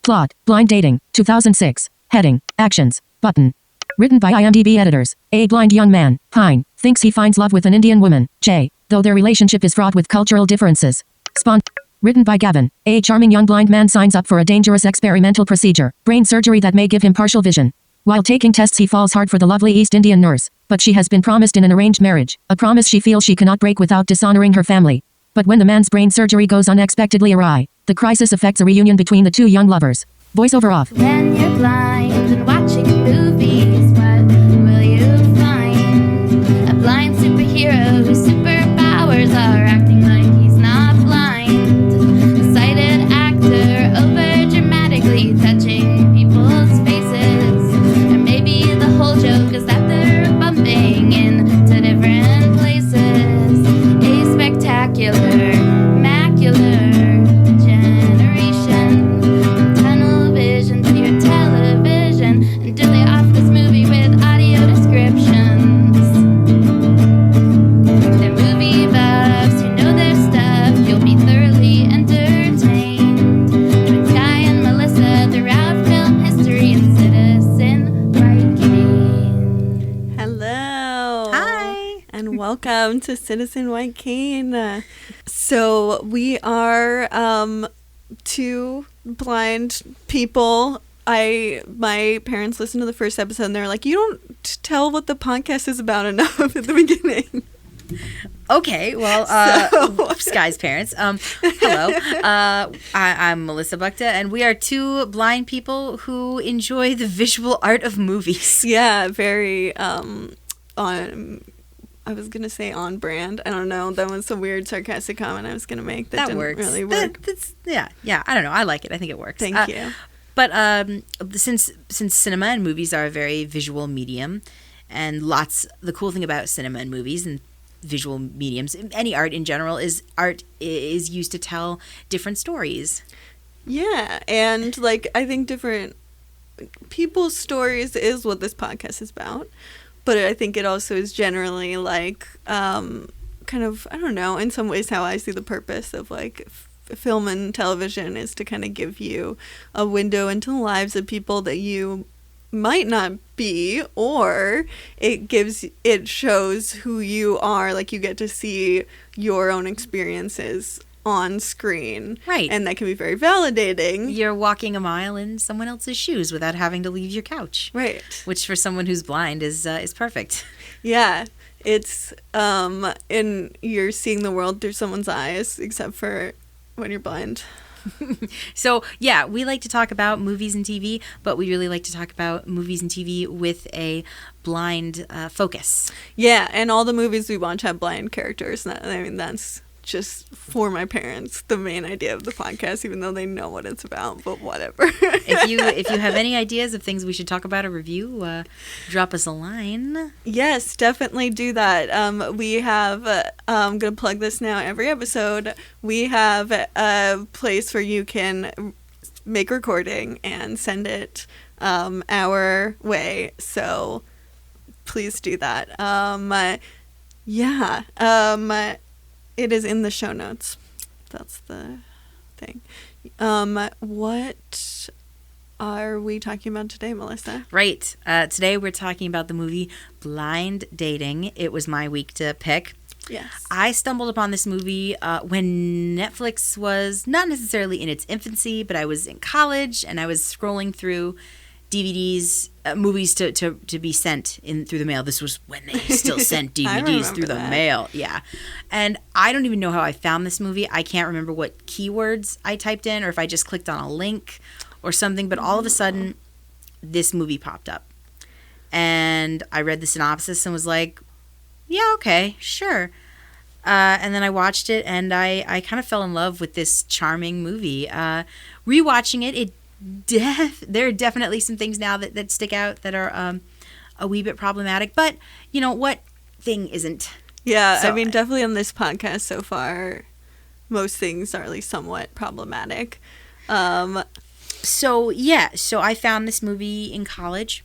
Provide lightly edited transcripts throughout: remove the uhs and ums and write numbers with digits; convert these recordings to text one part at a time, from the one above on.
Plot, Blind Dating, 2006. Heading, Actions, Button. Written by IMDb editors. A blind young man, Pine, thinks he finds love with an Indian woman, Jay, though their relationship is fraught with cultural differences. Written by Gavin. A charming young blind man signs up for a dangerous experimental procedure, brain surgery that may give him partial vision. While taking tests he falls hard for the lovely East Indian nurse, but she has been promised in an arranged marriage, a promise she feels she cannot break without dishonoring her family. But when the man's brain surgery goes unexpectedly awry, the crisis affects a reunion between the two young lovers. Voiceover off. When you're blind and watching movies, what will you find? A blind superhero whose superpowers are acting like he's not blind. A sighted actor over dramatically touching people's faces. Or maybe the whole joke is that they're bumping into different places. A spectacular, macular generation. Tunnel vision to your television. And dilly off this movie with audio descriptions. They're movie buffs who know their stuff. You'll be thoroughly entertained. Join Sky and Melissa throughout film history and Citizen White Cane. Hello. Hi. And welcome to Citizen White Cane. So we are two blind people. My parents listened to the first episode and they were like, you don't tell what the podcast is about enough at the beginning. Okay, well, Sky's parents. Hello. I'm Melissa Bukta, and we are two blind people who enjoy the visual art of movies. Yeah, very I was going to say on brand. I don't know. That was a weird sarcastic comment I was going to make. That didn't works. really work. Yeah. I don't know. I like it. I think it works. Thank you. But since cinema and movies are a very visual medium, and the cool thing about cinema and movies and visual mediums, any art in general, is art is used to tell different stories. Yeah, and I think different people's stories is what this podcast is about. But I think it also is generally kind of, I don't know, in some ways how I see the purpose of film and television is to kind of give you a window into the lives of people that you might not be, or it shows who you are. You get to see your own experiences on screen, right? And that can be very validating. You're walking a mile in someone else's shoes without having to leave your couch, right? Which for someone who's blind is perfect. Yeah, it's and you're seeing the world through someone's eyes, except for when you're blind. So yeah, we like to talk about movies and TV, but we really like to talk about movies and TV with a blind focus. Yeah, and all the movies we watch have blind characters. That's just for my parents the main idea of the podcast, even though they know what it's about, but whatever. If you have any ideas of things we should talk about or review, drop us a line. Yes, definitely do that. We have I'm gonna plug this now every episode. We have a place where you can make recording and send it our way, so please do that. It is in the show notes. That's the thing. What are we talking about today, Melissa? Right. Today we're talking about the movie Blind Dating. It was my week to pick. Yes. I stumbled upon this movie when Netflix was not necessarily in its infancy, but I was in college and I was scrolling through DVDs, movies to be sent in through the mail. This was when they still sent DVDs through the mail. Yeah. And I don't even know how I found this movie. I can't remember what keywords I typed in or if I just clicked on a link or something, but all of a sudden this movie popped up. And I read the synopsis and was like, yeah, okay, sure. And then I watched it and I kind of fell in love with this charming movie. Rewatching it, there are definitely some things now that stick out that are a wee bit problematic, but you know what thing isn't? Yeah, so, definitely on this podcast so far, most things are at least somewhat problematic. So I found this movie in college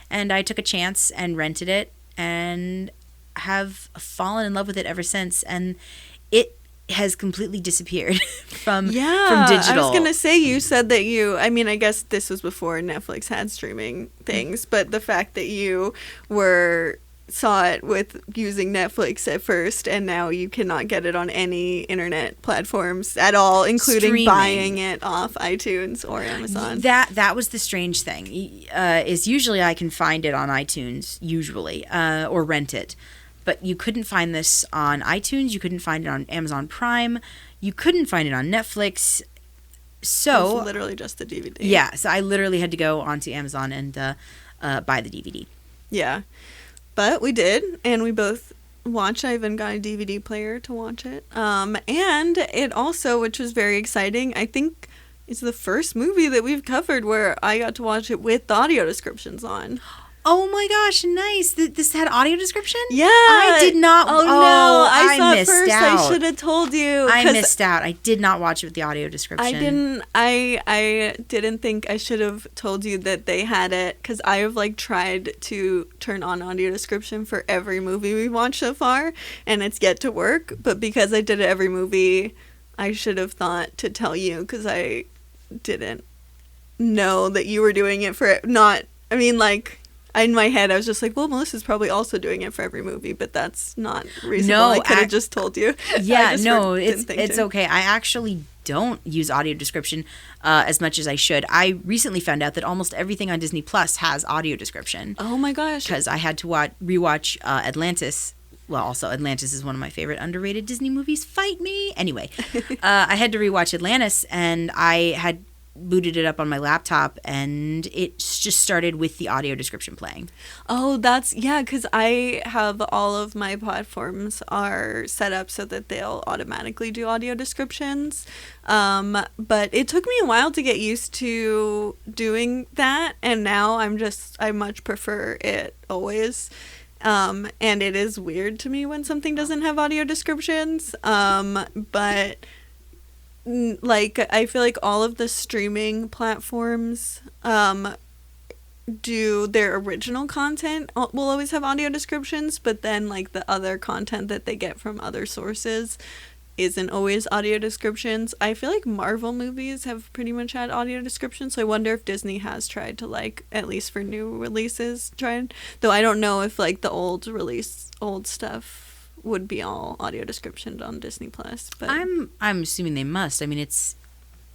and I took a chance and rented it and have fallen in love with it ever since. And it has completely disappeared from Yeah, digital. I was gonna say, you said that I mean, I guess this was before Netflix had streaming things, but the fact that you saw it with using Netflix at first, and now you cannot get it on any internet platforms at all, including Streaming. buying it off iTunes or Amazon. That was the strange thing. Is usually I can find it on iTunes, usually, or rent it. But you couldn't find this on iTunes. You couldn't find it on Amazon Prime. You couldn't find it on Netflix. So It's literally just the DVD. yeah, so I literally had to go onto Amazon and buy the DVD. Yeah. But we did, and we both watched. I even got a DVD player to watch it. And it also, which was very exciting, I think it's the first movie that we've covered where I got to watch it with the audio descriptions on. Oh my gosh, nice. This had audio description? Yeah. I did not. Oh, no. I saw it missed first. out. I should have told you. I 'cause missed out. I did not watch it with the audio description. I didn't think I should have told you that they had it, because I have tried to turn on audio description for every movie we've watched so far, and it's yet to work. But because I did it every movie, I should have thought to tell you, because I didn't know that you were doing it for not. I mean, in my head, I was just like, well, Melissa's probably also doing it for every movie, but that's not reasonable. No, I could have just told you. Yeah, I just no, didn't think it's to. okay. I actually don't use audio description as much as I should. I recently found out that almost everything on Disney Plus has audio description. Oh my gosh. Because I had to rewatch Atlantis. Well, also, Atlantis is one of my favorite underrated Disney movies. Fight me! Anyway, I had to rewatch Atlantis, and I had booted it up on my laptop, and it just started with the audio description playing. Oh, because I have all of my platforms are set up so that they'll automatically do audio descriptions. But it took me a while to get used to doing that, and now I much prefer it always. And it is weird to me when something doesn't have audio descriptions. But I feel like all of the streaming platforms do their original content will always have audio descriptions, but then the other content that they get from other sources isn't always audio descriptions. I feel like Marvel movies have pretty much had audio descriptions, so I wonder if Disney has tried to at least for new releases though I don't know if the old stuff would be all audio descriptioned on Disney Plus. But I'm assuming they must. I mean, it's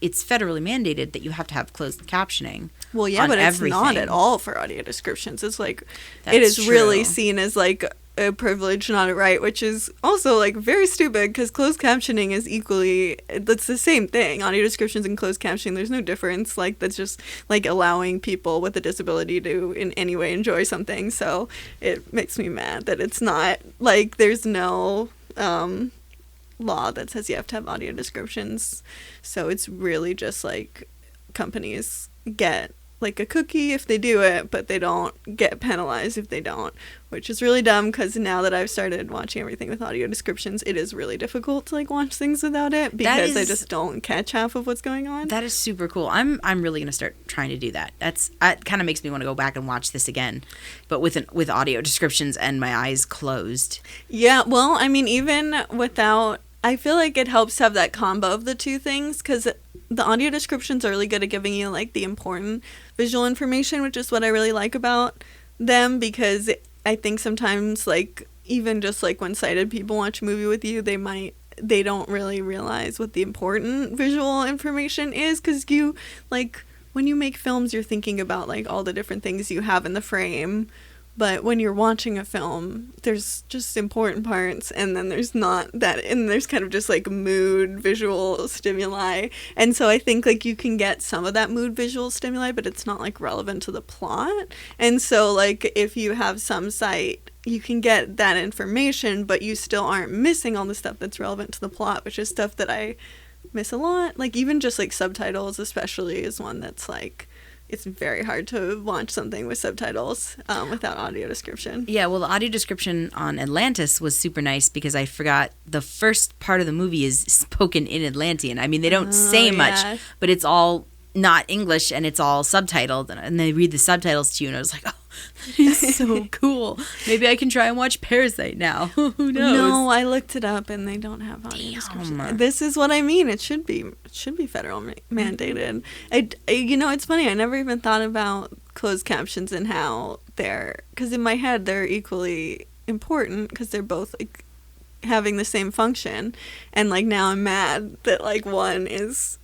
federally mandated that you have to have closed captioning. Well, yeah, on but everything. It's not at all for audio descriptions. It's it That's is really true. seen as a privilege, not a right, which is also very stupid, because closed captioning is that's the same thing. Audio descriptions and closed captioning, there's no difference. That's just allowing people with a disability to in any way enjoy something. So it makes me mad that it's not there's no law that says you have to have audio descriptions. So it's really just companies get a cookie if they do it, but they don't get penalized if they don't, which is really dumb, because now that I've started watching everything with audio descriptions, it is really difficult to watch things without it, because I just don't catch half of what's going on. That is super cool. I'm really gonna start trying to do that. It kind of makes me want to go back and watch this again, but with audio descriptions and my eyes closed. Yeah, well, I mean, even without, I feel like it helps to have that combo of the two things, because the audio descriptions are really good at giving you the important visual information, which is what I really like about them, because I think sometimes even just when sighted people watch a movie with you, they don't really realize what the important visual information is, because you when you make films, you're thinking about all the different things you have in the frame. But when you're watching a film, there's just important parts, and then there's not that, and there's kind of just mood visual stimuli. And so I think you can get some of that mood visual stimuli, but it's not relevant to the plot. And so if you have some sight, you can get that information, but you still aren't missing all the stuff that's relevant to the plot, which is stuff that I miss a lot. Even just subtitles especially is one that's it's very hard to watch something with subtitles without audio description. Yeah, well, the audio description on Atlantis was super nice, because I forgot the first part of the movie is spoken in Atlantean. I mean, they don't say much, but it's all not English, and it's all subtitled, and they read the subtitles to you, and I was like, oh, That is so cool. Maybe I can try and watch Parasite now. Who knows? No, I looked it up and they don't have audio description. This is what I mean. It should be federal mandated. It's funny. I never even thought about closed captions and how because in my head they're equally important because they're both like having the same function, and like now I'm mad that like one is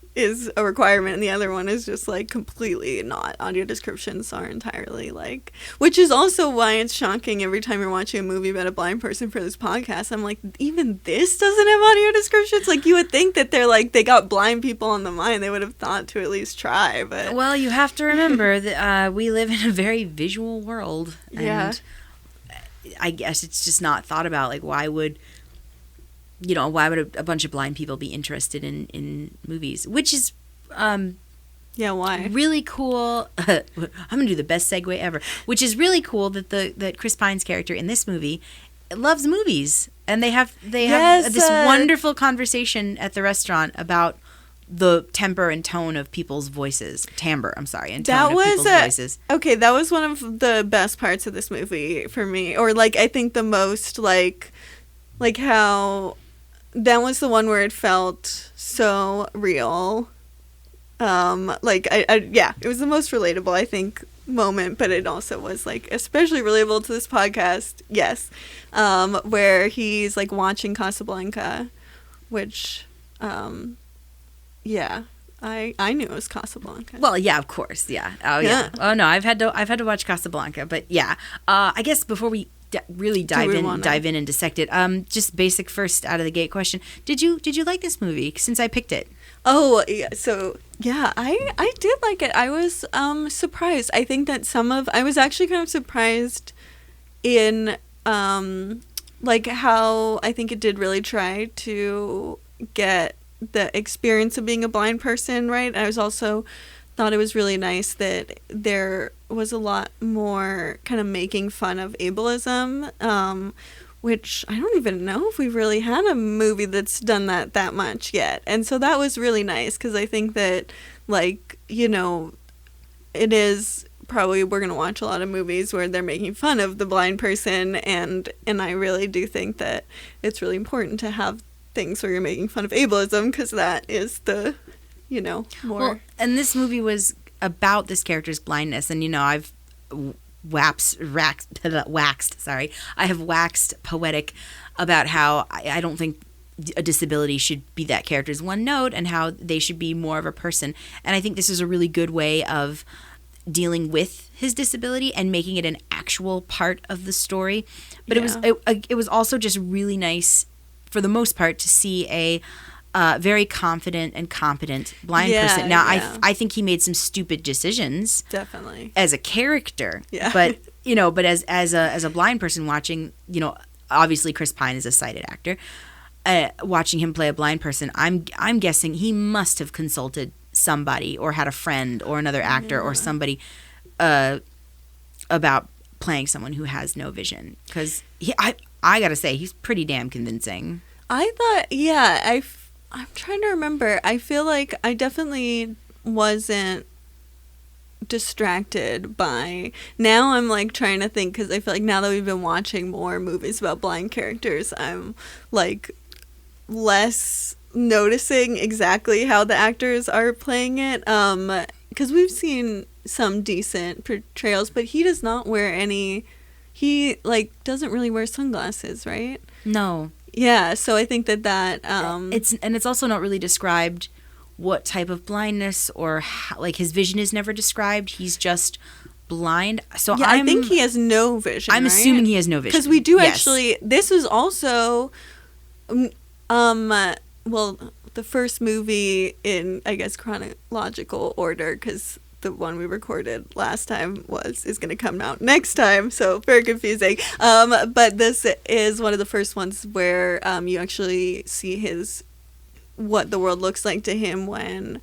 a requirement and the other one is just like completely not. Audio descriptions are entirely like, which is also why it's shocking every time you're watching a movie about a blind person for this podcast. I'm like, even this doesn't have audio descriptions? Like you would think that they got blind people on the mind. They would have thought to at least try, but well, you have to remember that we live in a very visual world, and yeah. I guess it's just not thought about. Like why would a bunch of blind people be interested in movies? Which is why? Really cool. I'm gonna do the best segue ever. Which is really cool that Chris Pine's character in this movie loves movies, and they have this wonderful conversation at the restaurant about the temper and tone of people's voices. Timbre, I'm sorry, and tone of people's voices. Okay, that was one of the best parts of this movie for me, or like I think the most like how. That was the one where it felt so real. It was the most relatable, I think, moment, but it also was like especially relatable to this podcast. Yes. Where he's like watching Casablanca, which I knew it was Casablanca. Well, yeah, of course. Yeah. Oh yeah. Oh no, I've had to watch Casablanca, but yeah. I guess before we really dive in and dissect it. Just basic first out of the gate question. Did you like this movie since I picked it? Oh, yeah. So, yeah, I did like it. I was surprised. I think that I was actually kind of surprised in like how I think it did really try to get the experience of being a blind person, right? I was also thought it was really nice that there was a lot more kind of making fun of ableism, which I don't even know if we've really had a movie that's done that much yet. And so that was really nice because I think that, like, it is probably we're going to watch a lot of movies where they're making fun of the blind person, and I really do think that it's really important to have things where you're making fun of ableism because that is the more. Well, and this movie was about this character's blindness, and I've waxed poetic about how I don't think a disability should be that character's one note and how they should be more of a person. And I think this is a really good way of dealing with his disability and making it an actual part of the story. But it was also just really nice for the most part to see a very confident and competent blind person. Now, I think he made some stupid decisions, definitely, as a character. Yeah. But but as a blind person watching, obviously Chris Pine is a sighted actor. Watching him play a blind person, I'm guessing he must have consulted somebody or had a friend or another actor or somebody about playing someone who has no vision. Because I gotta say, he's pretty damn convincing. I thought, I'm trying to remember. I feel like I definitely wasn't distracted by. Now I'm like trying to think because I feel like now that we've been watching more movies about blind characters, I'm like less noticing exactly how the actors are playing it. Because we've seen some decent portrayals, but he does not wear any. He like doesn't really wear sunglasses, right? No. Yeah, so I think that it's also not really described what type of blindness or how, like his vision is never described. He's just blind. So yeah, I think he has no vision. I'm assuming he has no vision because we do actually. This was also, the first movie in I guess chronological order because the one we recorded last time is going to come out next time, so very confusing. But this is one of the first ones where you actually see what the world looks like to him when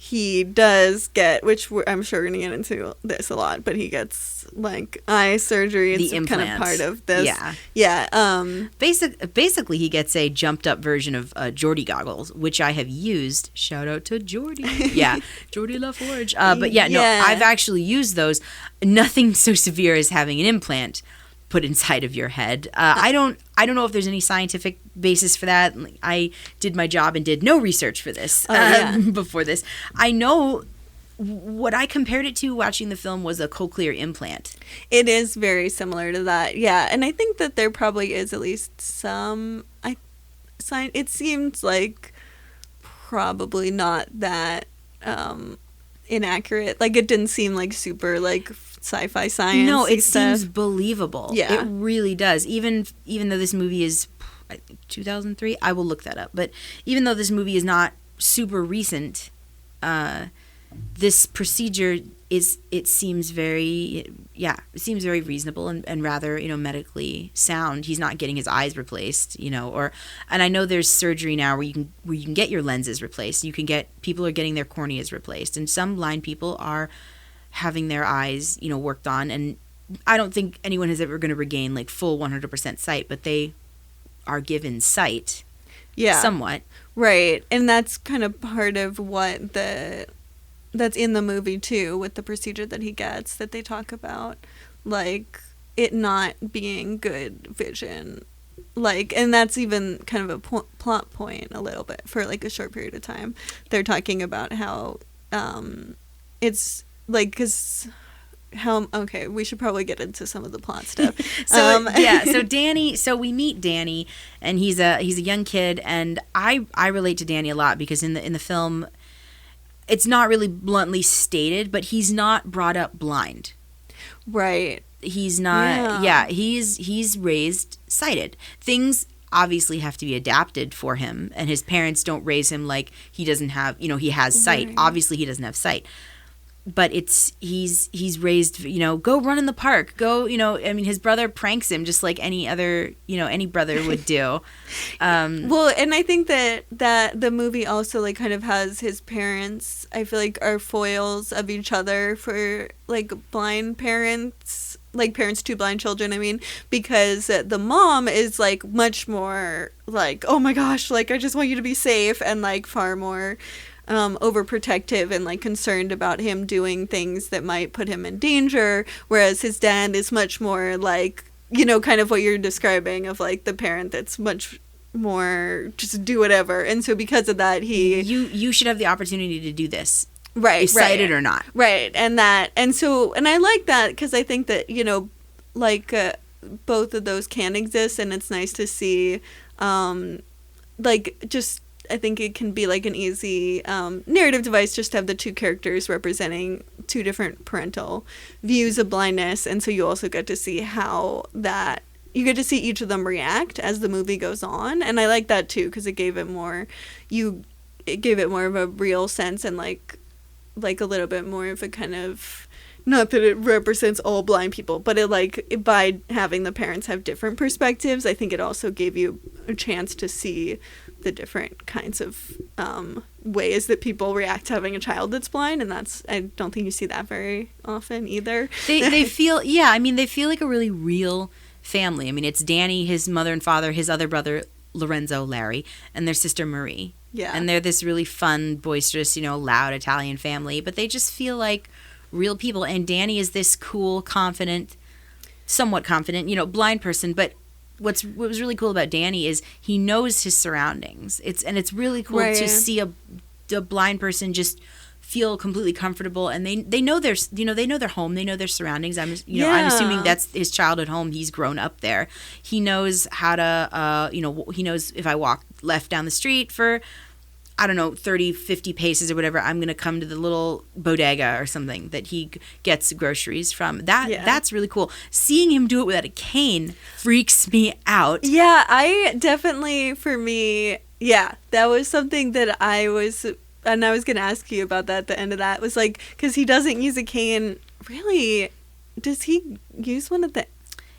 he does get, which I'm sure we're going to get into this a lot, but he gets like eye surgery. It's kind of implants. part of this. Yeah. Yeah. Basically, he gets a jumped up version of Geordie goggles, which I have used. Shout out to Geordie. Yeah, Geordie LaForge. But yeah, no, Yeah. I've actually used those. Nothing so severe as having an implant put inside of your head. I don't know if there's any scientific basis for that. I did my job and did no research for this before this. I know what I compared it to watching the film was a cochlear implant. It is very similar to that. Yeah. And I think that there probably is at least some it seems like probably not that inaccurate. Like, it didn't seem like super like sci-fi science. No, it stuff. seems believable. Yeah. It really does. Even though this movie is, I think, 2003, I will look that up. But even though this movie is not super recent, this procedure it seems very reasonable and rather, medically sound. He's not getting his eyes replaced, and I know there's surgery now where you can get your lenses replaced. People are getting their corneas replaced, and some blind people are having their eyes, worked on. And I don't think anyone is ever going to regain like full 100% sight, but they are given sight. Yeah. Somewhat. Right. And that's kind of part of what that's in the movie too, with the procedure that he gets, that they talk about, like it not being good vision. Like, and that's even kind of a plot point a little bit for like a short period of time. They're talking about how it's like, okay, we should probably get into some of the plot stuff. So we meet Danny, and he's a young kid, and I relate to Danny a lot because in the film, it's not really bluntly stated, but he's not brought up blind. Right. He's not. Yeah, he's raised sighted. Things obviously have to be adapted for him, and his parents don't raise him like he doesn't have. He has sight. Right. Obviously, he doesn't have sight. But he's raised, go run in the park. Go, his brother pranks him just like any other, any brother would do. Well, and I think that the movie also like kind of has his parents, I feel like, are foils of each other for like blind parents, like parents to blind children, I mean, because the mom is like much more like, oh my gosh, like I just want you to be safe, and like far more overprotective and like concerned about him doing things that might put him in danger, whereas his dad is much more like, kind of what you're describing of like the parent that's much more just do whatever. And so because of that, you should have the opportunity to do this, right, sighted or not, right, and I like that because I think that like both of those can exist, and it's nice to see like just. I think it can be like an easy narrative device just to have the two characters representing two different parental views of blindness. And so you also get to see you get to see each of them react as the movie goes on. And I like that too, because it gave it more of a real sense, and like a little bit more of a kind of, not that it represents all blind people, but it by having the parents have different perspectives, I think it also gave you a chance to see the different kinds of ways that people react to having a child that's blind, and I don't think you see that very often either. They feel like a really real family. I mean, it's Danny, his mother and father, his other brother Lorenzo, Larry, and their sister Marie. Yeah. And they're this really fun, boisterous, loud Italian family, but they just feel like real people. And Danny is this cool, somewhat confident, blind person, but what was really cool about Danny is he knows his surroundings. It's really cool to see a blind person just feel completely comfortable, and they know their home, they know their surroundings. I'm assuming that's his childhood home. He's grown up there. He knows how to he knows if I walk left down the street for 30, 50 paces or whatever, I'm going to come to the little bodega or something that he gets groceries from. That's really cool. Seeing him do it without a cane freaks me out. Yeah, I definitely, for me, that was something that I was going to ask you about that at the end of that, was like, because he doesn't use a cane, really, does he use one at the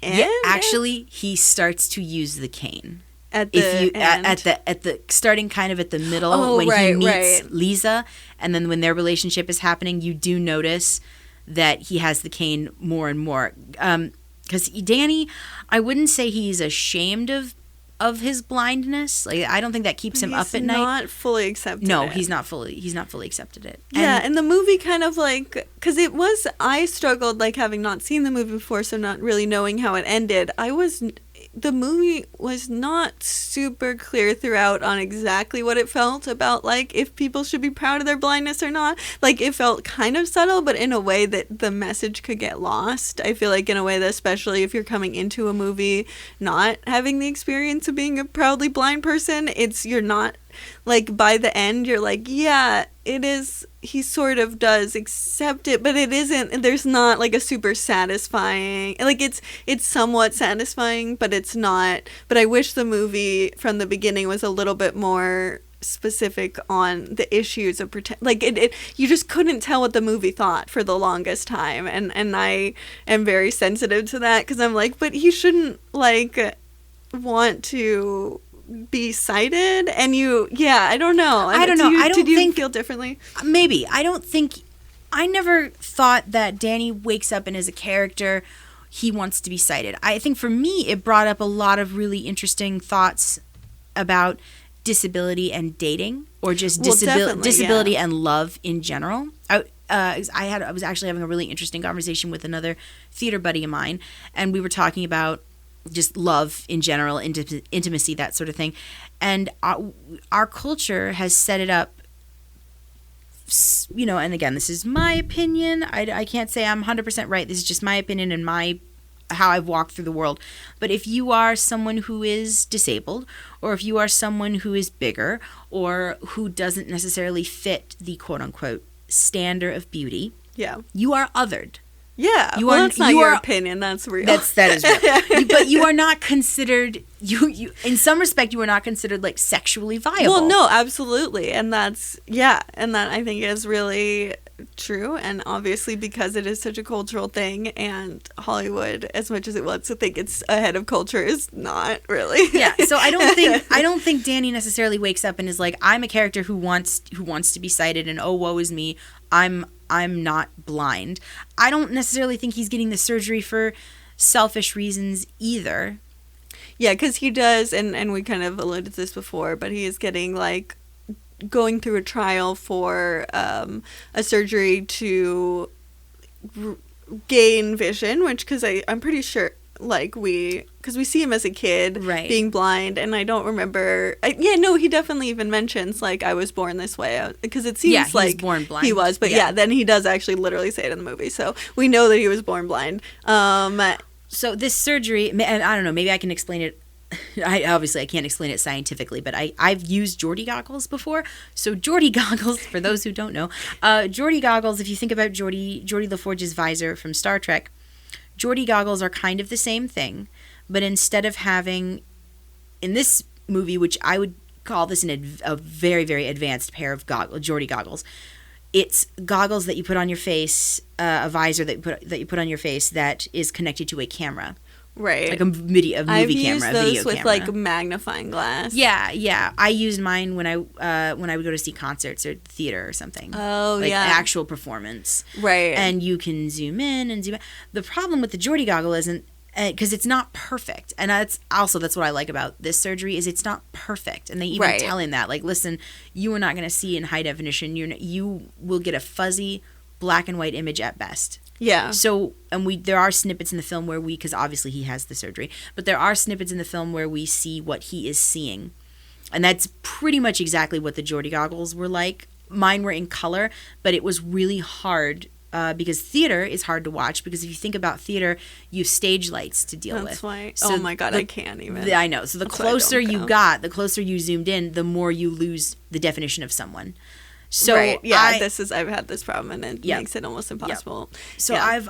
end? Yeah, actually, he starts to use the cane. At the if you end. at the starting kind of at the middle Oh, when he right, meets right. Lisa, and then when their relationship is happening, you do notice that he has the cane more and more. Because Danny, I wouldn't say he's ashamed of his blindness. Like, I don't think that keeps him up at night. He's not fully accepted. No, it. he's not fully accepted it. Yeah, and the movie kind of like, because I struggled like having not seen the movie before, so not really knowing how it ended. The movie was not super clear throughout on exactly what it felt about, like, if people should be proud of their blindness or not. Like, it felt kind of subtle, but in a way that the message could get lost. I feel like in a way that, especially if you're coming into a movie not having the experience of being a proudly blind person, you're not, like, by the end, you're like, yeah, it is, he sort of does accept it, but it isn't, there's not, like, a super satisfying, like, it's somewhat satisfying, but it's not, but I wish the movie from the beginning was a little bit more specific on the issues of like, you just couldn't tell what the movie thought for the longest time, and I am very sensitive to that, because I'm like, but he shouldn't, like, want to be cited, and I don't know. I don't know. Did you feel differently? Maybe. I never thought that Danny wakes up and is a character he wants to be cited. I think for me, it brought up a lot of really interesting thoughts about disability and dating, or just disability and love in general. I was actually having a really interesting conversation with another theater buddy of mine, and we were talking about just love in general, intimacy, that sort of thing. And our culture has set it up, you know, and again, this is my opinion. I can't say I'm 100% right. This is just my opinion and how I've walked through the world. But if you are someone who is disabled, or if you are someone who is bigger, or who doesn't necessarily fit the quote-unquote standard of beauty, you are othered. Yeah, that's not your opinion. That's real. That is real. But you are not considered. You in some respect, you are not considered, like, sexually viable. Well, no, absolutely, and that's and that I think is really true, and obviously because it is such a cultural thing, and Hollywood, as much as it wants to think it's ahead of culture, is not really. Yeah. So I don't think Danny necessarily wakes up and is like, I'm a character who wants to be cited, and oh, woe is me, I'm not blind. I don't necessarily think he's getting the surgery for selfish reasons either. Yeah, because he does, and we kind of alluded to this before, but he is getting, like, going through a trial for a surgery to gain vision, which, because I'm pretty sure, like, because we see him as a kid being blind, and I don't remember. He definitely even mentions, like, I was born this way, because it seems like born blind. He was, but then he does actually literally say it in the movie, so we know that he was born blind. So this surgery, and I don't know, maybe I can explain it. I can't explain it scientifically, but I've used Geordie goggles before. So Geordie goggles, for those who don't know, Geordie goggles, if you think about Geordie LaForge's visor from Star Trek, Geordie goggles are kind of the same thing, but instead of having, in this movie, which I would call this a very, very advanced pair of Geordie goggles, it's goggles that you put on your face, a visor that you put on your face that is connected to a camera. Right. Like a movie camera, I've a used video those with camera. like magnifying glass. Yeah. I used mine when I would go to see concerts or theater or something. Oh, like yeah. actual performance. Right. And you can zoom in and zoom out. The problem with the Geordie goggle isn't, because it's not perfect. And that's what I like about this surgery is it's not perfect. And they even tell him that, like, listen, you are not going to see in high definition. You will get a fuzzy black and white image at best. Yeah. So, and there are snippets in the film where because obviously he has the surgery, but there are snippets in the film where we see what he is seeing. And that's pretty much exactly what the Geordie goggles were like. Mine were in color, but it was really hard because theater is hard to watch because if you think about theater, you have stage lights to deal with. That's why. So oh my God, I can't even. I know. So the closer you got, the closer you zoomed in, the more you lose the definition of someone. So I've had this problem and it makes it almost impossible. Yep. So I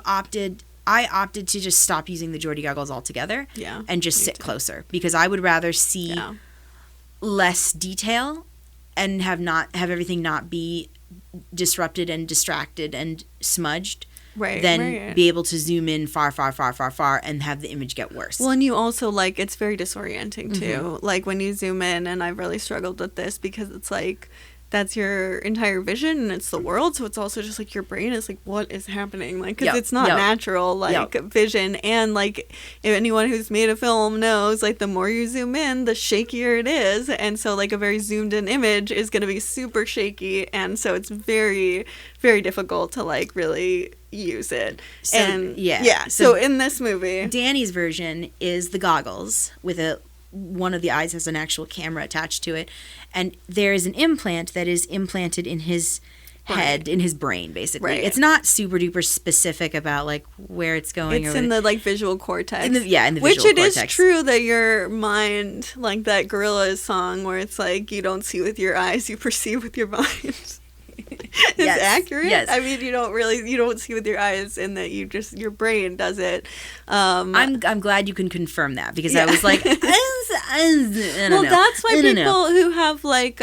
opted to just stop using the Geordie goggles altogether and just sit closer because I would rather see less detail and have everything not be disrupted and distracted and smudged Right, than right. be able to zoom in far, far, far, far, far and have the image get worse. Well, and you also, like, it's very disorienting, too. Like, when you zoom in, and I've really struggled with this because it's, like, that's your entire vision and it's the world. So it's also just, like, your brain is, like, what is happening? Like, because it's not natural, like, vision. And, like, if anyone who's made a film knows, like, the more you zoom in, the shakier it is. And so, like, a very zoomed in image is going to be super shaky. And so it's very, very difficult to, like, really use it. So, and yeah. So in this movie, Danny's version is the goggles with one of the eyes has an actual camera attached to it, and there is an implant that is implanted in his head, in his brain, basically. Right. It's not super duper specific about like where it's going. It's in the like visual cortex. In the visual which it cortex. Is true that your mind, like that Gorillaz song where it's like you don't see with your eyes, you perceive with your mind. It's accurate. Yes. I mean, you don't see with your eyes, and that your brain does it. I'm glad you can confirm that, because I was like, I don't know. That's why people who have like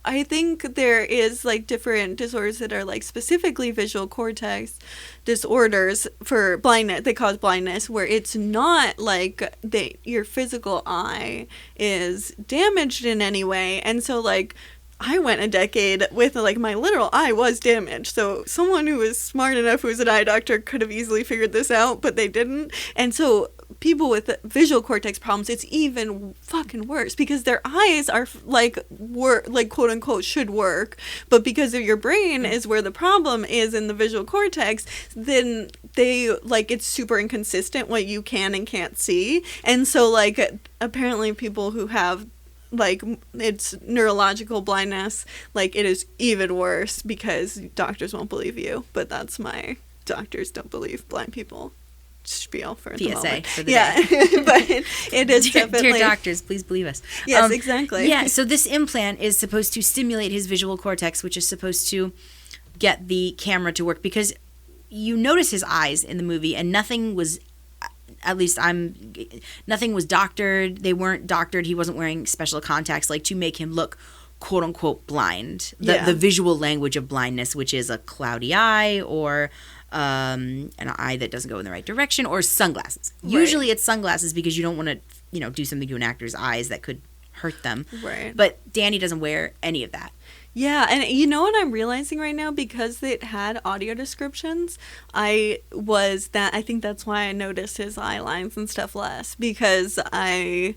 I think there is like different disorders that are like specifically visual cortex disorders for blindness. They cause blindness where it's not like your physical eye is damaged in any way, and so like. I went a decade with, like, my literal eye was damaged. So someone who was smart enough, who was an eye doctor, could have easily figured this out, but they didn't. And so people with visual cortex problems, it's even fucking worse because their eyes are, like, quote unquote, should work. But because of your brain is where the problem is in the visual cortex, then they, like, it's super inconsistent what you can and can't see. And so, like, apparently people who have like it's neurological blindness, like it is even worse because doctors won't believe you. But that's my doctors don't believe blind people spiel for the moment. For the day. But it is definitely. Dear doctors, please believe us. Yes, exactly. Yeah, so this implant is supposed to stimulate his visual cortex, which is supposed to get the camera to work, because you notice his eyes in the movie and nothing was doctored. They weren't doctored. He wasn't wearing special contacts, like, to make him look quote unquote blind. The visual language of blindness, which is a cloudy eye or an eye that doesn't go in the right direction, or sunglasses. Right. Usually it's sunglasses because you don't want to, do something to an actor's eyes that could hurt them. Right. But Danny doesn't wear any of that. Yeah, and you know what I'm realizing right now, because it had audio descriptions, I think that's why I noticed his eye lines and stuff less, because I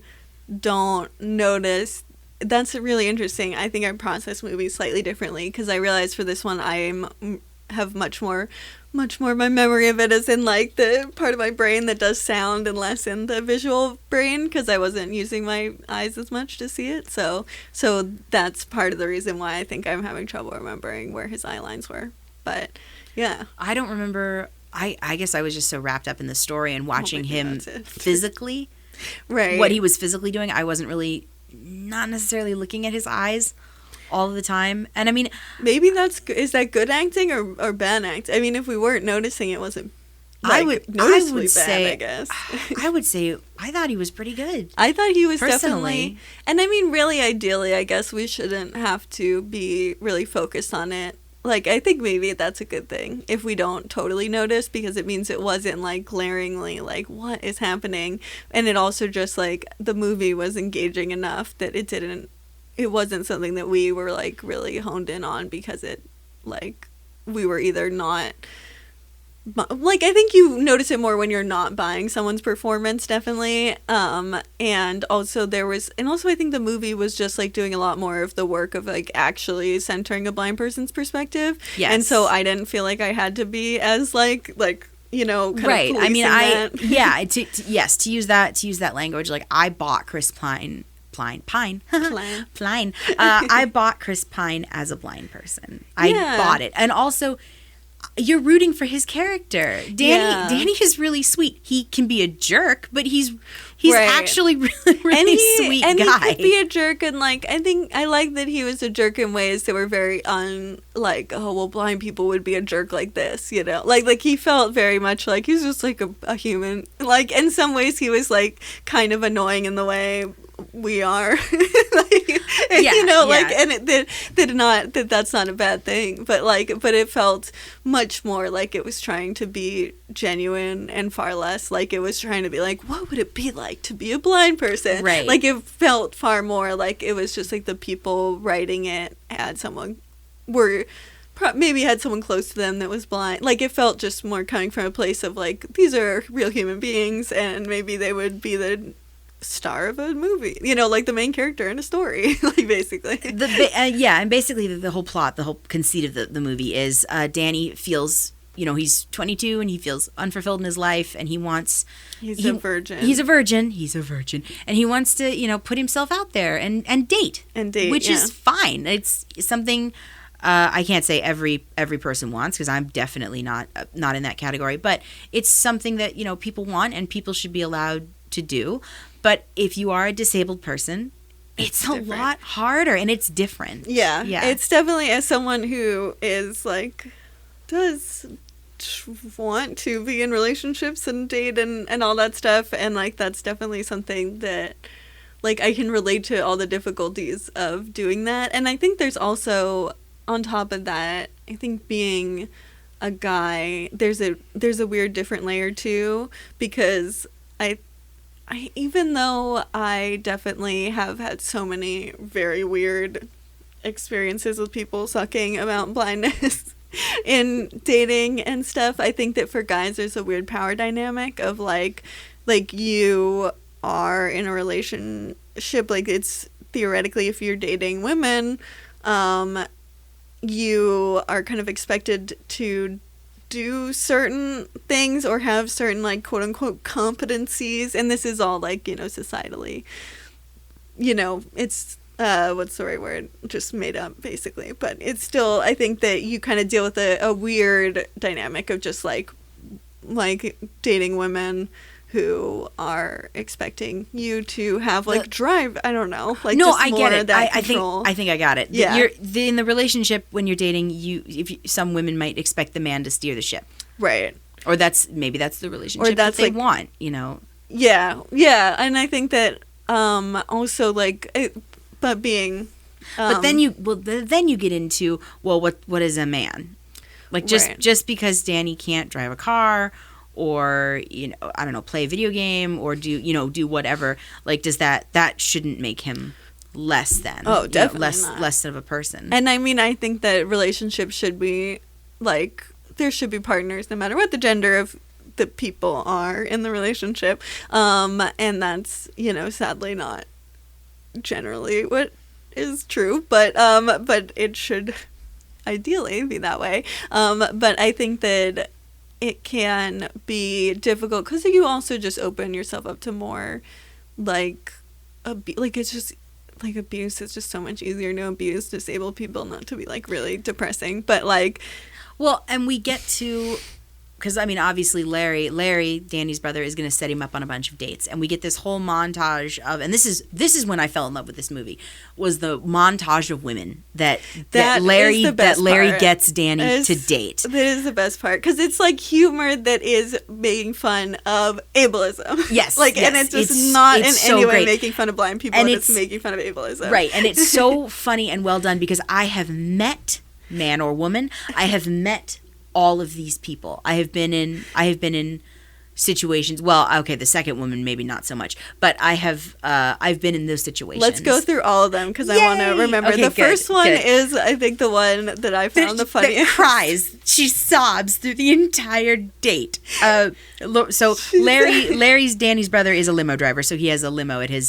don't notice. That's really interesting. I think I process movies slightly differently, because I realized for this one I have much more my memory of it is in like the part of my brain that does sound and less in the visual brain, because I wasn't using my eyes as much to see it. So that's part of the reason why I think I'm having trouble remembering where his eye lines were. But yeah, I don't remember. I guess I was just so wrapped up in the story and watching him physically, right? What he was physically doing. I wasn't really not necessarily looking at his eyes all the time. And I mean, maybe is that good acting or bad acting? I mean, if we weren't noticing, it wasn't noticeably bad, I guess. I would say I thought he was pretty good. I thought he was personally. Definitely, and I mean, really, ideally, I guess we shouldn't have to be really focused on it. Like, I think maybe that's a good thing if we don't totally notice, because it means it wasn't like glaringly like what is happening, and it also just like the movie was engaging enough that it wasn't something that we were like really honed in on, because it like we were either not like, I think you notice it more when you're not buying someone's performance, definitely. And also I think the movie was just like doing a lot more of the work of like actually centering a blind person's perspective. Yes. And so I didn't feel like I had to be as like kind right. of I mean, that. to use that language, like I bought Chris Pine. I bought Chris Pine as a blind person. I bought it. And also, you're rooting for his character. Danny is really sweet. He can be a jerk, but he's right. Actually really sweet guy. And he could be a jerk, and like I like that he was a jerk in ways that were very blind people would be a jerk like this, Like he felt very much like he was just like a human. Like in some ways he was like kind of annoying in the way we are. Like, you know, like, and that's not a bad thing, but it felt much more like it was trying to be genuine and far less like it was trying to be like, what would it be like to be a blind person? Right. Like, it felt far more like it was just like the people writing it maybe had someone close to them that was blind. Like, it felt just more coming from a place of like, these are real human beings, and maybe they would be the star of a movie, you know, like the main character in a story, like, basically. And basically the whole plot, the whole conceit of the movie is Danny feels, you know, he's 22 and he feels unfulfilled in his life, and he's a virgin, and he wants to, you know, put himself out there and date, which is fine. It's something I can't say every person wants, because I'm definitely not in that category, but it's something that, you know, people want and people should be allowed to do. But if you are a disabled person, it's a lot harder, and it's different. Yeah. It's definitely, as someone who is like, does want to be in relationships and date and all that stuff, and like, that's definitely something that, like, I can relate to all the difficulties of doing that. And I think there's also, on top of that, I think being a guy, there's a weird different layer too, because I even though I definitely have had so many very weird experiences with people sucking about blindness in dating and stuff, I think that for guys there's a weird power dynamic of like you are in a relationship, like, it's theoretically, if you're dating women, you are kind of expected to do certain things or have certain, like, quote unquote competencies, and this is all, like, you know, societally, you know, it's what's the right word, just made up, basically. But it's still, I think that you kind of deal with a weird dynamic of just like dating women who are expecting you to have, like, drive. I don't know. Like, no, just I get it. That I think I got it. Yeah. In the relationship, when you're dating, some women might expect the man to steer the ship. Right. Or maybe that's the relationship that they want, you know. Yeah. And I think that also, like, but being but then you get into, well, what is a man? Like, just because Danny can't drive a car, or, you know, I don't know, play a video game, or do whatever, like, does that shouldn't make him less than, definitely less of a person. And I mean, I think that relationships should be like, there should be partners no matter what the gender of the people are in the relationship, and that's, you know, sadly not generally what is true, but it should ideally be that way. But I think that it can be difficult because you also just open yourself up to more, like, it's just, like, abuse is just so much easier to abuse disabled people, not to be, like, really depressing, but, like, well, and we get to, because, I mean, obviously Larry, Danny's brother, is going to set him up on a bunch of dates, and we get this whole montage of, and this is when I fell in love with this movie, was the montage of women that Larry gets Danny to date. That is the best part, because it's, like, humor that is making fun of ableism. Yes, like, yes, and it's just not in so any way great. making fun of blind people, and it's making fun of ableism. Right, and it's so funny and well done, because I have met, man or woman, I have met all of these people. I have been in situations. Well, okay, the second woman maybe not so much, but I've been in those situations. Let's go through all of them, because I want to remember. Okay, the first one is, I think, the one that I found the funniest. That cries. She sobs through the entire date. So Larry's Danny's brother is a limo driver, so he has a limo at his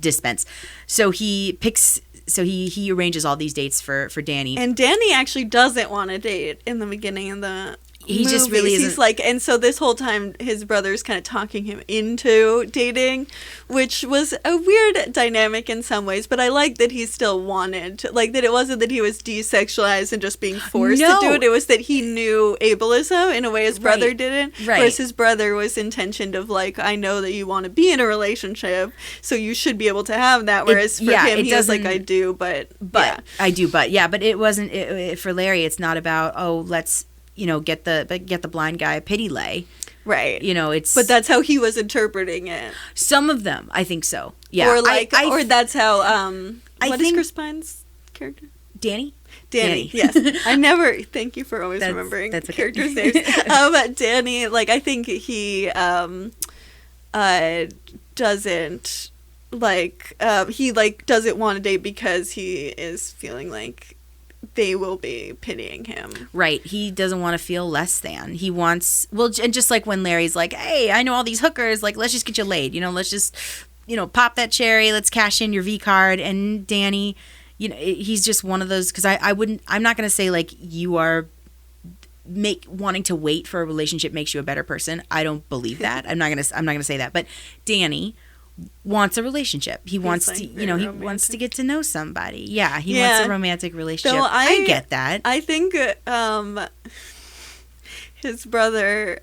dispense. So he picks. So he arranges all these dates for Danny. And Danny actually doesn't want to date in the beginning of the He just really isn't. He's like, and so this whole time his brother's kind of talking him into dating, which was a weird dynamic in some ways, but I like that he still wanted to, like, that it wasn't that he was desexualized and just being forced to do it. It was that he knew ableism in a way his brother didn't. Right. Whereas his brother was intentioned of, like, I know that you want to be in a relationship, so you should be able to have that. Whereas for him, he was like, I do, but it wasn't for Larry. It's not about, oh, let's, you know, get the blind guy a pity lay. Right. You know, it's... But that's how he was interpreting it. Some of them, I think so. Yeah. Or like, or that's how. What is think- Chris Pine's character? Danny? Danny. Yes. I never. Thank you for always remembering that's okay. characters' names. Danny. Like, I think he doesn't like he like doesn't want to date because he is feeling like they will be pitying him. Right. He doesn't want to feel less than. He wants, well, and just like when Larry's like, hey, I know all these hookers, like, let's just get you laid. You know, let's just, you know, pop that cherry. Let's cash in your V card. And Danny, you know, he's just one of those, because I'm not going to say like you are wanting to wait for a relationship makes you a better person. I don't believe that. I'm not going to say that. But Danny wants a relationship. He wants like to, you know, he wants to get to know somebody. Yeah, he Yeah. wants a romantic relationship. So I get that. I think his brother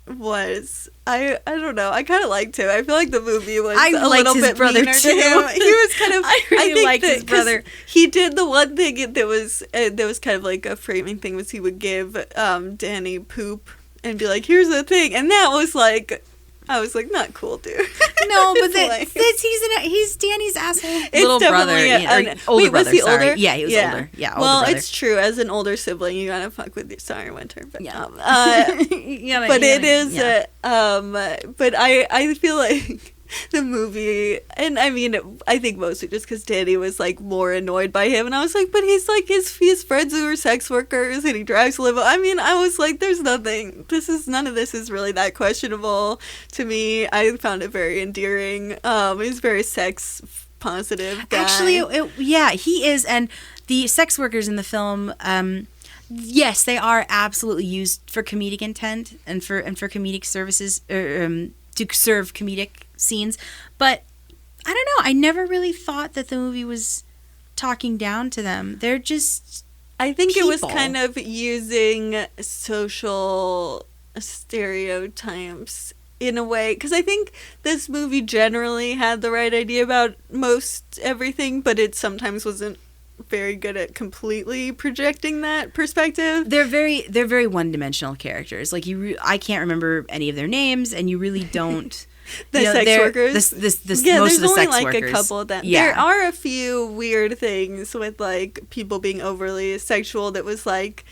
was I don't know. I kind of liked him. I feel like the movie was I a liked little his bit brother meaner too. to him. He was kind of. I really think liked his 'cause brother. He did the one thing that was kind of like a framing thing, was he would give Danny poop and be like, "Here's the thing," and that was like. I was like, not cool, dude. No, but Like- he's Danny's asshole It's little brother. definitely Older wait, brother, was he sorry. older? Yeah, he was older. Yeah, older well, brother. it's true. As an older sibling, you gotta fuck with your sorry, Winter. But, Yeah. but it is. But I feel like the movie, and I mean, I think mostly just because Danny was like more annoyed by him, and I was like, but he's like his friends who are sex workers, and he drives a limo. I mean, I was like, there's nothing. None of this is really that questionable to me. I found it very endearing. He's very sex positive guy. Actually, yeah, he is. And the sex workers in the film, yes, they are absolutely used for comedic intent and for comedic services, to serve comedic scenes. But I don't know. I never really thought that the movie was talking down to them. They're just I think it was people. kind of using social stereotypes in a way, because I think this movie generally had the right idea about most everything, but it sometimes wasn't very good at completely projecting that perspective. they're very one-dimensional characters. Like I can't remember any of their names, and you really don't. The you know, sex they're- workers. Yeah, there's most of the only sex like workers. a couple of them. Yeah. There are a few weird things with like people being overly sexual that was like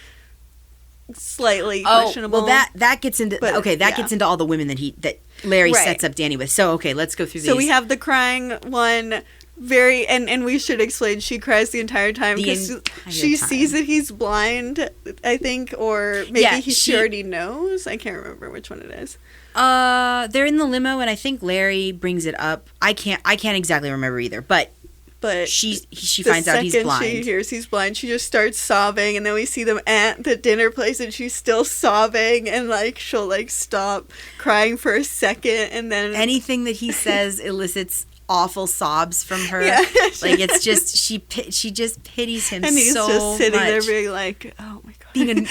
slightly questionable. Well, that gets into But, gets into all the women that Larry Right. sets up Danny with. So okay, let's go through these. So we have the crying one. Very and we should explain, she cries the entire time The because entire she time. sees that he's blind, I think, or maybe Yeah, she already knows. I can't remember which one it is. They're in the limo, and I think Larry brings it up. I can't exactly remember either, but But she the finds out he's second blind. she hears he's blind, she just starts sobbing, and then we see them at the dinner place, and she's still sobbing, and like she'll like stop crying for a second, and then Anything that he says elicits awful sobs from her. Yeah. Like it's just she just pities him and he's so just sitting much. there being like, oh my god. Being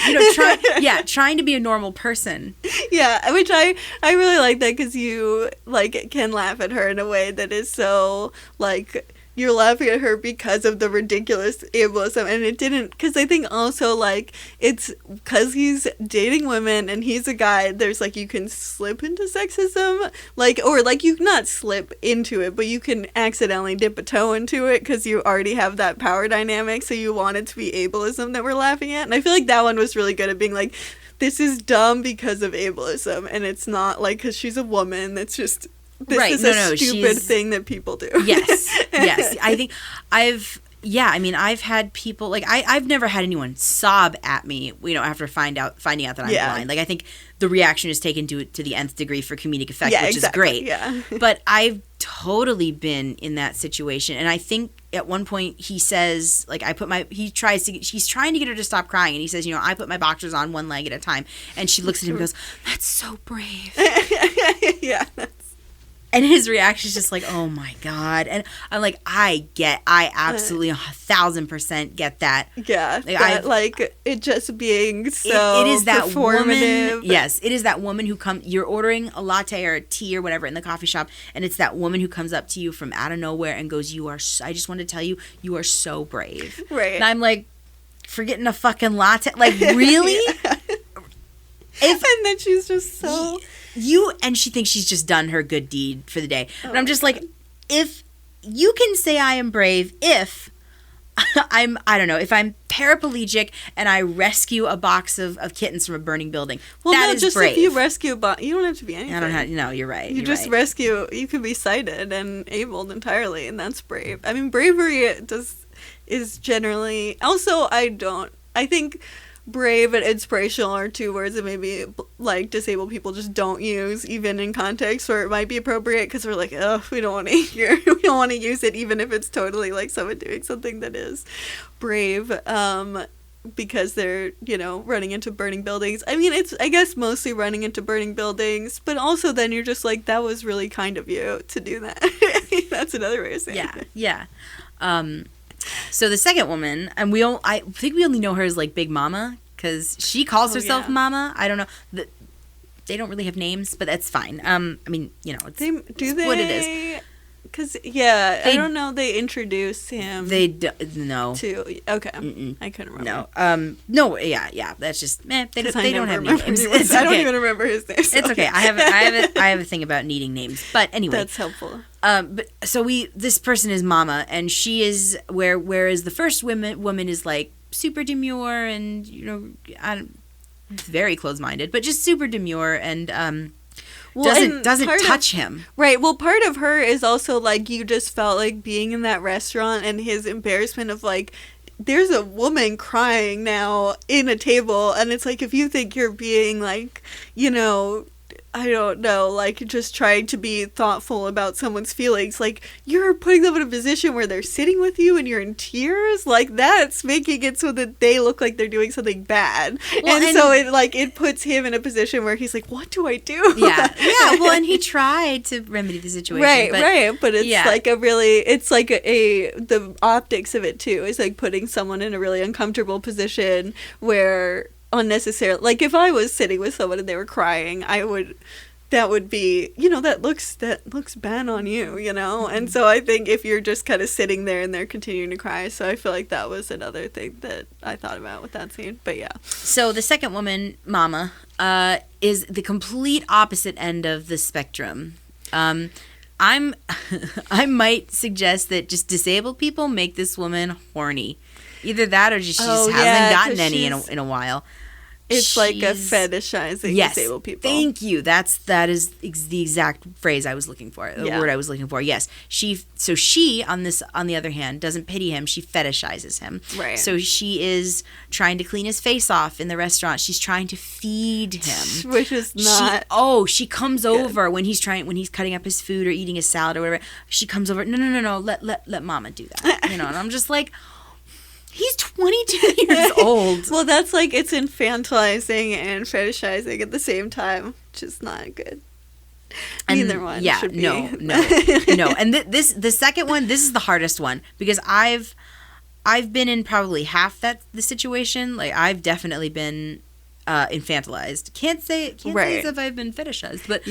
trying to be a normal person. Yeah, which I really like that, because you like can laugh at her in a way that is so like you're laughing at her because of the ridiculous ableism, and it didn't, because I think also like it's because he's dating women and he's a guy, there's like you can slip into sexism, like, or like you not slip into it, but you can accidentally dip a toe into it because you already have that power dynamic, so you want it to be ableism that we're laughing at. And I feel like that one was really good at being like, this is dumb because of ableism, and it's not like because she's a woman, that's just this Right, is no, a stupid thing that people do. Yes. I think I've had people like I've never had anyone sob at me, you know, after finding out that I'm Yeah. blind. Like I think the reaction is taken to the nth degree for comedic effect, Yeah, which exactly, is great. yeah. But I've totally been in that situation, and I think at one point he says like he's trying to get her to stop crying, and he says, you know, I put my boxers on one leg at a time, and she looks at him and goes, "That's so brave." Yeah. And his reaction is just like, oh my God. And I'm like, I absolutely 1,000% get that. Yeah, Like, that, like it just being so It is that performative. woman. Yes, it is that woman who you're ordering a latte or a tea or whatever in the coffee shop, and it's that woman who comes up to you from out of nowhere and goes, I just want to tell you, you are so brave. Right. And I'm like, for getting a fucking latte? Like, really? Yeah. And then she's just so and she thinks she's just done her good deed for the day. And I'm just like, if you can say I am brave if I don't know, if I'm paraplegic and I rescue a box of kittens from a burning building. Well, that no, is just brave. if you rescue you don't have to be anything. I don't have, no, you're right. You just rescue, you can be sighted and abled entirely, and that's brave. I mean, bravery is generally, also, I think brave and inspirational are two words that maybe like disabled people just don't use even in context where it might be appropriate, because we're like, oh, we don't want to hear, we don't want to use it even if it's totally like someone doing something that is brave, because they're, you know, running into burning buildings. I mean, it's, I guess, mostly running into burning buildings, but also then you're just like, that was really kind of you to do that. That's another way of saying it. Yeah. So the second woman, and I think we only know her as like Big Mama, because she calls herself Mama. I don't know. They don't really have names, but that's fine. I mean, you know, it's what it is. Because, I don't know, they introduce him. No. To, okay. I couldn't remember. No. No, yeah. That's just, they don't have names. It's I don't even remember his name. So. It's okay. I have a thing about needing names. But anyway. That's helpful. But so this person is Mama, and she is, whereas the first woman is like super demure and, you know, very close-minded, but just super demure and, doesn't touch him. Right. Well, part of her is also like, you just felt like being in that restaurant and his embarrassment of like, there's a woman crying now in a table, and it's like, if you think you're being like, you know, I don't know, like just trying to be thoughtful about someone's feelings, like you're putting them in a position where they're sitting with you and you're in tears, like that's making it so that they look like they're doing something bad. Well, and so it puts him in a position where he's like, what do I do? Yeah. Well, and he tried to remedy the situation. Right. But it's like the optics of it too is like putting someone in a really uncomfortable position where unnecessarily, like if I was sitting with someone and they were crying, that would be, you know, that looks bad on you, you know. And so I think if you're just kind of sitting there and they're continuing to cry, so I feel like that was another thing that I thought about with that scene. But yeah, so the second woman, Mama, is the complete opposite end of the spectrum. I might suggest that just disabled people make this woman horny. Either that or just she just hasn't gotten any in a while. It's like a fetishizing disabled people. Thank you. That is the exact phrase I was looking for. The word I was looking for. Yes. She on the other hand doesn't pity him. She fetishizes him. Right. So she is trying to clean his face off in the restaurant. She's trying to feed him, which is not. She comes over when he's cutting up his food or eating his salad or whatever. She comes over. No. Let Mama do that. You know. And I'm just like, he's 22 years old. Well, that's like, it's infantilizing and fetishizing at the same time, which is not good. Neither one should be. No. And the second one, this is the hardest one, because I've been in probably half the situation. Like, I've definitely been infantilized. Can't say as if I've been fetishized, but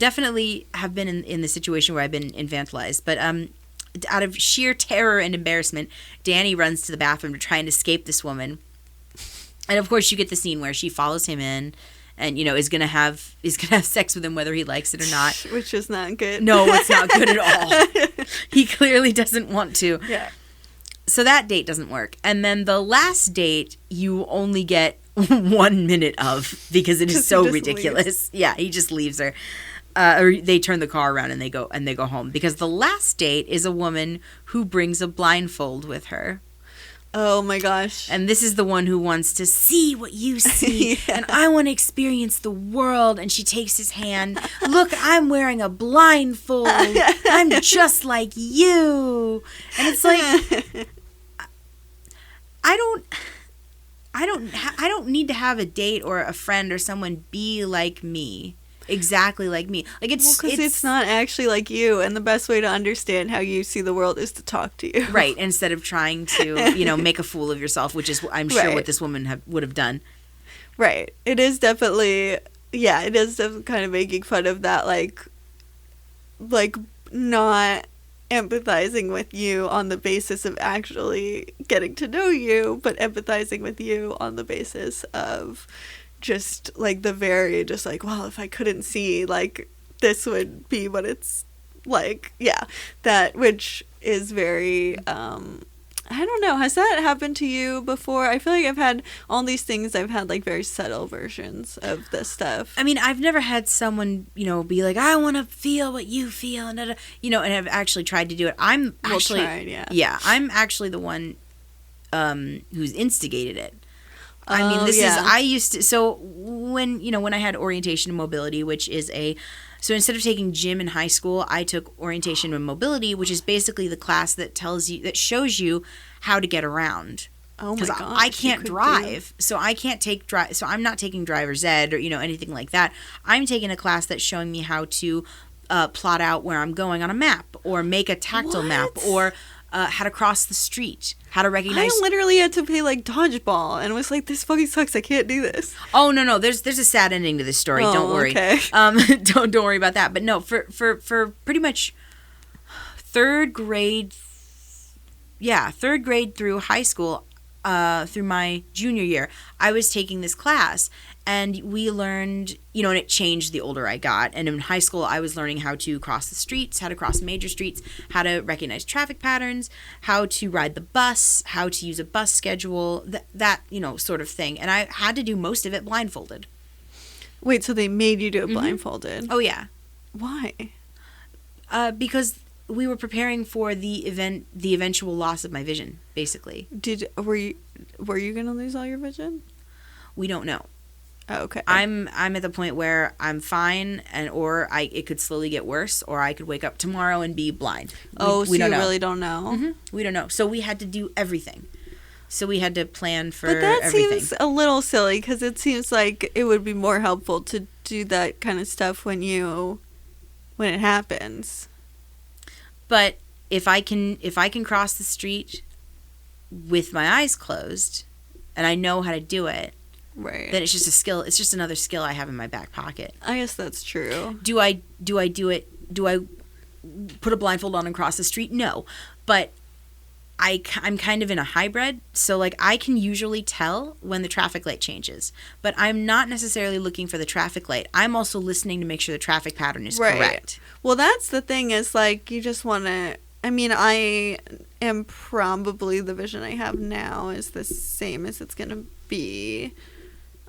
definitely have been in the situation where I've been infantilized. But out of sheer terror and embarrassment, Danny runs to the bathroom to try and escape this woman. And of course, you get the scene where she follows him in, and you know is gonna have sex with him whether he likes it or not. Which is not good. No, it's not good at all. He clearly doesn't want to. Yeah. So that date doesn't work. And then the last date, you only get 1 minute of, because it is so ridiculous. Leaves. Yeah, he just leaves her. Or they turn the car around and they go home, because the last date is a woman who brings a blindfold with her. Oh my gosh. And this is the one who wants to see what you see. And I want to experience the world. And she takes his hand. Look, I'm wearing a blindfold. I'm just like you. And it's like, I don't need to have a date or a friend or someone be like me. Exactly like me. Like it's not actually like you, and the best way to understand how you see the world is to talk to you. Right, instead of trying to, make a fool of yourself, which is I'm sure what this woman would have done. Right. It is definitely it is kind of making fun of that like not empathizing with you on the basis of actually getting to know you, but empathizing with you on the basis of just like the very just like, well, if I couldn't see, like this would be what it's like. Yeah, that, which is very I don't know, has that happened to you before? I feel like I've had all these things, I've had like very subtle versions of this stuff. I mean, I've never had someone, be like, I want to feel what you feel, and and I've actually tried to do it. I'm actually, I'm actually the one who's instigated it. I mean, I used to, so when I had orientation and mobility, which is so instead of taking gym in high school, I took orientation and mobility, which is basically the class that shows you how to get around. Oh my gosh. I can't drive, so I can't take drive. So I'm not taking driver's ed or anything like that. I'm taking a class that's showing me how to plot out where I'm going on a map, or make a tactile map, or how to cross the street, how to recognize. I literally had to play like dodgeball and was like, this fucking sucks. I can't do this. Oh no, there's a sad ending to this story. Don't worry. Okay. Don't worry about that. But no, for pretty much third grade through high school, through my junior year, I was taking this class. And we learned, and it changed the older I got. And in high school, I was learning how to cross the streets, how to cross major streets, how to recognize traffic patterns, how to ride the bus, how to use a bus schedule, that sort of thing. And I had to do most of it blindfolded. Wait, so they made you do it blindfolded? Oh, yeah. Why? Because we were preparing for the eventual loss of my vision, basically. Were you going to lose all your vision? We don't know. Oh, okay. I'm at the point where I'm fine, or it could slowly get worse, or I could wake up tomorrow and be blind. So you really don't know? Mm-hmm. We don't know. So we had to do everything. So we had to plan for everything. But that everything. seems a little silly, because it seems like it would be more helpful to do that kind of stuff when it happens. But if I can cross the street with my eyes closed, and I know how to do it, right, then it's just a skill. It's just another skill I have in my back pocket. I guess that's true. Do I do it? Do I put a blindfold on and cross the street? No, but I'm kind of in a hybrid, so like I can usually tell when the traffic light changes, but I'm not necessarily looking for the traffic light. I'm also listening to make sure the traffic pattern is correct. Well, that's the thing, is like you just want to. I mean, I am probably, the vision I have now is the same as it's gonna be.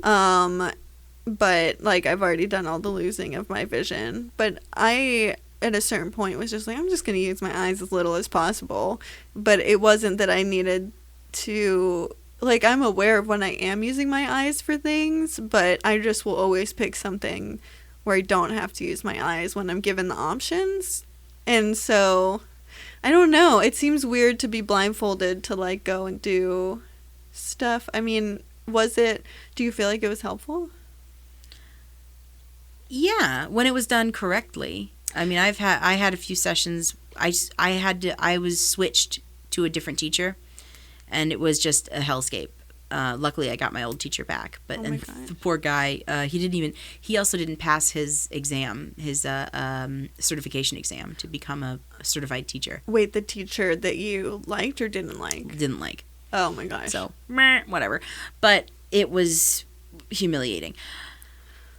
But like I've already done all the losing of my vision, but I at a certain point was just like, I'm just going to use my eyes as little as possible. But it wasn't that I needed to, like, I'm aware of when I am using my eyes for things, but I just will always pick something where I don't have to use my eyes when I'm given the options. And so I don't know, it seems weird to be blindfolded to like go and do stuff. I mean, do you feel like it was helpful? Yeah, when it was done correctly. I mean, I had a few sessions. I was switched to a different teacher, and it was just a hellscape. Luckily, I got my old teacher back, but the poor guy, he also didn't pass his exam, his certification exam to become a certified teacher. Wait, the teacher that you liked or didn't like? Didn't like. Oh my gosh. So, whatever. But it was humiliating.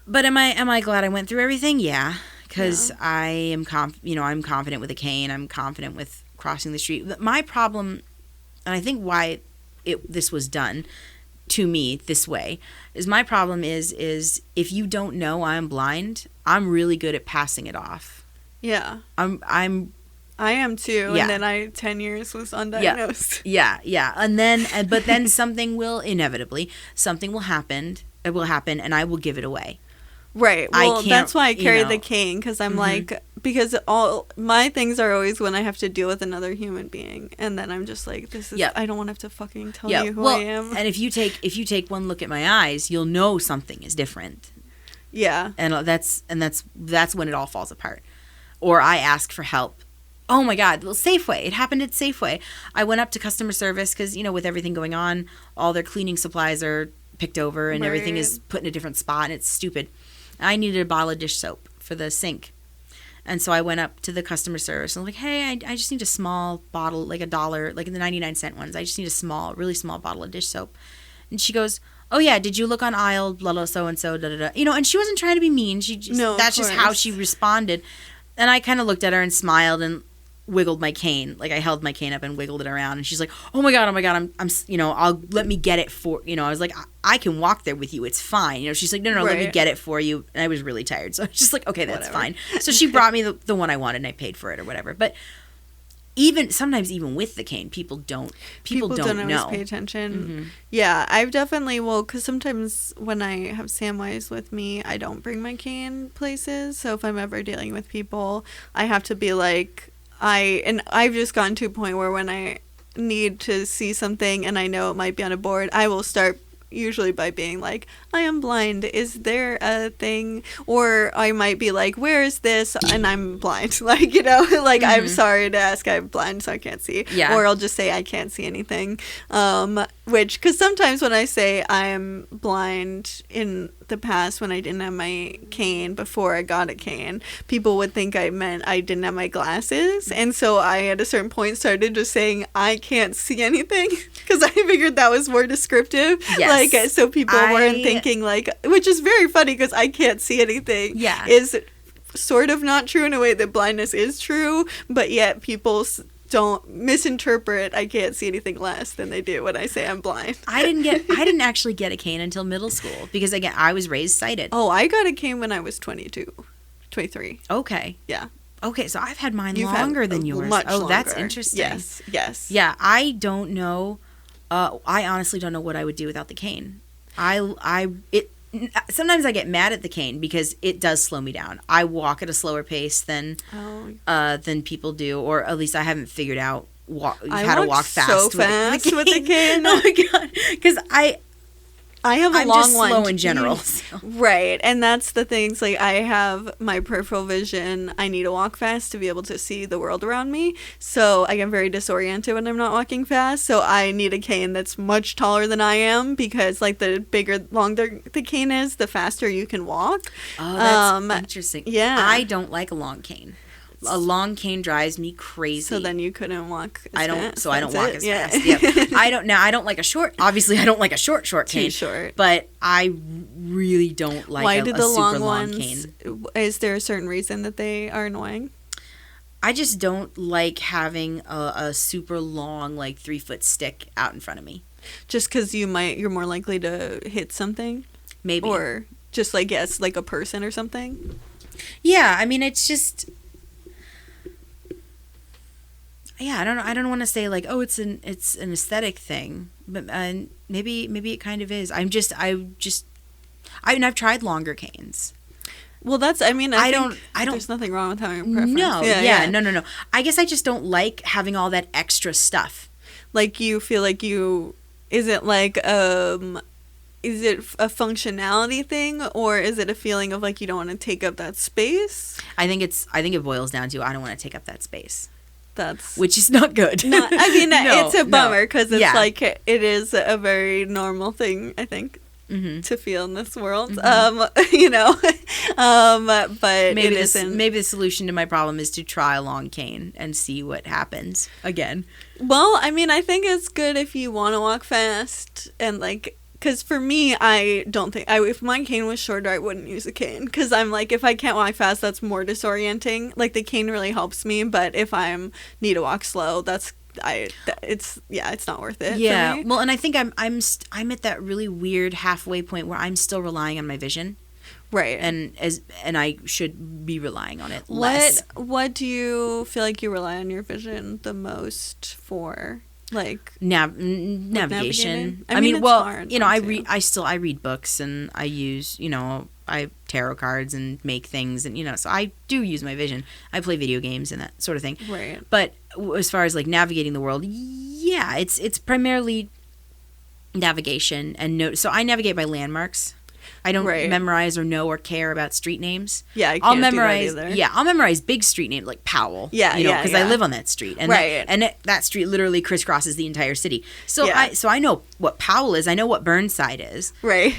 But am I glad I went through everything? Yeah, because I am I'm confident with a cane. I'm confident with crossing the street. My problem, and I think why this was done to me this way, is my problem is if you don't know I'm blind, I'm really good at passing it off. Yeah. I am too, yeah. And then 10 years was undiagnosed. Yeah. But then something will happen, and I will give it away. Right. Well, that's why I carry the cane, because I'm like, because all my things are always when I have to deal with another human being, and then I'm just like, this is, I don't want to have to fucking tell you who I am. And if you take one look at my eyes, you'll know something is different. Yeah. And that's when it all falls apart. Or I ask for help. Oh my God, well, Safeway. It happened at Safeway. I went up to customer service because, with everything going on, all their cleaning supplies are picked over and everything is put in a different spot, and it's stupid. I needed a bottle of dish soap for the sink. And so I went up to the customer service and I'm like, hey, I just need a small bottle, like $1, like in the 99-cent ones. I just need a really small bottle of dish soap. And she goes, oh yeah, did you look on aisle blah blah so and so da da da, you know, and she wasn't trying to be mean. She just, No, of that's just how course. she responded. And I kind of looked at her and smiled and wiggled my cane. Like I held my cane up and wiggled it around, and she's like, oh my god, I'm you know, I'll let me get it for, you know, I was like, I can walk there with you, it's fine, you know. She's like, no, let me Right. get it for you. And I was really tired, so I was just like, okay, that's Whatever. fine. So she brought me the one I wanted, and I paid for it or whatever. But sometimes even with the cane, people don't always know. pay attention. Mm-hmm. Yeah, I've definitely, well, because sometimes when I have Samwise with me, I don't bring my cane places. So if I'm ever dealing with people, I have to be like, I've just gotten to a point where when I need to see something and I know it might be on a board, I will start usually by being like, I am blind, is there a thing? Or I might be like, where is this? And I'm blind. Like, you know, like, I'm sorry to ask, I'm blind, so I can't see. Yeah. Or I'll just say I can't see anything. Because sometimes when I say I'm blind in the past, when I didn't have my cane, before I got a cane, people would think I meant I didn't have my glasses. And so I, at a certain point, started just saying I can't see anything, because I figured that was more descriptive. Yes. Like, so people weren't thinking, like, which is very funny because I can't see anything. Yeah. Is sort of not true in a way that blindness is true, but yet people don't misinterpret I can't see anything less than they do when I say I'm blind. I didn't actually get a cane until middle school because, again, I was raised sighted. Oh, I got a cane when I was 23. Okay. Yeah. Okay, so I've had mine You've had longer than yours. much That's longer. interesting. Yes. Yeah, I don't know. I honestly don't know what I would do without the cane. Sometimes I get mad at the cane because it does slow me down. I walk at a slower pace than people do, or at least I haven't figured out how to walk fast. So fast with the cane. Oh my god! Because I have I'm long just one. slow in general. So. Right. And that's the thing. It's like I have my peripheral vision. I need to walk fast to be able to see the world around me. So I get very disoriented when I'm not walking fast. So I need a cane that's much taller than I am, because like the bigger, longer the cane is, the faster you can walk. Oh, that's interesting. Yeah. I don't like a long cane. A long cane drives me crazy. So then you couldn't walk as fast. So I don't walk as Yeah. fast. Yeah. I don't like a short. Obviously, I don't like a short Too cane. short. But I really don't like Why a do the super long long ones? cane. Is there a certain reason that they are annoying? I just don't like having a super long, like 3-foot stick out in front of me. Just because you're more likely to hit something, Maybe. or just like like a person or something. Yeah, I mean, it's just. Yeah, I don't want to say like, oh, it's an aesthetic thing, but maybe it kind of is. I've tried longer canes. Well, that's, I mean, I don't. there's nothing wrong with having a preference. No, no. I guess I just don't like having all that extra stuff. Like, you feel like is it like, is it a functionality thing, or is it a feeling of like you don't want to take up that space? I think it boils down to I don't want to take up that space. That's Which is not good. not, I mean, No, it's a bummer, because it's Yeah. like, it is a very normal thing, I think, Mm-hmm. to feel in this world. You know, but Maybe it isn't. maybe the solution to my problem is to try a long cane and see what happens again. Well, I mean, I think it's good if you want to walk fast, and like, because for me, I don't think if my cane was shorter, I wouldn't use a cane, because I'm like, if I can't walk fast, that's more disorienting. Like, the cane really helps me, but if need to walk slow, it's not worth it. Yeah. for me. Well, and I think I'm at that really weird halfway point where I'm still relying on my vision, Right. and I should be relying on it less. What do you feel like you rely on your vision the most for? Like, Navigation. navigating? I I mean, mean, it's well, hard, you know, too. I read books, and I use, I tarot cards and make things, and so I do use my vision. I play video games and that sort of thing. Right. But as far as like navigating the world, yeah, it's primarily navigation and so I navigate by landmarks. I don't Right. memorize or know or care about street names. Yeah, I can't I'll do that memorize. either. Yeah, I'll memorize big street names like Powell. Yeah, because I yeah. live on that street, and Right. that street literally crisscrosses the entire city. So Yeah. I know what Powell is. I know what Burnside is. Right.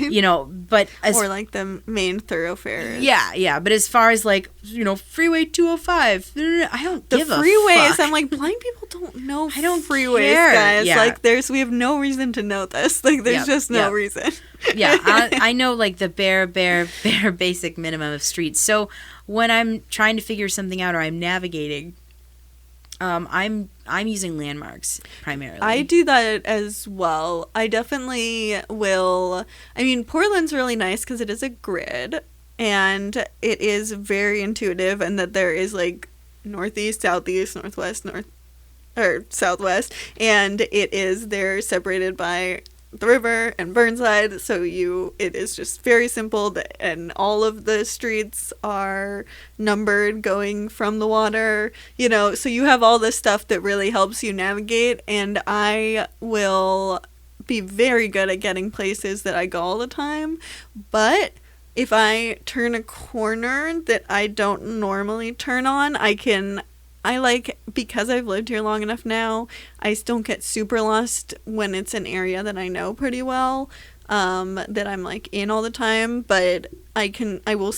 But as Or like the main thoroughfares. yeah. But as far as like Freeway 205, I don't The give a freeways, fuck. I'm like, blind people don't know I don't freeways, care. guys. Yeah. Like, we have no reason to know this. Like, there's Yep, just no yep. reason. Yeah, I know like the bare basic minimum of streets. So when I'm trying to figure something out or I'm navigating, I'm using landmarks primarily. I do that as well. I definitely will. I mean, Portland's really nice because it is a grid and it is very intuitive, and that there is like northeast, southeast, northwest, or southwest, and they're separated by the river and Burnside, so it is just very simple, and all of the streets are numbered going from the water, so you have all this stuff that really helps you navigate, and I will be very good at getting places that I go all the time, but if I turn a corner that I don't normally turn on, because I've lived here long enough now, I don't get super lost when it's an area that I know pretty well, that I'm like in all the time, but I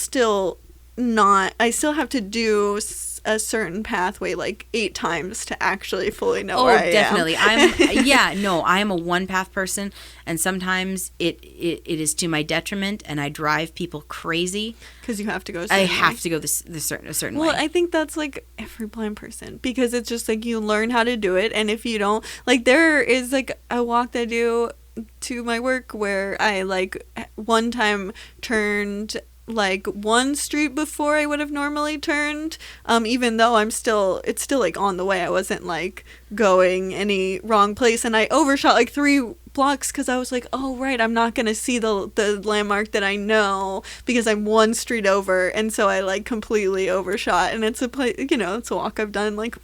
still have to do a certain pathway like 8 times to actually fully know where I am. Definitely. I am a one path person, and sometimes it is to my detriment, and I drive people crazy because you have to go. I have to go a certain way. Well, I think that's like every blind person, because it's just like you learn how to do it, and if you don't, like, there is like a walk that I do to my work where I like one time turned like one street before I would have normally turned, even though it's still like on the way. I wasn't like going any wrong place, and I overshot like 3 blocks because I was like, oh right, I'm not gonna see the landmark that I know because I'm one street over, and so I like completely overshot, and it's a place, it's a walk I've done like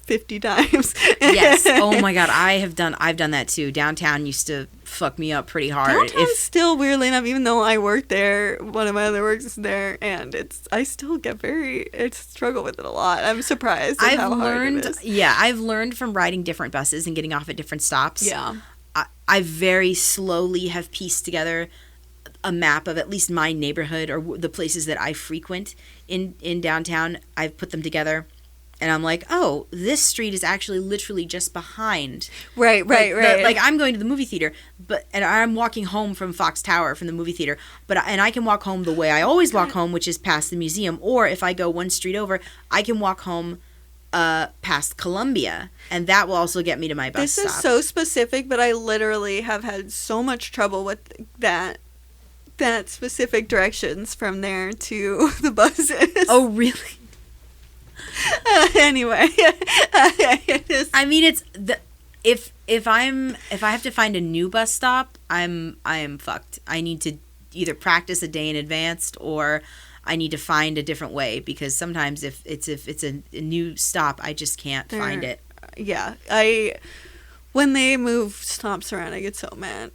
50 times. Yes. Oh my God. I've done that too. Downtown used to fuck me up pretty hard. Downtown's still, weirdly enough, even though I work there, one of my other works is there, and I still get I struggle with it a lot. I'm surprised at how hard it is. Yeah, I've learned from riding different buses and getting off at different stops. Yeah. I very slowly have pieced together a map of at least my neighborhood or the places that I frequent in downtown. I've put them together. And I'm like, oh, this street is actually literally just behind. Right. Like I'm going to the movie theater, and I'm walking home from Fox Tower from the movie theater, and I can walk home the way I always walk home, which is past the museum. Or if I go one street over, I can walk home past Columbia, and that will also get me to my bus stop. This is so specific, but I literally have had so much trouble with that specific directions from there to the buses. Oh, really? Anyway, I mean, it's if I have to find a new bus stop, I am fucked. I need to either practice a day in advance, or I need to find a different way, because sometimes if it's a new stop, I just can't find it. Yeah, when they move stops around, I get so mad.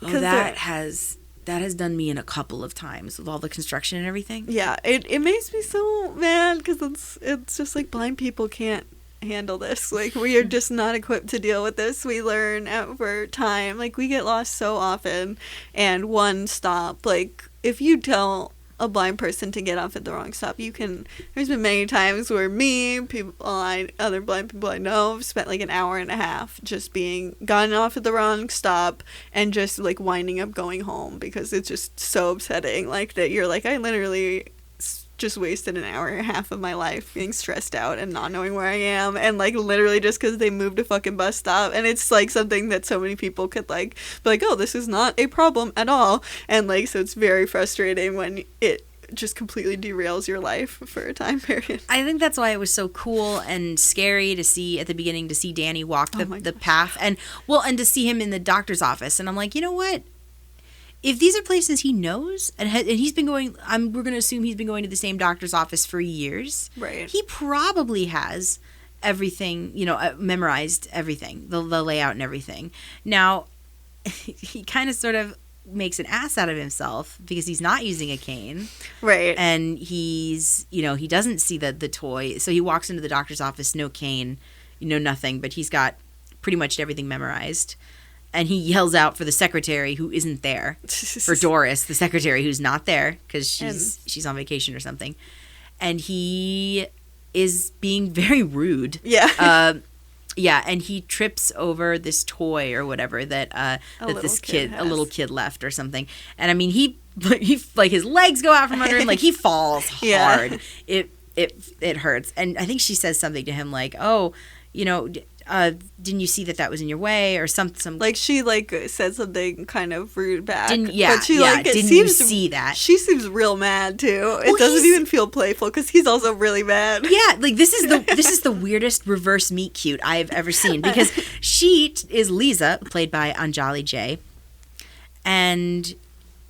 Oh, that has done me in a couple of times with all the construction and everything. Yeah, it makes me so mad, because it's just like blind people can't handle this. Like, we are just not equipped to deal with this. We learn over time. Like, we get lost so often, and one stop, like, if you tell a blind person to get off at the wrong stop, there's been many times where other blind people I know have spent like an hour and a half just gotten off at the wrong stop and just like winding up going home, because it's just so upsetting, like, that you're like, I literally just wasted an hour and a half of my life being stressed out and not knowing where I am, and like literally just because they moved a fucking bus stop. And it's like something that so many people could like be like, oh, this is not a problem at all, and like, so it's very frustrating when it just completely derails your life for a time period. I think that's why it was so cool and scary to see at the beginning, to see Danny walk the path, and to see him in the doctor's office. And I'm like, you know what? If these are places he knows, and he's been going, we're going to assume he's been going to the same doctor's office for years. Right. He probably has everything, memorized everything, the layout and everything. Now, he kind of sort of makes an ass out of himself because he's not using a cane. Right. And he's, he doesn't see the toy. So he walks into the doctor's office, no cane, nothing, but he's got pretty much everything memorized. And he yells out for the secretary who isn't there, for Doris, the secretary who's not there because she's on vacation or something. And he is being very rude. Yeah. Yeah, and he trips over this toy or whatever that that this kid, a little kid left or something. And I mean, he like his legs go out from under him, like he falls hard. It hurts. And I think she says something to him like, "Oh, you know, didn't you see that was in your way?" or some like she like said something kind of rude back. Didn't didn't you see that? She seems real mad too. It doesn't even feel playful because he's also really mad. Yeah, like this is the weirdest reverse meet cute I have ever seen, because she is Lisa, played by Anjali J, and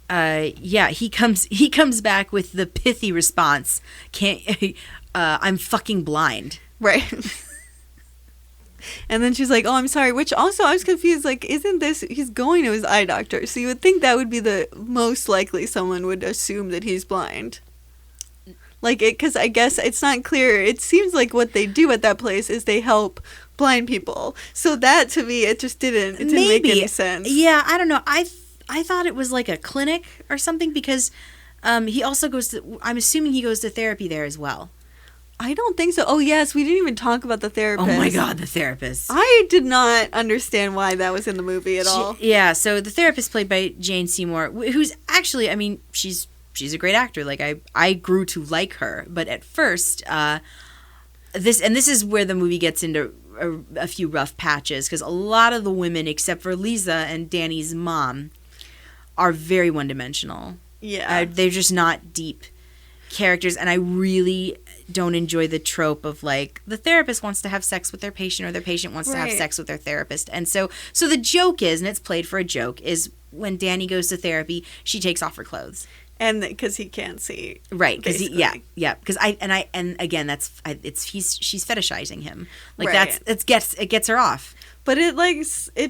he comes back with the pithy response, I'm fucking blind. Right. And then she's like, "Oh, I'm sorry," which also I was confused, like, isn't this, he's going to his eye doctor, so you would think that would be the most likely someone would assume that he's blind. Like, because I guess it's not clear. It seems like what they do at that place is they help blind people. So that, to me, it didn't make any sense. Yeah, I don't know. I thought it was like a clinic or something, because he also I'm assuming he goes to therapy there as well. I don't think so. Oh, yes, we didn't even talk about the therapist. Oh my God, the therapist. I did not understand why that was in the movie at all. Yeah, so the therapist, played by Jane Seymour, who's actually, I mean, she's a great actor. Like, I grew to like her. But at first, this is where the movie gets into a few rough patches, because a lot of the women, except for Lisa and Danny's mom, are very one-dimensional. Yeah. They're just not deep characters, and I really don't enjoy the trope of like the therapist wants to have sex with their patient, or their patient wants to have sex with their therapist. And so the joke is, and it's played for a joke, is when Danny goes to therapy, she takes off her clothes. And because he can't see. Right, because because she's fetishizing him. Like, right. it gets her off. But it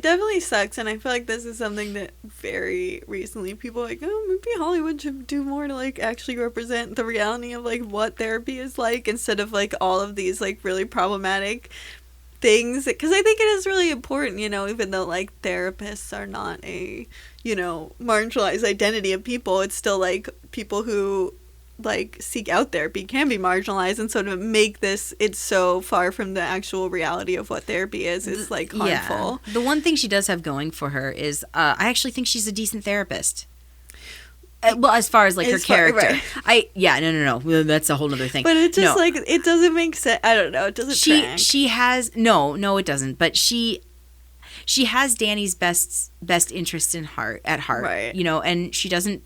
definitely sucks, and I feel like this is something that very recently people are like, oh, maybe Hollywood should do more to like actually represent the reality of like what therapy is like, instead of like all of these like really problematic things. Because I think it is really important, you know, even though like therapists are not a, you know, marginalized identity of people, it's still like people who like seek out therapy can be marginalized, and sort of make this, it's so far from the actual reality of what therapy is like harmful. Yeah. The one thing she does have going for her is I actually think she's a decent therapist. Well, as far as like her character, right. No, well, that's a whole other thing. But it just like, it doesn't make sense. I don't know. It doesn't. She has no, it doesn't. But she has Danny's best interest at heart, right? You know, and she doesn't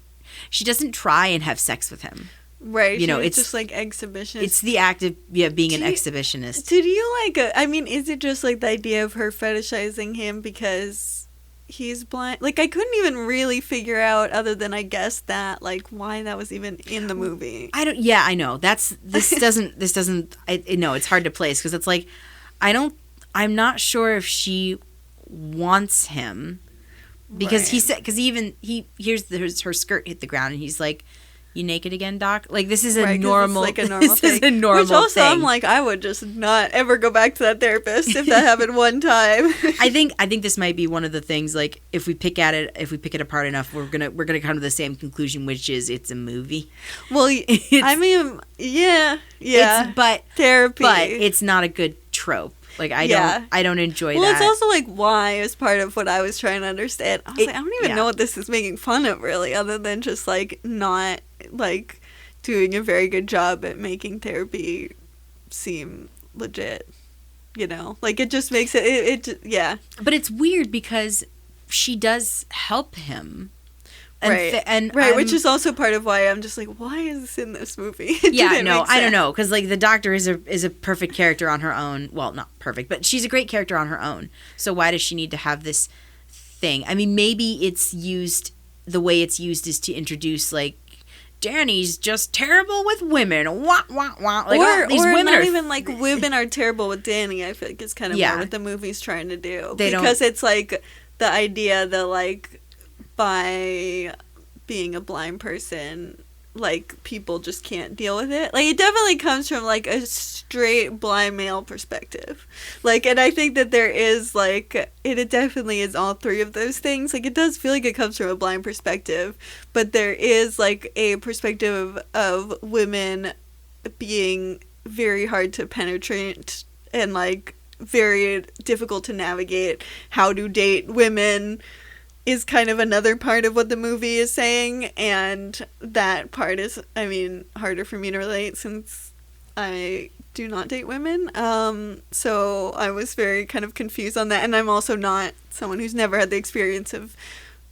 try and have sex with him. Right, you know, it's just like exhibition. It's the act of being an exhibitionist. Did you like? I mean, is it just like the idea of her fetishizing him because he's blind? Like, I couldn't even really figure out, other than I guess that like why that was even in the movie. I don't. Yeah, I know. This doesn't. No, it's hard to place, because it's like I'm not sure if she wants him, because he said, because he hears her skirt hit the ground, and he's like, "You naked again, Doc?" Like, this is a normal, like a normal thing. Is a normal Which also, thing. I'm like, I would just not ever go back to that therapist if that happened one time. I think this might be one of the things, like, if we pick it apart enough, we're gonna come to the same conclusion, which is it's a movie. Well, I mean, yeah, but therapy, but it's not a good trope. Like, I don't enjoy that. Well, it's also like why is part of what I was trying to understand. I was like, I don't even know what this is making fun of, really, other than just like not like doing a very good job at making therapy seem legit. You know, like it just makes it yeah. But it's weird because she does help him. And which is also part of why I'm just like, why is this in this movie? I don't know, because like the doctor is a perfect character on her own. Well, not perfect, but she's a great character on her own. So why does she need to have this thing? I mean, maybe it's used, the way it's used is to introduce like, Danny's just terrible with women. Wah, wah, wah. Like, these women not are even like women are terrible with Danny. I feel like it's kind of more what the movie's trying to do, because it's like the idea that like, by being a blind person, like, people just can't deal with it. Like, it definitely comes from like a straight blind male perspective. Like, and I think that there is like, it definitely is all three of those things. Like, it does feel like it comes from a blind perspective, but there is like a perspective of women being very hard to penetrate, and like very difficult to navigate. How to date women is kind of another part of what the movie is saying, and that part is, I mean, harder for me to relate since I do not date women. So I was very kind of confused on that, and I'm also not someone who's never had the experience of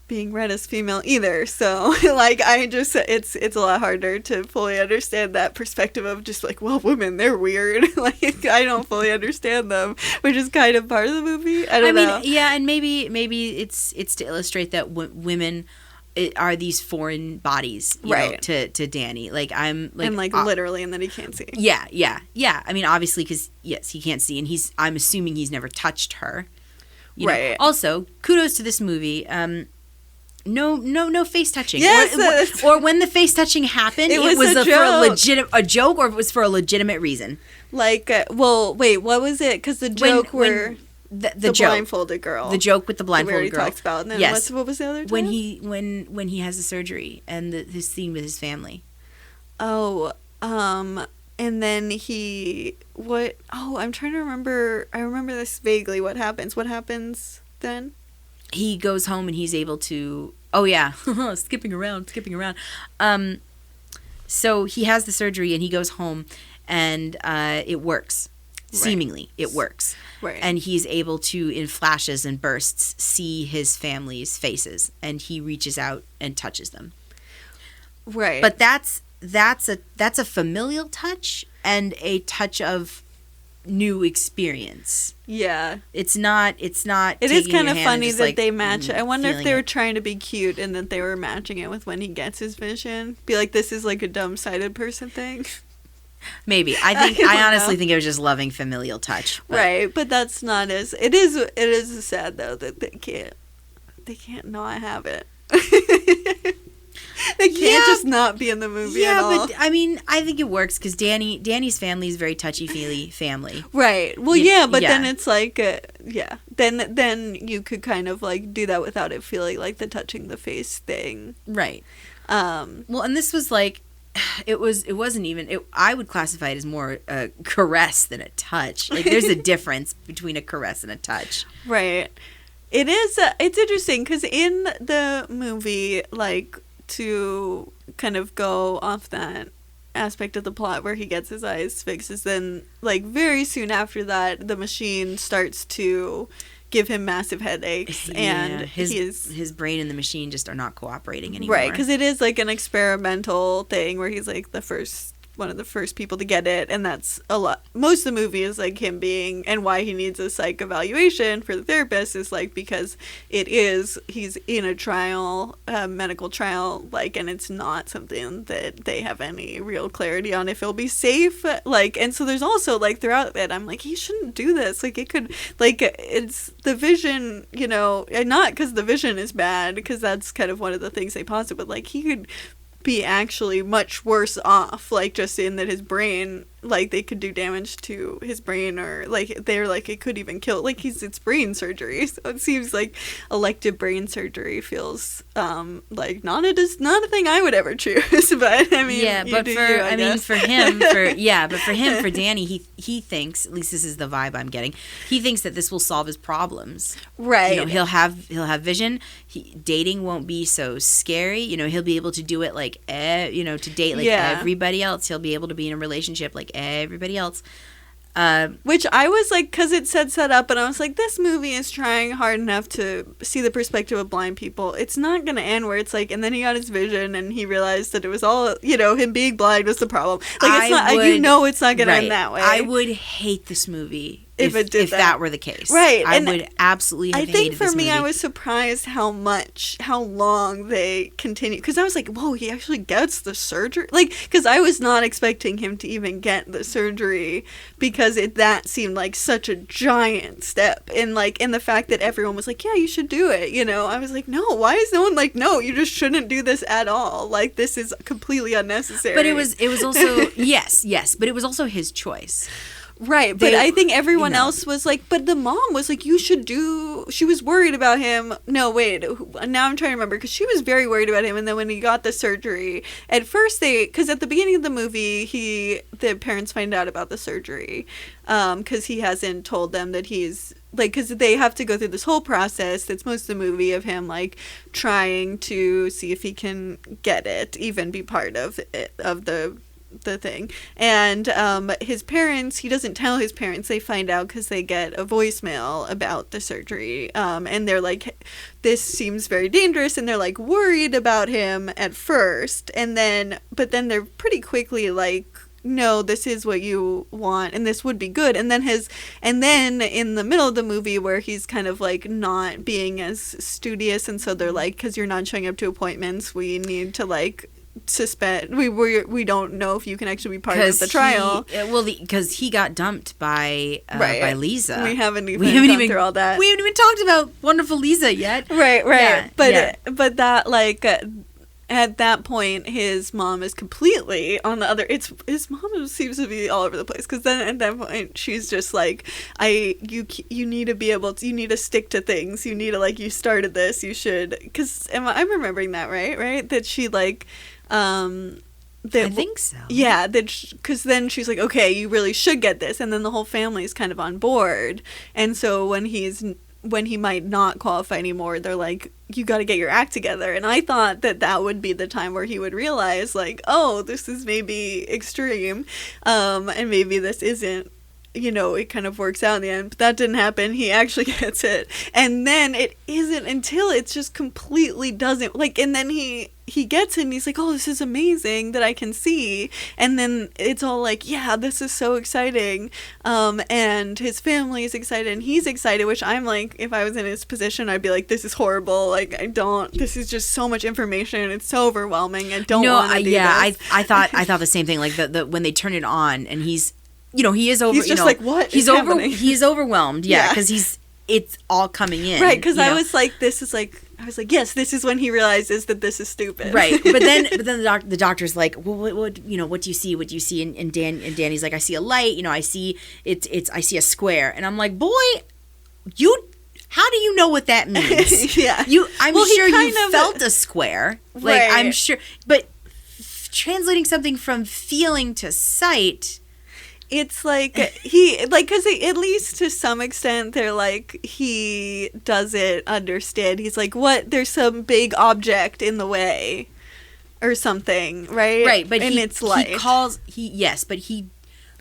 being read as female either, so like I just it's a lot harder to fully understand that perspective of just like, well, women, they're weird. Like I don't fully understand them, which is kind of part of the movie. I mean, yeah, and maybe it's to illustrate that women are these foreign bodies, you know, to Danny. Like I'm like, and like literally, and then he can't see. Yeah. I mean, obviously, because yes, he can't see, and I'm assuming he's never touched her. You know? Also, kudos to this movie. No face touching. Yes, or when the face touching happened, it was for a joke, or it was for a legitimate reason. Like, well, wait, what was it? Because the joke the joke, blindfolded girl, the joke with the blindfolded girl. Talks about, and then yes. What was the other time? When he has the surgery and his scene with his family. Oh, and then I'm trying to remember. I remember this vaguely. What happens? What happens then? He goes home and he's able to. Oh yeah, skipping around. So he has the surgery and he goes home, and it works. Seemingly, it works. Right. And he's able to, in flashes and bursts, see his family's faces, and he reaches out and touches them. Right. But that's a familial touch and a touch of new experience. Yeah. It's not. It is kind of funny that like, they match it. I wonder if they were it. trying to be cute and that they were matching it with when he gets his vision. Be like, this is like a dumb-sighted person thing. Maybe. I honestly think it was just loving familial touch. But. Right, but that's not as it is sad though that they can't not have it. They can't just not be in the movie at all. But I mean, I think it works because Danny's family is very touchy-feely family. Right. Well, then it's like, Then you could kind of like do that without it feeling like the touching the face thing. Right. Well, and this was like, it wasn't even. I would classify it as more a caress than a touch. Like, there's a difference between a caress and a touch. Right. It is. It's interesting because in the movie, like, to kind of go off that aspect of the plot where he gets his eyes fixed, is then like very soon after that the machine starts to give him massive headaches, and his brain and the machine just are not cooperating anymore. Right, because it is like an experimental thing where he's like one of the first people to get it, and that's a lot. Most of the movie is like him being, and why he needs a psych evaluation for the therapist is like because he's in a trial, medical trial, like, and it's not something that they have any real clarity on if it'll be safe, like, and so there's also like throughout it I'm like, he shouldn't do this, like it could, like, it's the vision, you know, and not because the vision is bad, because that's kind of one of the things they posit, but like he could be actually much worse off, like just in that his brain, like they could do damage to his brain, or like they're like it could even kill, like it's brain surgery, so it seems like elective brain surgery feels like not a thing I would ever choose. But I mean, for Danny, he thinks, at least this is the vibe I'm getting, he thinks that this will solve his problems. Right. You know, he'll have vision. Dating won't be so scary. You know, he'll be able to do it like to date like everybody else. He'll be able to be in a relationship like everybody else. Which I was like, because it said set up, and I was like, this movie is trying hard enough to see the perspective of blind people. It's not going to end where it's like, and then he got his vision and he realized that it was all, him being blind was the problem. Like, it's not, it's not going to end that way. I would hate this movie if that were the case. Right. I would absolutely have hated this movie. I think for me, I was surprised how long they continued. Because I was like, whoa, he actually gets the surgery? Like, because I was not expecting him to even get the surgery, because that seemed like such a giant step. And like, in the fact that everyone was like, yeah, you should do it. I was like, no, why is no one like, no, you just shouldn't do this at all. Like, this is completely unnecessary. But it was also, yes, but it was also his choice. Right, but I think everyone else was like, but the mom was like, you should do, she was worried about him. No, wait, now I'm trying to remember, because she was very worried about him, and then when he got the surgery, at first because at the beginning of the movie, the parents find out about the surgery, because he hasn't told them that he's, like, because they have to go through this whole process that's most of the movie of him, like, trying to see if he can get it, even be part of it, of the thing. And his parents, he doesn't tell his parents, they find out because they get a voicemail about the surgery, and they're like, this seems very dangerous, and they're like worried about him at first, but then they're pretty quickly like, no, this is what you want, and this would be good. And then in the middle of the movie where he's kind of like not being as studious, and so they're like, because you're not showing up to appointments, we need to like suspend, we don't know if you can actually be part of the trial. Because he got dumped by Lisa. We haven't even gone through all that. We haven't even talked about wonderful Lisa yet. Right. Yeah, but that, like, at that point, his mom is completely on the other. His mom seems to be all over the place, because then at that point she's just like, you need to be able to, you need to stick to things. You need to, like, you started this, you should. Because I'm remembering that right? That she like. I think so. Yeah, because then she's like, okay, you really should get this, and then the whole family is kind of on board, and so when he might not qualify anymore, they're like, you got to get your act together. And I thought that would be the time where he would realize, like, oh, this is maybe extreme, and maybe this isn't, it kind of works out in the end. But that didn't happen. He actually gets it, and then it isn't until it just completely doesn't, like, and then he gets it and he's like, oh, this is amazing that I can see, and then it's all like, yeah, this is so exciting, and his family is excited and he's excited, which I'm like, if I was in his position, I'd be like, this is horrible, like, this is just so much information, it's so overwhelming, I don't want to do this. I thought the same thing, like the when they turn it on and he's, he is over, he's just like, what he's is happening? He's overwhelmed, because it's all coming in, right, because I was like, yes, this is when he realizes that this is stupid. Right. But then the doctor's like, well, what do you see? What do you see? And Danny's like, I see a light, I see I see a square. And I'm like, boy, how do you know what that means? Yeah. I'm sure you felt a square. Like, right. I'm sure, but translating something from feeling to sight, it's like because at least to some extent they're like, he doesn't understand. He's like, what? There's some big object in the way, or something, right? Right, but it's light. He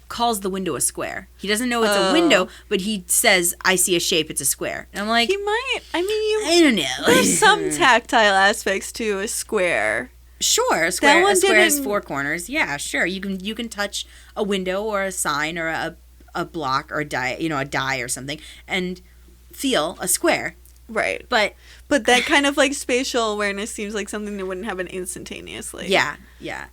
calls the window a square. He doesn't know it's a window, but he says, I see a shape, it's a square. And I'm like, he might. I mean, I don't know. There's some tactile aspects to a square. Sure, a square has four corners. Yeah, sure. You can touch a window or a sign or a block or a die or something and feel a square. Right. But that kind of like spatial awareness seems like something that wouldn't happen instantaneously. Yeah.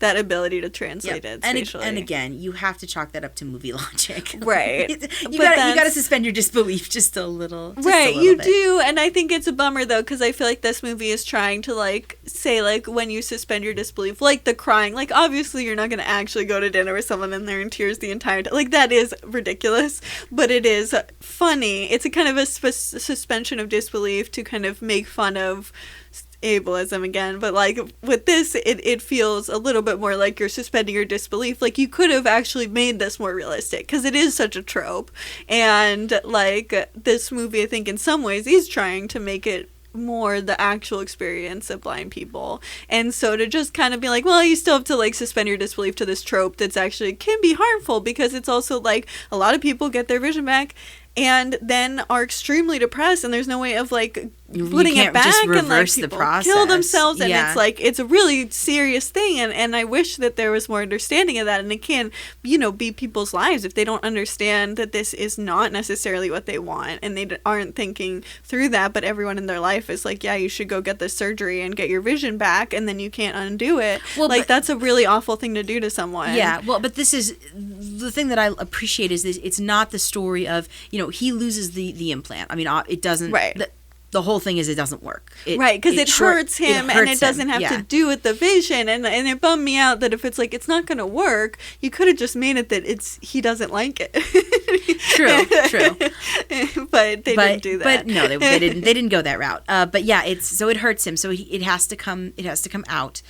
That ability to translate it spatially. And again, you have to chalk that up to movie logic. Right. You got to suspend your disbelief just a little. Right, you do. And I think it's a bummer though, because I feel like this movie is trying to like say like, when you suspend your disbelief, like the crying, like obviously you're not going to actually go to dinner with someone and they're in tears the entire time. Like that is ridiculous, but it is funny. It's a kind of a suspension of disbelief to kind of make fun of ableism again, but like with this it feels a little bit more like you're suspending your disbelief. Like you could have actually made this more realistic, because it is such a trope, and like this movie I think in some ways is trying to make it more the actual experience of blind people, and so to just kind of be like, well, you still have to like suspend your disbelief to this trope that's actually can be harmful, because it's also like a lot of people get their vision back and then are extremely depressed, and there's no way of like putting it back, just and like the people process. kill themselves, and it's like it's a really serious thing, and I wish that there was more understanding of that, and it can be people's lives if they don't understand that this is not necessarily what they want, and they aren't thinking through that, but everyone in their life is like, yeah, you should go get this surgery and get your vision back, and then you can't undo it. Well, like that's a really awful thing to do to someone. Yeah, well, but this is the thing that I appreciate is this, it's not the story of he loses the implant. I mean, it doesn't. Right. the whole thing is it doesn't work. Right, because it hurts him, and it doesn't have yeah. to do with the vision, and it bummed me out that if it's like it's not going to work, you could have just made it that he doesn't like it. True. But they didn't do that. But no, they didn't go that route. But yeah, it hurts him, so it has to come out.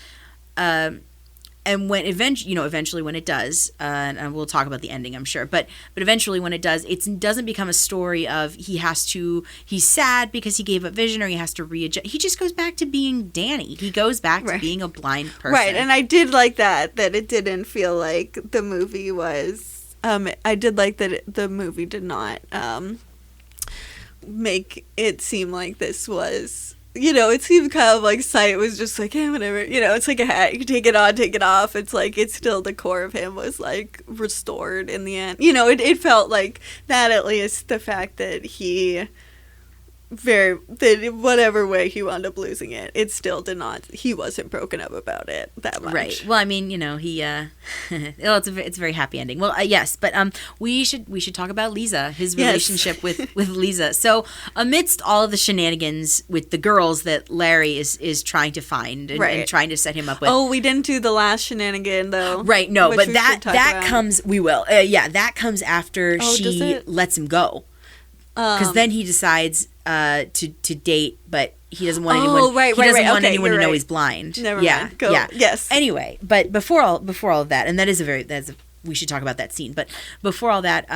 And when eventually when it does, and we'll talk about the ending, I'm sure, but eventually when it does, it doesn't become a story of he's sad because he gave up vision, or he has to readjust. He just goes back to being Danny. He goes back to being a blind person. Right, and I did like that it didn't feel like the movie was, I did like that the movie did not make it seem like this was, it seemed kind of like Sight was just like, whatever, it's like a hat, you can take it on, take it off. It's like, it's still the core of him was like restored in the end. It felt like that, at least the fact that that whatever way he wound up losing it, it still did not, he wasn't broken up about it that much. Right. Well, I mean, he it's a very happy ending. Well, yes, but we should talk about Lisa, his relationship with Lisa. So amidst all of the shenanigans with the girls that Larry is trying to find and trying to set him up with. Oh, we didn't do the last shenanigan though. Right. No, but that comes. We will. That comes after she lets him go. Because then he decides to date, but he doesn't want anyone. He doesn't want anyone to know he's blind. Never mind. Go. Yeah. Yes. Anyway, but before all of that, and we should talk about that scene. But before all that,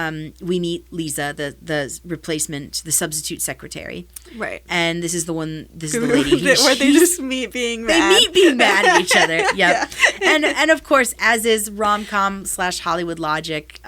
we meet Lisa, the replacement, the substitute secretary. Right. And this is the lady where they just meet being mad. They meet being mad at each other. Yep. Yeah. And of course, as is rom-com / Hollywood logic,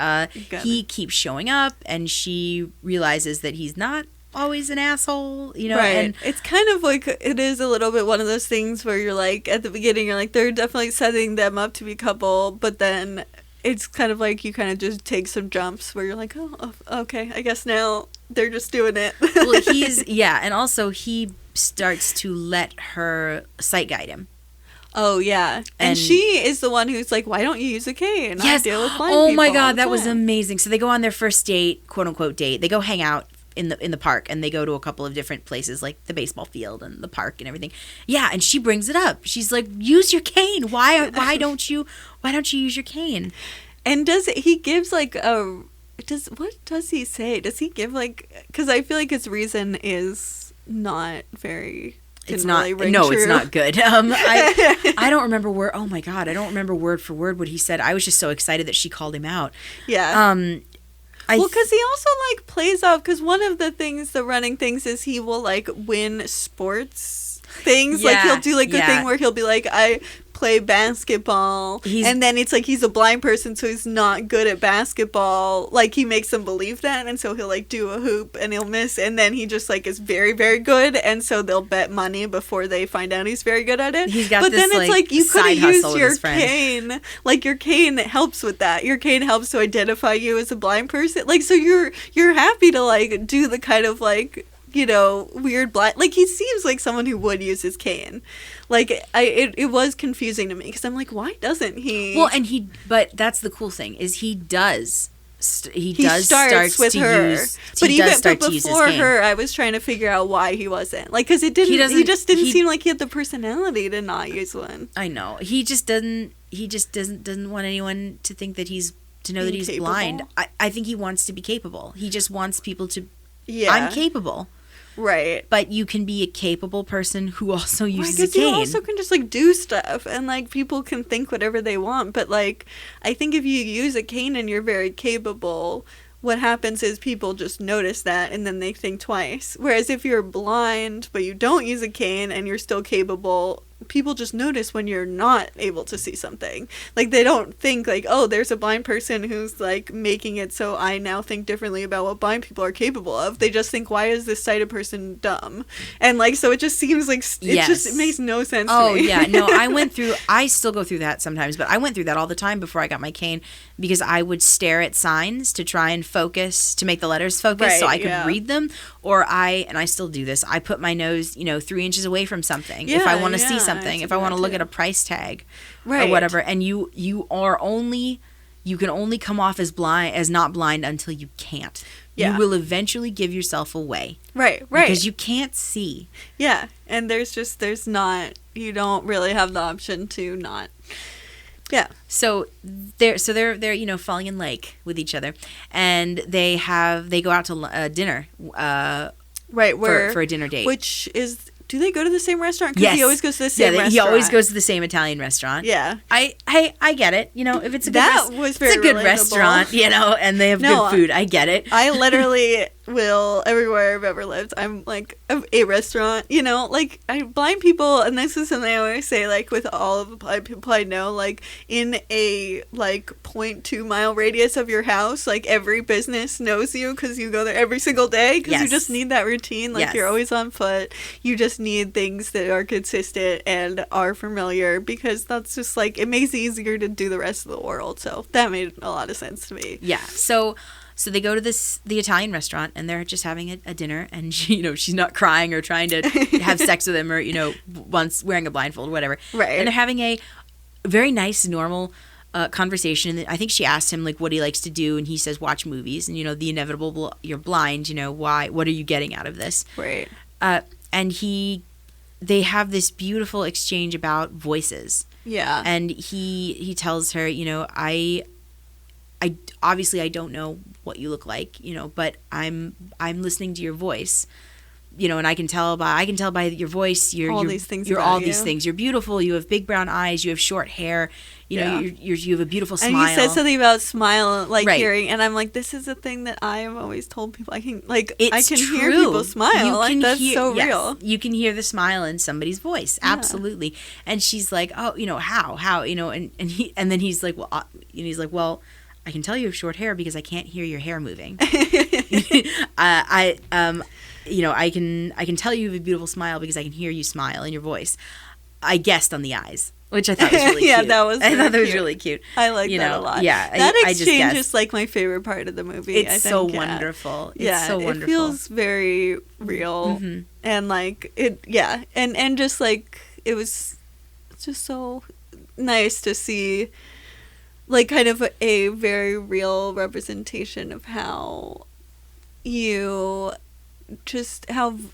he keeps showing up, and she realizes that he's not always an asshole, Right. And it's kind of like, it is a little bit one of those things where you're like, at the beginning, you're like, they're definitely setting them up to be a couple, but then it's kind of like you kind of just take some jumps where you're like, oh, okay, I guess now they're just doing it. Well, and also he starts to let her sight guide him. Oh, yeah. And she is the one who's like, why don't you use a cane? Yes. I deal with blind people. Oh my God, that was amazing. So they go on their first date, quote unquote date. They go hang out in the park, and they go to a couple of different places, like the baseball field and the park and everything. Yeah, and she brings it up. She's like, use your cane. Why don't you use your cane? And what does he say? Does he give because I feel like his reason is not very, it's not good. I don't remember word. Oh my God, I don't remember word for word what he said. I was just so excited that she called him out. Yeah. Because he also plays off, because one of the running things is he will win sports things. He'll do a thing where he'll be like, I play basketball, and then it's he's a blind person, so he's not good at basketball. He makes them believe that, and so he'll do a hoop and he'll miss, and then he just is very, very good, and so they'll bet money before they find out he's very good at it. But then it's you could have used your cane. Your cane helps with that. Your cane helps to identify you as a blind person. So you're happy to do the kind of weird blind, he seems like someone who would use his cane. It was confusing to me, because I'm like, why doesn't he? Well, but that's the cool thing, is he does starts with her, but before her, I was trying to figure out why he wasn't, because he just didn't seem like he had the personality to not use one. I know, he just doesn't want anyone to think that to know that he's capable? Blind. I think he wants to be capable. He just wants people to, I'm capable. Right. But you can be a capable person who also uses a cane. Because you also can just do stuff, and people can think whatever they want. But I think if you use a cane and you're very capable, what happens is people just notice that, and then they think twice. Whereas if you're blind but you don't use a cane and you're still capable, people just notice when you're not able to see something. They don't think oh, there's a blind person who's making it so I now think differently about what blind people are capable of. They just think, why is this sighted person dumb? And so it just seems it makes no sense to me. Oh yeah, no, I still go through that sometimes, but I went through that all the time before I got my cane, because I would stare at signs to try and focus, to make the letters focus, so I could read them. Or I still do this, I put my nose 3 inches away from something if I want to see something, if I want to look at a price tag or whatever, and you you can only come off as not blind until you can't. Yeah. You will eventually give yourself away. Right. Because you can't see. Yeah. And you don't really have the option to not. Yeah. So they're falling in lake with each other, and they go out to dinner. Right. For a dinner date. Which is. Do they go to the same restaurant? Because he always goes to the same restaurant. He always goes to the same Italian restaurant. Yeah. I get it. If it's a good relatable. restaurant, and they have good food, I get it. I literally will, everywhere I've ever lived, I'm like a restaurant, blind people, and this is something I always say, like with all of the blind people I know, like in a 0.2 mile radius of your house, like every business knows you because you go there every single day, because you just need that routine, you're always on foot, you just need things that are consistent and are familiar, because that's just it makes it easier to do the rest of the world. So that made a lot of sense to me. Yeah. So they go to the Italian restaurant, and they're just having a dinner, and she's not crying or trying to have sex with him, or once wearing a blindfold or whatever. Right. And they're having a very nice, normal conversation. And I think she asked him what he likes to do, and he says watch movies. And the inevitable, you're blind. Why? What are you getting out of this? Right. And they have this beautiful exchange about voices. Yeah. And he tells her, I obviously I don't know what you look like, but I'm listening to your voice, and I can tell by your voice, you're all these things. You're beautiful. You have big brown eyes. You have short hair. You have a beautiful smile. And you said something about smile, hearing, and I'm like, this is a thing that I have always told people. I can hear people smile. That's so real. You can hear the smile in somebody's voice. Yeah. Absolutely. And she's like, oh, how, and then he's like, well, well, I can tell you have short hair because I can't hear your hair moving. I can tell you have a beautiful smile because I can hear you smile in your voice. I guessed on the eyes, which I thought was really cute. Yeah, that was. I thought that was really cute. I like that a lot. Yeah, that exchange is my favorite part of the movie. It's so wonderful. It's so wonderful. It feels very real, and it. Yeah, and just it was just so nice to see. Kind of a very real representation of how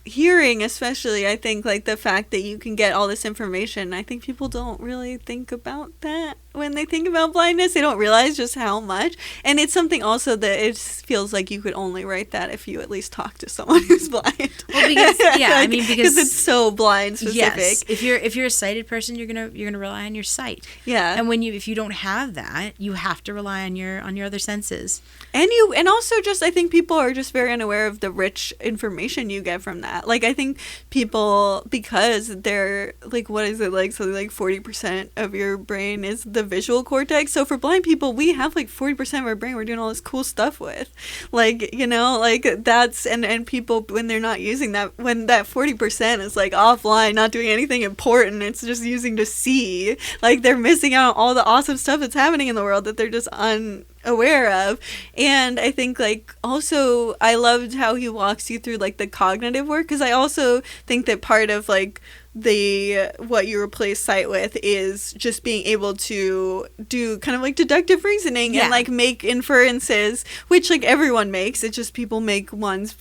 hearing, especially, I think, the fact that you can get all this information, I think people don't really think about that when they think about blindness. They don't realize just how much. And it's something also that it feels like you could only write that if you at least talk to someone who's blind. Well, because it's so blind specific. Yes. If you're a sighted person, you're gonna rely on your sight. Yeah. And if you don't have that, you have to rely on your other senses. And also just, I think people are just very unaware of the rich information you get from that. I think people, because they're what is it, something 40% of your brain is the visual cortex. So for blind people, we have 40% of our brain we're doing all this cool stuff with. That's, and people, when they're not using that, when that 40% is offline, not doing anything important, it's just using to see, they're missing out on all the awesome stuff that's happening in the world that they're just unaware of. And I think also I loved how he walks you through the cognitive work, because I also think that part of what you replace sight with is just being able to do kind of deductive reasoning and make inferences, which everyone makes. It's just people make ones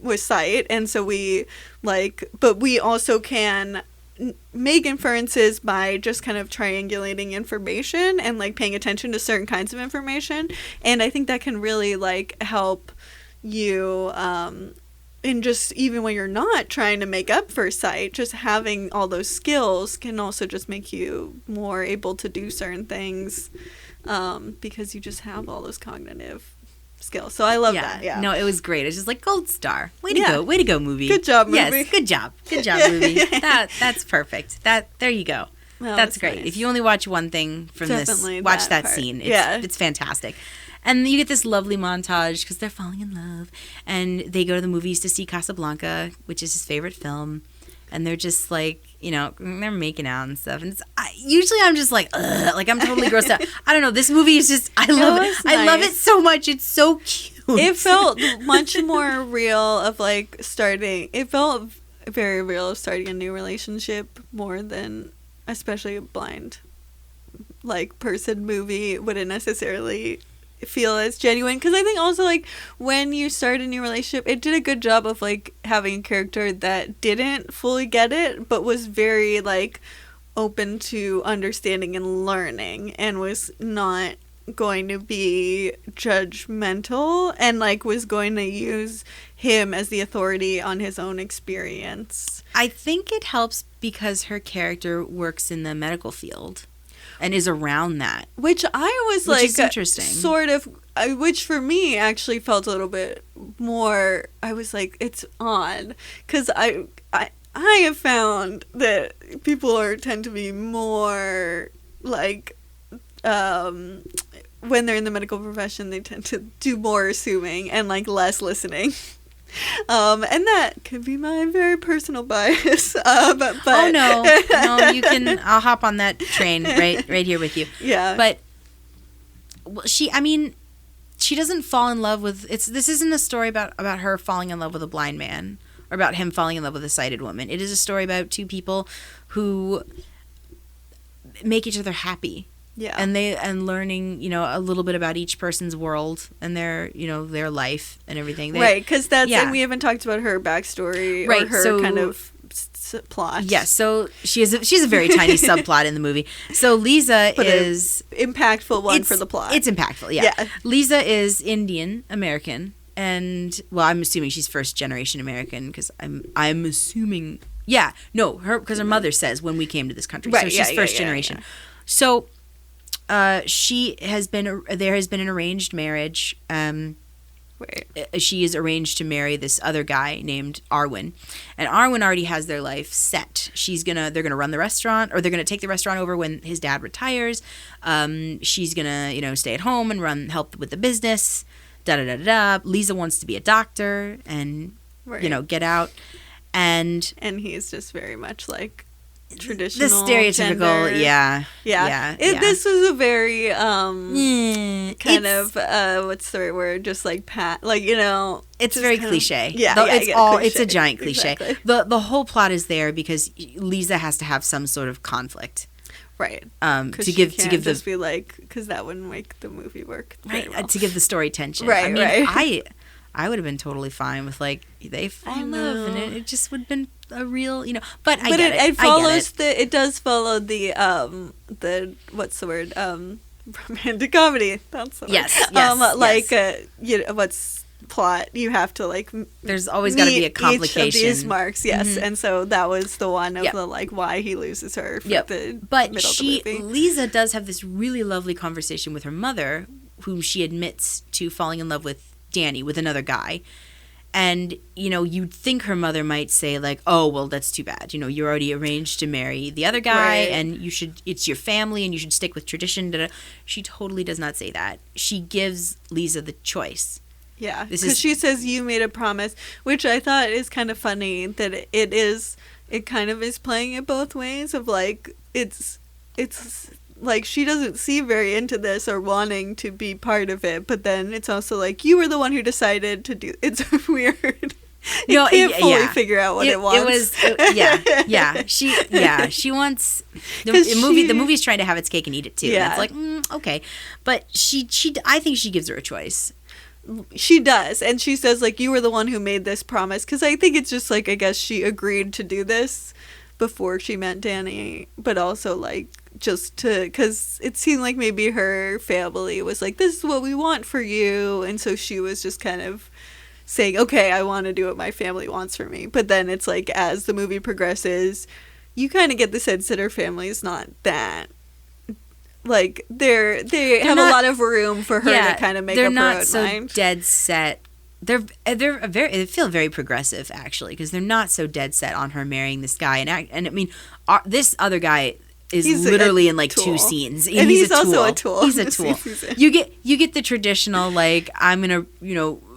with sight, and so we but we also can make inferences by just kind of triangulating information and paying attention to certain kinds of information. And I think that can really help you and just even when you're not trying to make up for sight, just having all those skills can also just make you more able to do certain things, because you just have all those cognitive skills. So I love that. Yeah. No, it was great. It's just gold star. Way to go, movie. Good job, movie. Yes, good job, movie. That's perfect. There you go. Well, that's great. Nice. If you only watch one thing from Definitely this, watch that scene. It's fantastic. And you get this lovely montage because they're falling in love, and they go to the movies to see Casablanca, which is his favorite film, and they're just they're making out and stuff. And usually I'm just ugh, I'm totally grossed out. I don't know. This movie is just, I love it. Nice. I love it so much. It's so cute. It felt much more real of starting. It felt very real of starting a new relationship more than, especially a blind like person movie wouldn't necessarily feel as genuine, because I think also like when you start a new relationship, it did a good job of like having a character that didn't fully get it but was very like open to understanding and learning, and was not going to be judgmental, and like was going to use him as the authority on his own experience. I think it helps because her character works in the medical field and is around that, Which I was which like is interesting. sort of, which for me actually felt a little bit more, I was like, it's odd, because I have found that people tend to be more like, when they're in the medical profession, they tend to do more assuming and like less listening. And that could be my very personal bias. But oh no, you can. I'll hop on that train right here with you. Yeah. But she doesn't fall in love with. This isn't a story about her falling in love with a blind man or about him falling in love with a sighted woman. It is a story about two people who make each other happy. Yeah. And learning, a little bit about each person's world and their life and everything. Right, because that's, yeah. and we haven't talked about her backstory, right, or her so, kind of plot. Yes, so she's a very tiny subplot in the movie. So Lisa but is impactful one for the plot. It's impactful, yeah. Lisa is Indian American, and well, I'm assuming she's first generation American because I'm assuming, yeah, no, because her mother says when we came to this country, right, so she's first generation. Yeah. So. There has been an arranged marriage. She is arranged to marry this other guy named Arwen, and Arwen already has their life set. They're gonna run the restaurant, or they're gonna take the restaurant over when his dad retires. She's gonna stay at home and help with the business. Da da da da. Lisa wants to be a doctor and get out, and he's just very much like traditional, the stereotypical gender. Yeah. This was a very kind of what's the right word, just like it's very cliche. It's a giant cliche. Exactly. The whole plot is there because Lisa has to have some sort of conflict, right? To give just be like, because that wouldn't make the movie work right well. to give the story tension, right? I would have been totally fine with like they fall in love and it just would have been a real but it follows it does follow the what's the word, romantic comedy, that's the word. Yes. What's plot, you have to like there's always got to be a complication, each of these marks, yes. Mm-hmm. And so that was the one of yep. the like why he loses her for the but middle of the movie. Lisa does have this really lovely conversation with her mother, whom she admits to falling in love with Danny, with another guy. And, you'd think her mother might say, like, oh, well, that's too bad. You're already arranged to marry the other guy, right. and it's your family, and you should stick with tradition. Da-da. She totally does not say that. She gives Lisa the choice. Yeah, because she says, you made a promise, which I thought is kind of funny, that it kind of is playing it both ways of, like, it's like she doesn't seem very into this or wanting to be part of it, but then it's also like, you were the one who decided to do it's weird. It can't fully figure out what it wants. She wants the movie's trying to have its cake and eat it too. Yeah. And it's like, okay. But I think she gives her a choice. She does, and she says, like, you were the one who made this promise, because I think it's just like, I guess she agreed to do this before she met Danny, but also like just because it seemed like maybe her family was like, this is what we want for you, and so she was just kind of saying, okay, I want to do what my family wants for me. But then it's like, as the movie progresses, you kind of get the sense that her family is not that, like, they have a lot of room for her to kind of make up her own mind. They're not so dead set. They feel very progressive, actually, because they're not so dead set on her marrying this guy. And I mean, this other guy is literally in like tool. 2 scenes, and he's also a tool. He's a tool. You get the traditional, like, I'm gonna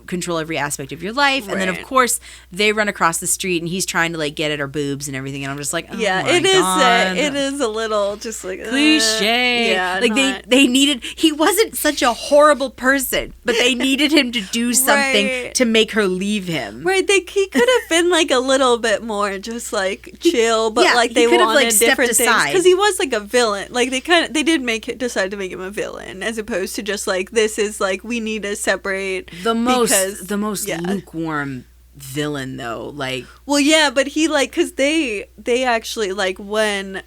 control every aspect of your life. And then, of Right. course, they run across the street and he's trying to, like, get at her boobs and everything. And I'm just like, oh Yeah, my it God. is a little just like Cliche. yeah, like they needed, he wasn't such a horrible person, but they needed him to do something Right. to make her leave him. right. He could have been like a little bit more just like chill, but Yeah, like he they could have, wanted like, stepped different things aside. because he was like a villain. Like they did decide to make him a villain as opposed to just like this is like we need to separate The because- most yeah. lukewarm villain, though. Like, Well, yeah, but he like because they actually like when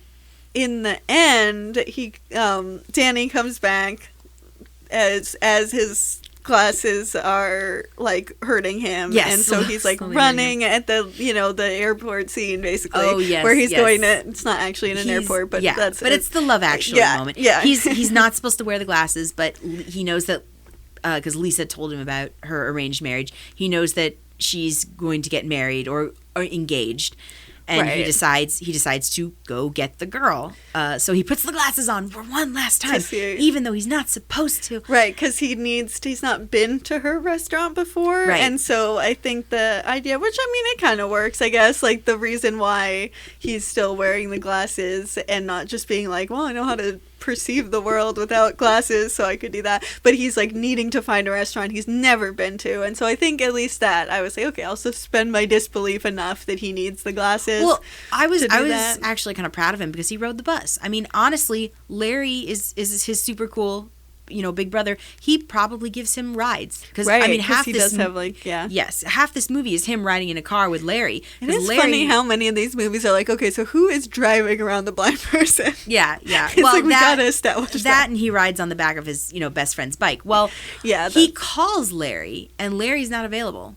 in the end he Danny comes back as his glasses are like hurting him, Yes, and so he's like slowly running at the the airport scene basically. Oh, yes, where he's yes. going to. It's not actually in an he's- airport, but yeah, that's but it's the Love Actually yeah, moment. yeah. He's not supposed to wear the glasses, but he knows that because Lisa told him about her arranged marriage. He knows that she's going to get married or engaged, and he Right. decides to go get the girl. So he puts the glasses on for one last time, 'Cause he- even though he's not supposed to. Right, because he's not been to her restaurant before. Right. And so I think the idea, which I mean, it kind of works, I guess, like the reason why he's still wearing the glasses and not just being like, well, I know how to perceive the world without glasses, so I could do that. But he's like needing to find a restaurant he's never been to. And so I think at least that, I was like, okay, I'll suspend my disbelief enough that he needs the glasses. Well, I was to do that. that. Actually kind of proud of him because he rode the bus. I mean, honestly, Larry is his super cool, big brother. He probably gives him rides because Right, I mean, 'cause half he this does have like, yeah. yes, half this movie is him riding in a car with Larry. It 'Cause is Larry, funny how many of these movies are like, okay, so who is driving around the blind person? yeah. It's Well, like we gotta establish that. and he rides on the back of his best friend's bike. Well, Yeah, he that's- calls Larry and Larry's not available.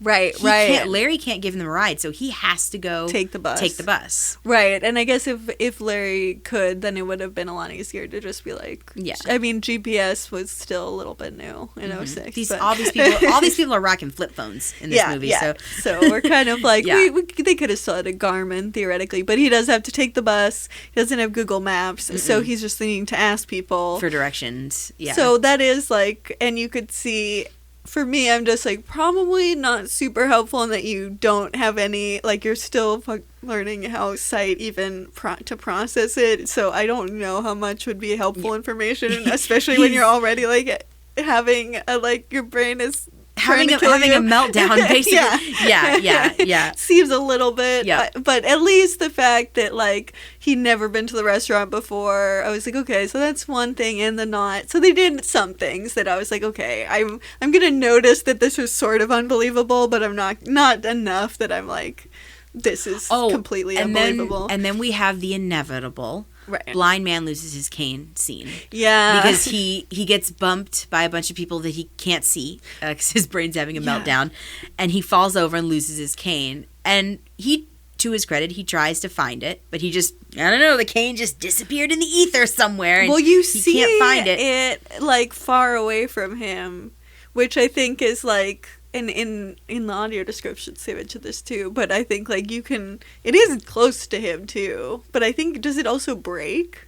Right, Larry can't give him a ride, so he has to go Take the bus. Right, and I guess if Larry could, then it would have been a lot easier to just be like, Yeah. I mean, GPS was still a little bit new in 06. but- All these people are rocking flip phones in this movie. So we're kind of like, Yeah. they could have still had a Garmin theoretically, but he does have to take the bus. He doesn't have Google Maps, so he's just needing to ask people for directions. Yeah. So that is like, and you could see, for me, I'm just like, probably not super helpful in that you don't have any, like, you're still learning how sight even to process it. So I don't know how much would be helpful information, especially when you're already like having like your brain is having a meltdown, basically. Yeah. Seems a little bit, Yeah. but at least the fact that like he'd never been to the restaurant before, I was like, okay, so that's one thing, and the not. So they did some things that I was like, okay, I'm gonna notice that this was sort of unbelievable, but I'm not enough that I'm like, this is completely unbelievable. And then we have the inevitable. Right. Blind man loses his cane scene. Yeah. Because he gets bumped by a bunch of people that he can't see because his brain's having a meltdown. And he falls over and loses his cane. And he, to his credit, he tries to find it. But he just, I don't know, the cane just disappeared in the ether somewhere. And well, you he see can't find it. like far away from him, which I think is like, and in the audio description say it to this too, but I think like it is close to him too, but I think, does it also break?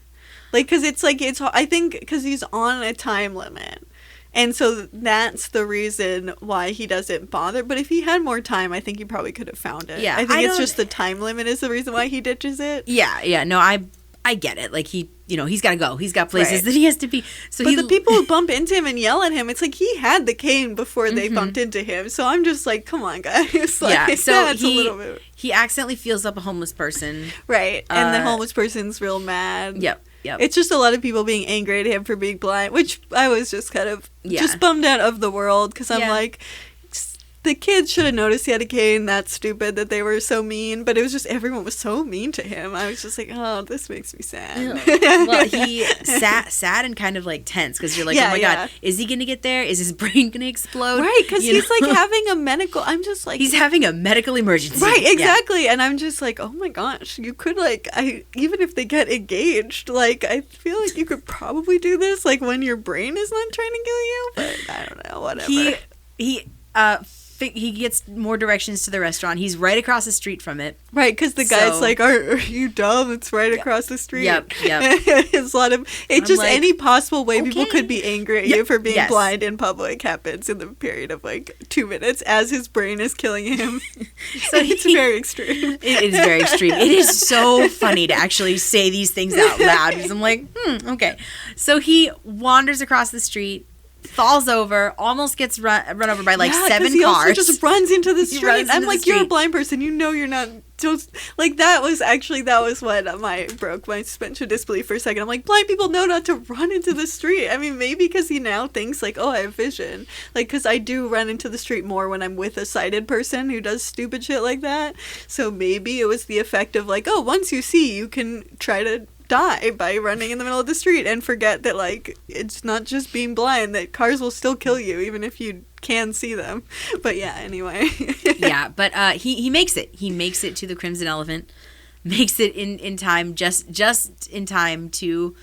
Like, cause I think cause he's on a time limit. And so that's the reason why he doesn't bother. But if he had more time, I think he probably could have found it. Yeah, I think it's just the time limit is the reason why he ditches it. Yeah. No, I get it. Like he's got to go. He's got places that he has to be. So but the people who bump into him and yell at him, it's like he had the cane before they bumped into him. So I'm just like, come on, guys. Like, yeah. So that's a little bit. He accidentally feels up a homeless person. Right. And the homeless person's real mad. Yep. It's just a lot of people being angry at him for being blind, which I was just kind of just bummed out of the world because I'm like, the kids should have noticed he had a cane. That's stupid that they were so mean, but it was just everyone was so mean to him. I was just like, oh, this makes me sad. Well, he sad and kind of like tense because you're like, oh my god, is he gonna get there? Is his brain gonna explode? Right, because he's like having a medical. I'm just like, he's having a medical emergency. Right, exactly, and I'm just like, oh my gosh, you could like, even if they get engaged, like I feel like you could probably do this like when your brain is not trying to kill you, but I don't know, whatever. He he gets more directions to the restaurant. He's right across the street from it. Right, because the guy's So- like, are you dumb? It's right across the street. Yep. It's a lot of, just like, any possible way people okay. could be angry at Yeah, you for being yes. blind in public happens in the period of like 2 minutes as his brain is killing him. So It's very extreme. It is very extreme. It is so funny to actually say these things out loud because I'm like, okay. So he wanders across the street, falls over, almost gets run over by like Yeah, 7 he cars. also just runs into the He street. runs I'm into the like, you're a street. blind person. You know you're not. Just like that was what broke my suspension of disbelief for a second. I'm like, blind people know not to run into the street. I mean, maybe because he now thinks like, oh, I have vision. Like, because I do run into the street more when I'm with a sighted person who does stupid shit like that. So maybe it was the effect of like, oh, once you see, you can try to die by running in the middle of the street and forget that like it's not just being blind, that cars will still kill you even if you can see them. But yeah, anyway. Yeah, but he makes it. He makes it to the Crimson Elephant. Makes it in time, just in time to.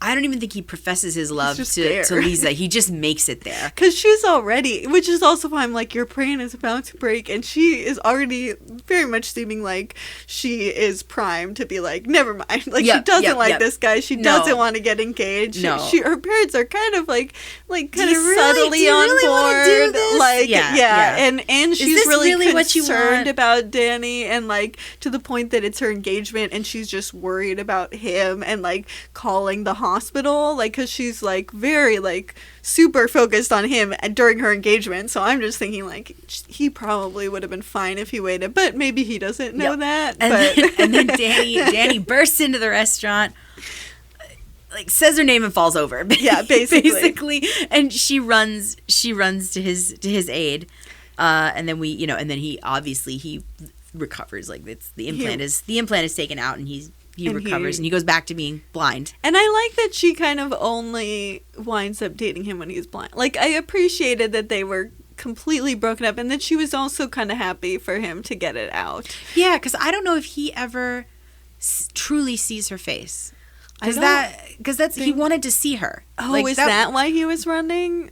I don't even think he professes his love just to there. Lisa. He just makes it there. Because she's already, which is also why I'm like, your brain is about to break, and she is already very much seeming like she is primed to be like, never mind. Like, she Yep, doesn't yep, like yep. this guy. She No. doesn't want to get engaged. No. Her parents are kind of like kind Do of you really- subtly do you on really wanna board. do this? Like, Yeah, yeah. yeah. And she's this really, really what you concerned want? about Danny, and like to the point that it's her engagement, and she's just worried about him, and like calling the hospital, like, because she's like very like super focused on him during her engagement. So I'm just thinking like he probably would have been fine if he waited, but maybe he doesn't know Yep. that. And But then, and then Danny bursts into the restaurant, like says her name and falls over. Yeah, basically. And she runs to his aid, and then he recovers. Like the implant is taken out, and he recovers and he goes back to being blind. And I like that she kind of only winds up dating him when he's blind. Like, I appreciated that they were completely broken up, and that she was also kind of happy for him to get it out. Yeah, because I don't know if he ever truly sees her face. Because he wanted to see her. Oh, Like, is that why he was running?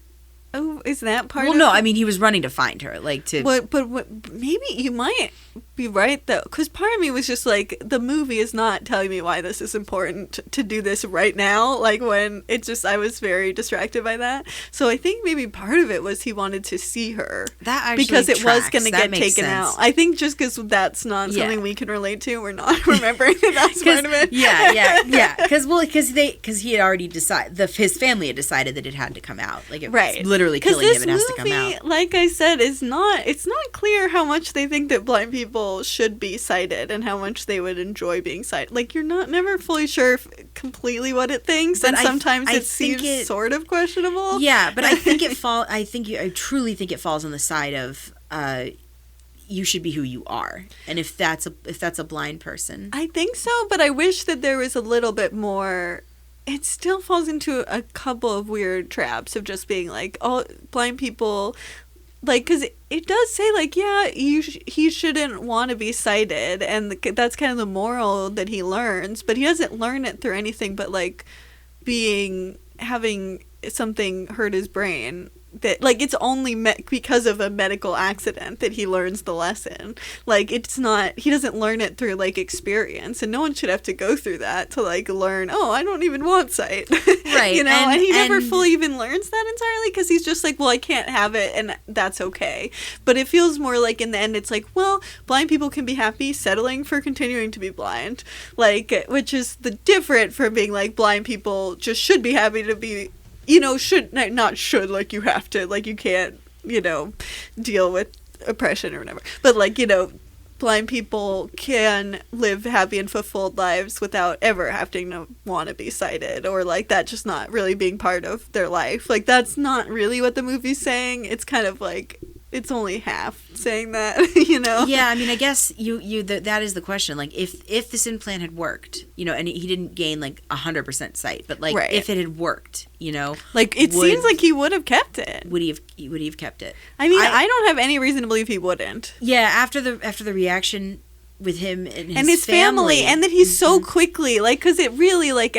Oh, is that part Well, of no, it? I mean, he was running to find her, like to. But maybe you might be right, though, because part of me was just like, the movie is not telling me why this is important to do this right now. Like, when it just, I was very distracted by that. So I think maybe part of it was he wanted to see her. That actually because it was tracks. going to That get makes taken sense. out. I think just because that's not Yeah. something we can relate to, we're not remembering that that's part of it. Yeah. Because he had already decided, his family had decided that it had to come out. Like, it Right. was literally killing him. It has to come movie, out. like I said, it's not clear how much they think that blind people should be sighted and how much they would enjoy being sighted. Like, you're never fully sure completely what it thinks, But and sometimes I it think seems sort of questionable. Yeah, but I think I truly think it falls on the side of you should be who you are, and if that's a blind person. I think so, but I wish that there was a little bit more. It still falls into a couple of weird traps of just being like, all blind people, like, because it does say, like, yeah, he shouldn't want to be sighted, and that's kind of the moral that he learns, but he doesn't learn it through anything but, like, having something hurt his brain. That, like, it's only because of a medical accident that he learns the lesson. Like, it's not, he doesn't learn it through, like, experience, and no one should have to go through that to, like, learn, oh, I don't even want sight. Right. You know, and he never and- fully even learns that entirely, because he's just like, well, I can't have it, and that's okay. But it feels more like, in the end, it's like, well, blind people can be happy settling for continuing to be blind. Like, which is the different from being like, blind people just should be happy to be, you know, not should, like, you have to, like, you can't, you know, deal with oppression or whatever. But, like, you know, blind people can live happy and fulfilled lives without ever having to want to be sighted, or, like, that just not really being part of their life. Like, that's not really what the movie's saying. It's kind of like, it's only half saying that, you know? Yeah, I mean, I guess that is the question. Like, if this implant had worked, you know, and he didn't gain like 100% sight, but like, Right. if it had worked, you know, Like, it seems like he would have kept it. would he have kept it? I mean, I don't have any reason to believe he wouldn't. Yeah, after the reaction with him and his And his family, and that he's so quickly, like, because it really, like,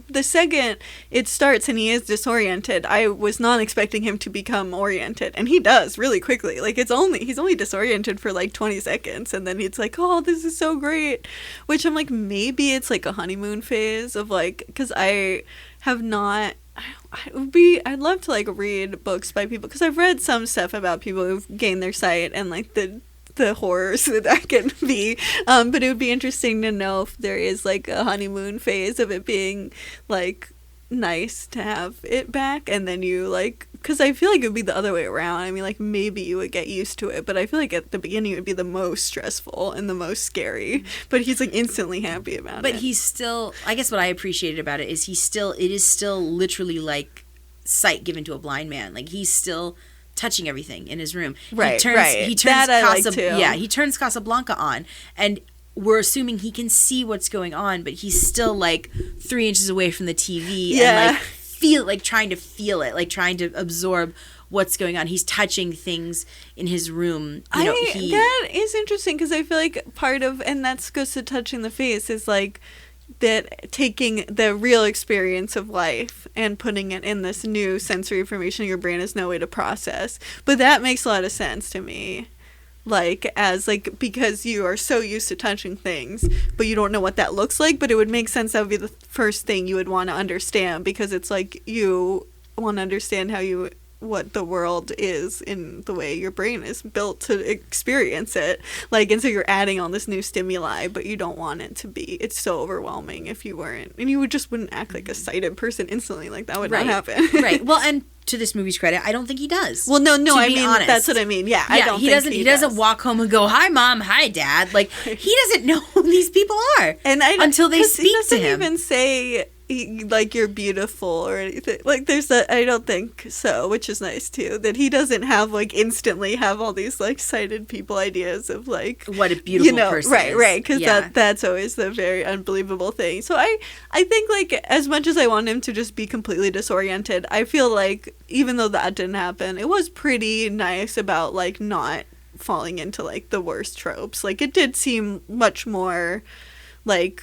the second it starts and he is disoriented, I was not expecting him to become oriented, and he does really quickly. Like, he's only disoriented for like 20 seconds, and then it's like, oh, this is so great, which I'm like, maybe it's like a honeymoon phase of like, because I have not. I'd love to like read books by people, because I've read some stuff about people who've gained their sight and like the horrors that can be, but it would be interesting to know if there is like a honeymoon phase of it being like nice to have it back, and then you like, because I feel like it would be the other way around. I mean, like, maybe you would get used to it, but I feel like at the beginning it would be the most stressful and the most scary, but he's like instantly happy about it. But he's still, I guess what I appreciated about it is it is still literally like sight given to a blind man. Like, he's still touching everything in his room. Right. He turns That I like too. Yeah, he turns Casablanca on, and we're assuming he can see what's going on, but he's still like 3 inches away from the TV and like trying to feel it, like trying to absorb what's going on. He's touching things in his room. That is interesting, because I feel like part of, and that goes to touching the face, is like that taking the real experience of life and putting it in this new sensory information your brain has no way to process. But that makes a lot of sense to me. Like, as like, because you are so used to touching things, but you don't know what that looks like, but it would make sense that would be the first thing you would want to understand, because it's like you want to understand what the world is in the way your brain is built to experience it. Like, and so you're adding all this new stimuli, but you don't want it to be, it's so overwhelming if you weren't, and you wouldn't act like a sighted person instantly. Like, that would not happen. Right. Well, and to this movie's credit, I don't think he does. Well, no, I mean, honest. that's what I mean. Yeah, I don't think he doesn't walk home and go, "Hi, Mom, hi, Dad." Like, he doesn't know who these people are, and until they speak to him. He doesn't even say like, you're beautiful or anything. Like, there's that. I don't think so, which is nice too, that he doesn't have like instantly have all these like sighted people ideas of like what a beautiful person is. Right, because that's always the very unbelievable thing. So I think, like, as much as I want him to just be completely disoriented, I feel like even though that didn't happen, it was pretty nice about like not falling into like the worst tropes. Like, it did seem much more like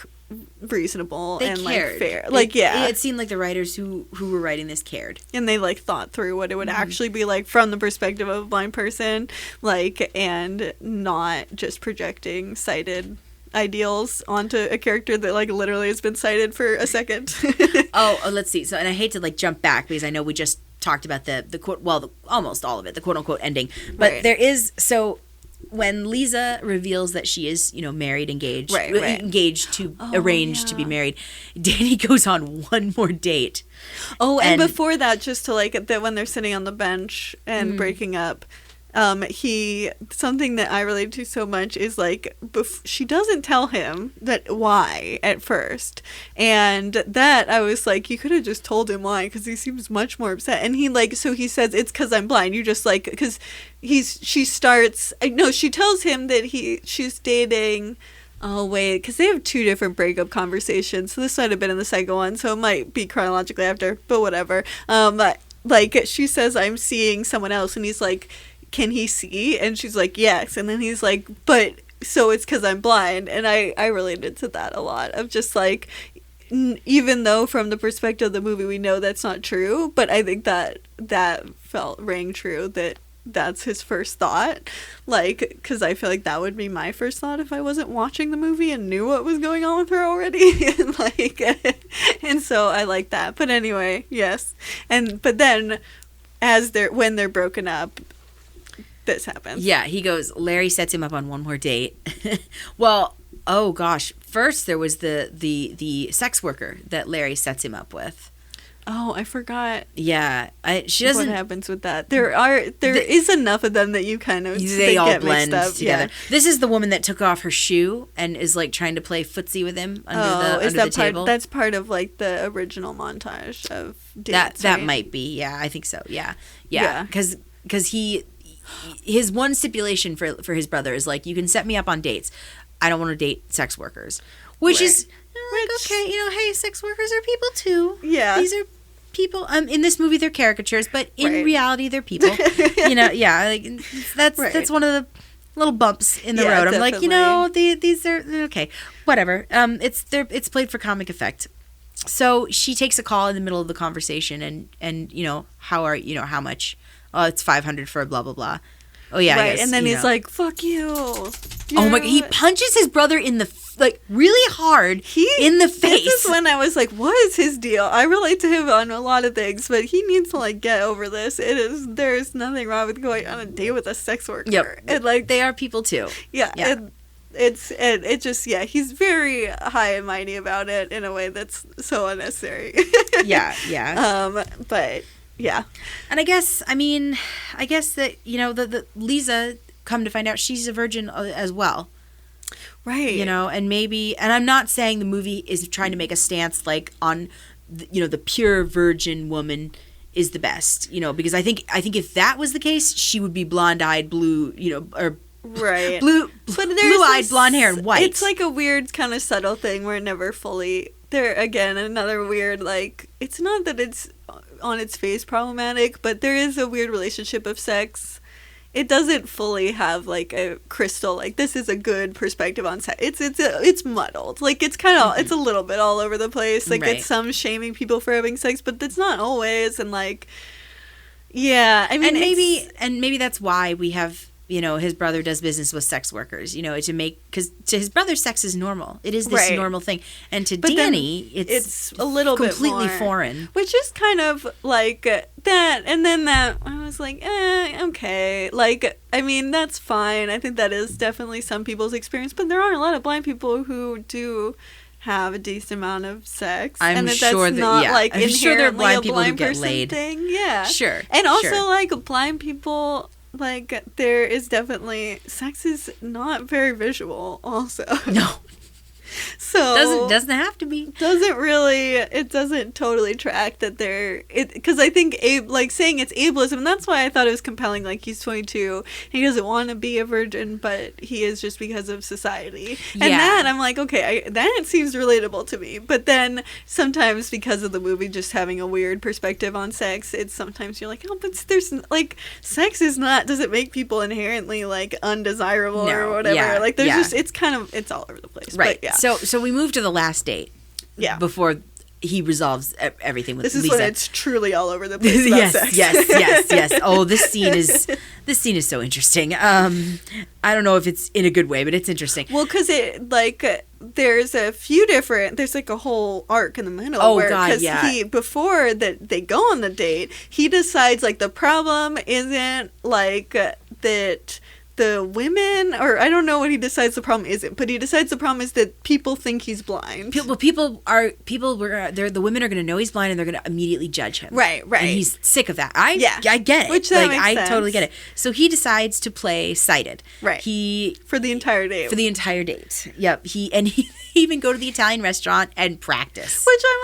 reasonable and cared. Like fair. Like, it seemed like the writers who were writing this cared, and they like thought through what it would actually be like from the perspective of a blind person, like, and not just projecting sighted ideals onto a character that like literally has been sighted for a second. Let's see. So, and I hate to like jump back, because I know we just talked about the quote, almost all of it, the quote unquote ending, but there is, so when Lisa reveals that she is, married, engaged, engaged to arrange to be married, Danny goes on one more date. Oh, and before that, just to like that when they're sitting on the bench and breaking up, something that I relate to so much is like, she doesn't tell him why at first, and that I was like, you could have just told him why, because he seems much more upset. And he he says, it's because I'm blind. You just like, because she tells him that she's dating. Oh, wait, because they have 2 different breakup conversations, so this might have been in the second one, so it might be chronologically after, but whatever. Like, she says, I'm seeing someone else, and he's like, can he see? And she's like, yes. And then he's like, but so it's because I'm blind. And I related to that a lot, of just like, even though from the perspective of the movie we know that's not true, but I think that rang true, that's his first thought. Like, because I feel like that would be my first thought if I wasn't watching the movie and knew what was going on with her already. And like, and so I like that. But anyway, yes. But then when they're broken up, this happens. Yeah, he goes, Larry sets him up on one more date. Well, oh gosh. First there was the sex worker that Larry sets him up with. Oh, I forgot. Yeah, she doesn't. What happens with that? There is enough of them that you kind of they all get blend mixed up together. Yeah. This is the woman that took off her shoe and is like trying to play footsie with him under the table. That's part of like the original montage of dates, that right? might be. Yeah, I think so. Yeah. Because his one stipulation for his brother is like, you can set me up on dates. I don't want to date sex workers, which is like, okay, hey, sex workers are people too. Yeah, these are people. In this movie they're caricatures, but in reality they're people. Like that's one of the little bumps in the road. I'm definitely. like, these are okay, whatever. It's played for comic effect. So she takes a call in the middle of the conversation and how much? Oh, it's 500 for a blah blah blah. Oh yeah, right. I guess, And then he's like, "Fuck you." Oh my god, he punches his brother in the really hard in the face. This is when I was like, "What is his deal?" I relate to him on a lot of things, but he needs to get over this. There's nothing wrong with going on a date with a sex worker. Yep. And they are people too. Yeah. He's very high and mighty about it in a way that's so unnecessary. Yeah. But yeah. And I guess that the Lisa, come to find out, she's a virgin as well. Right. And I'm not saying the movie is trying to make a stance on the pure virgin woman is the best, because I think if that was the case, she would be blonde-eyed, blue, or right, blue-eyed, blonde hair and white. It's a weird kind of subtle thing where it never fully. There again, another weird it's not that it's on its face problematic, but there is a weird relationship of sex. It doesn't fully have a crystal this is a good perspective on sex. It's muddled. It's kind of it's a little bit all over the place. Right. It's some shaming people for having sex, but it's not always. And yeah, I mean, and maybe that's why we have his brother does business with sex workers, because to his brother, sex is normal. It is this normal thing. And to Danny, it's a little completely bit more, foreign. Which is kind of that. And then that, I was okay. I mean, that's fine. I think that is definitely some people's experience. But there are a lot of blind people who do have a decent amount of sex. I'm sure that's not I'm sure there are blind people who blind get person laid. thing. Yeah. Sure. And also, blind people... there is definitely... Sex is not very visual, also. No. So... Doesn't have to be. It doesn't totally track that they're... Because I think, saying it's ableism, and that's why I thought it was compelling, he's 22, he doesn't want to be a virgin, but he is just because of society. And that, I'm okay, that seems relatable to me. But then, sometimes, because of the movie just having a weird perspective on sex, it's sometimes you're but there's, sex is not... Doesn't make people inherently, undesirable or whatever. Yeah, There's just... It's kind of... It's all over the place. Right. But, yeah. So we move to the last date. Yeah. Before he resolves everything with This Lisa. is when it's truly all over the place about sex. Yes. Oh, this scene is so interesting. I don't know if it's in a good way, but it's interesting. Well, because there's a few different... There's a whole arc in the middle. Oh, where, God, yeah. Before that they go on the date, he decides the problem isn't that... The women, or I don't know what he decides the problem isn't, but he decides the problem is that people think he's blind. The women are going to know he's blind and they're going to immediately judge him. Right. And he's sick of that. I get it. Which that makes sense. I totally get it. So he decides to play sighted. Right. For the entire date. Yep. He even go to the Italian restaurant and practice. Which I'm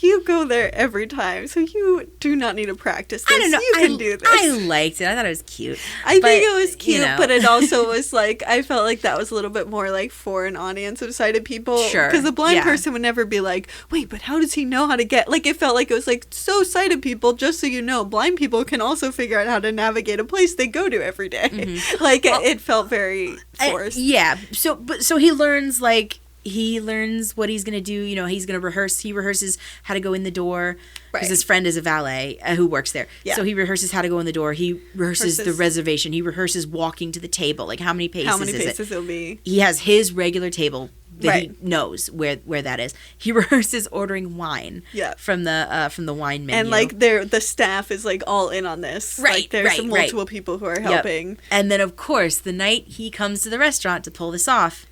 you go there every time, so you do not need to practice this. I don't know. You can do this. I liked it. I thought it was cute. I think it was cute, but it also was I felt that was a little bit more for an audience of sighted people. Sure. Because the blind person would never be wait, but how does he know how to get... it felt like it was so sighted people, just so you know, blind people can also figure out how to navigate a place they go to every day. Mm-hmm. It felt very forced. So he learns he learns what he's going to do. He's going to rehearse. He rehearses how to go in the door because his friend is a valet who works there. Yeah. So he rehearses how to go in the door. He rehearses the reservation. He rehearses walking to the table. How many paces it'll be. He has his regular table that he knows where that is. He rehearses ordering wine from the wine menu. And the staff is all in on this. Right. There's multiple people who are helping. Yep. And then of course the night he comes to the restaurant to pull this off,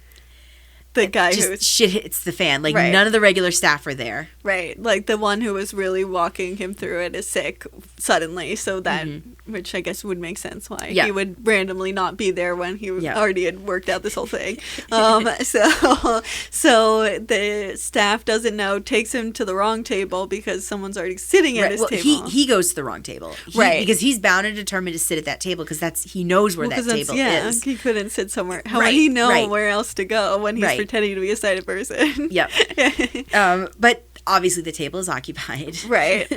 the guy shit hits the fan. None of the regular staff are there. Right. The one who was really walking him through it is sick suddenly, so that which I guess would make sense why he would randomly not be there when he already had worked out this whole thing. So the staff doesn't know, takes him to the wrong table because someone's already sitting at his table. He goes to the wrong table. Because he's bound and determined to sit at that table because he knows where that table is. He couldn't sit somewhere. How would he know where else to go when he's pretending to be a sighted person? Yep. But obviously the table is occupied. Right.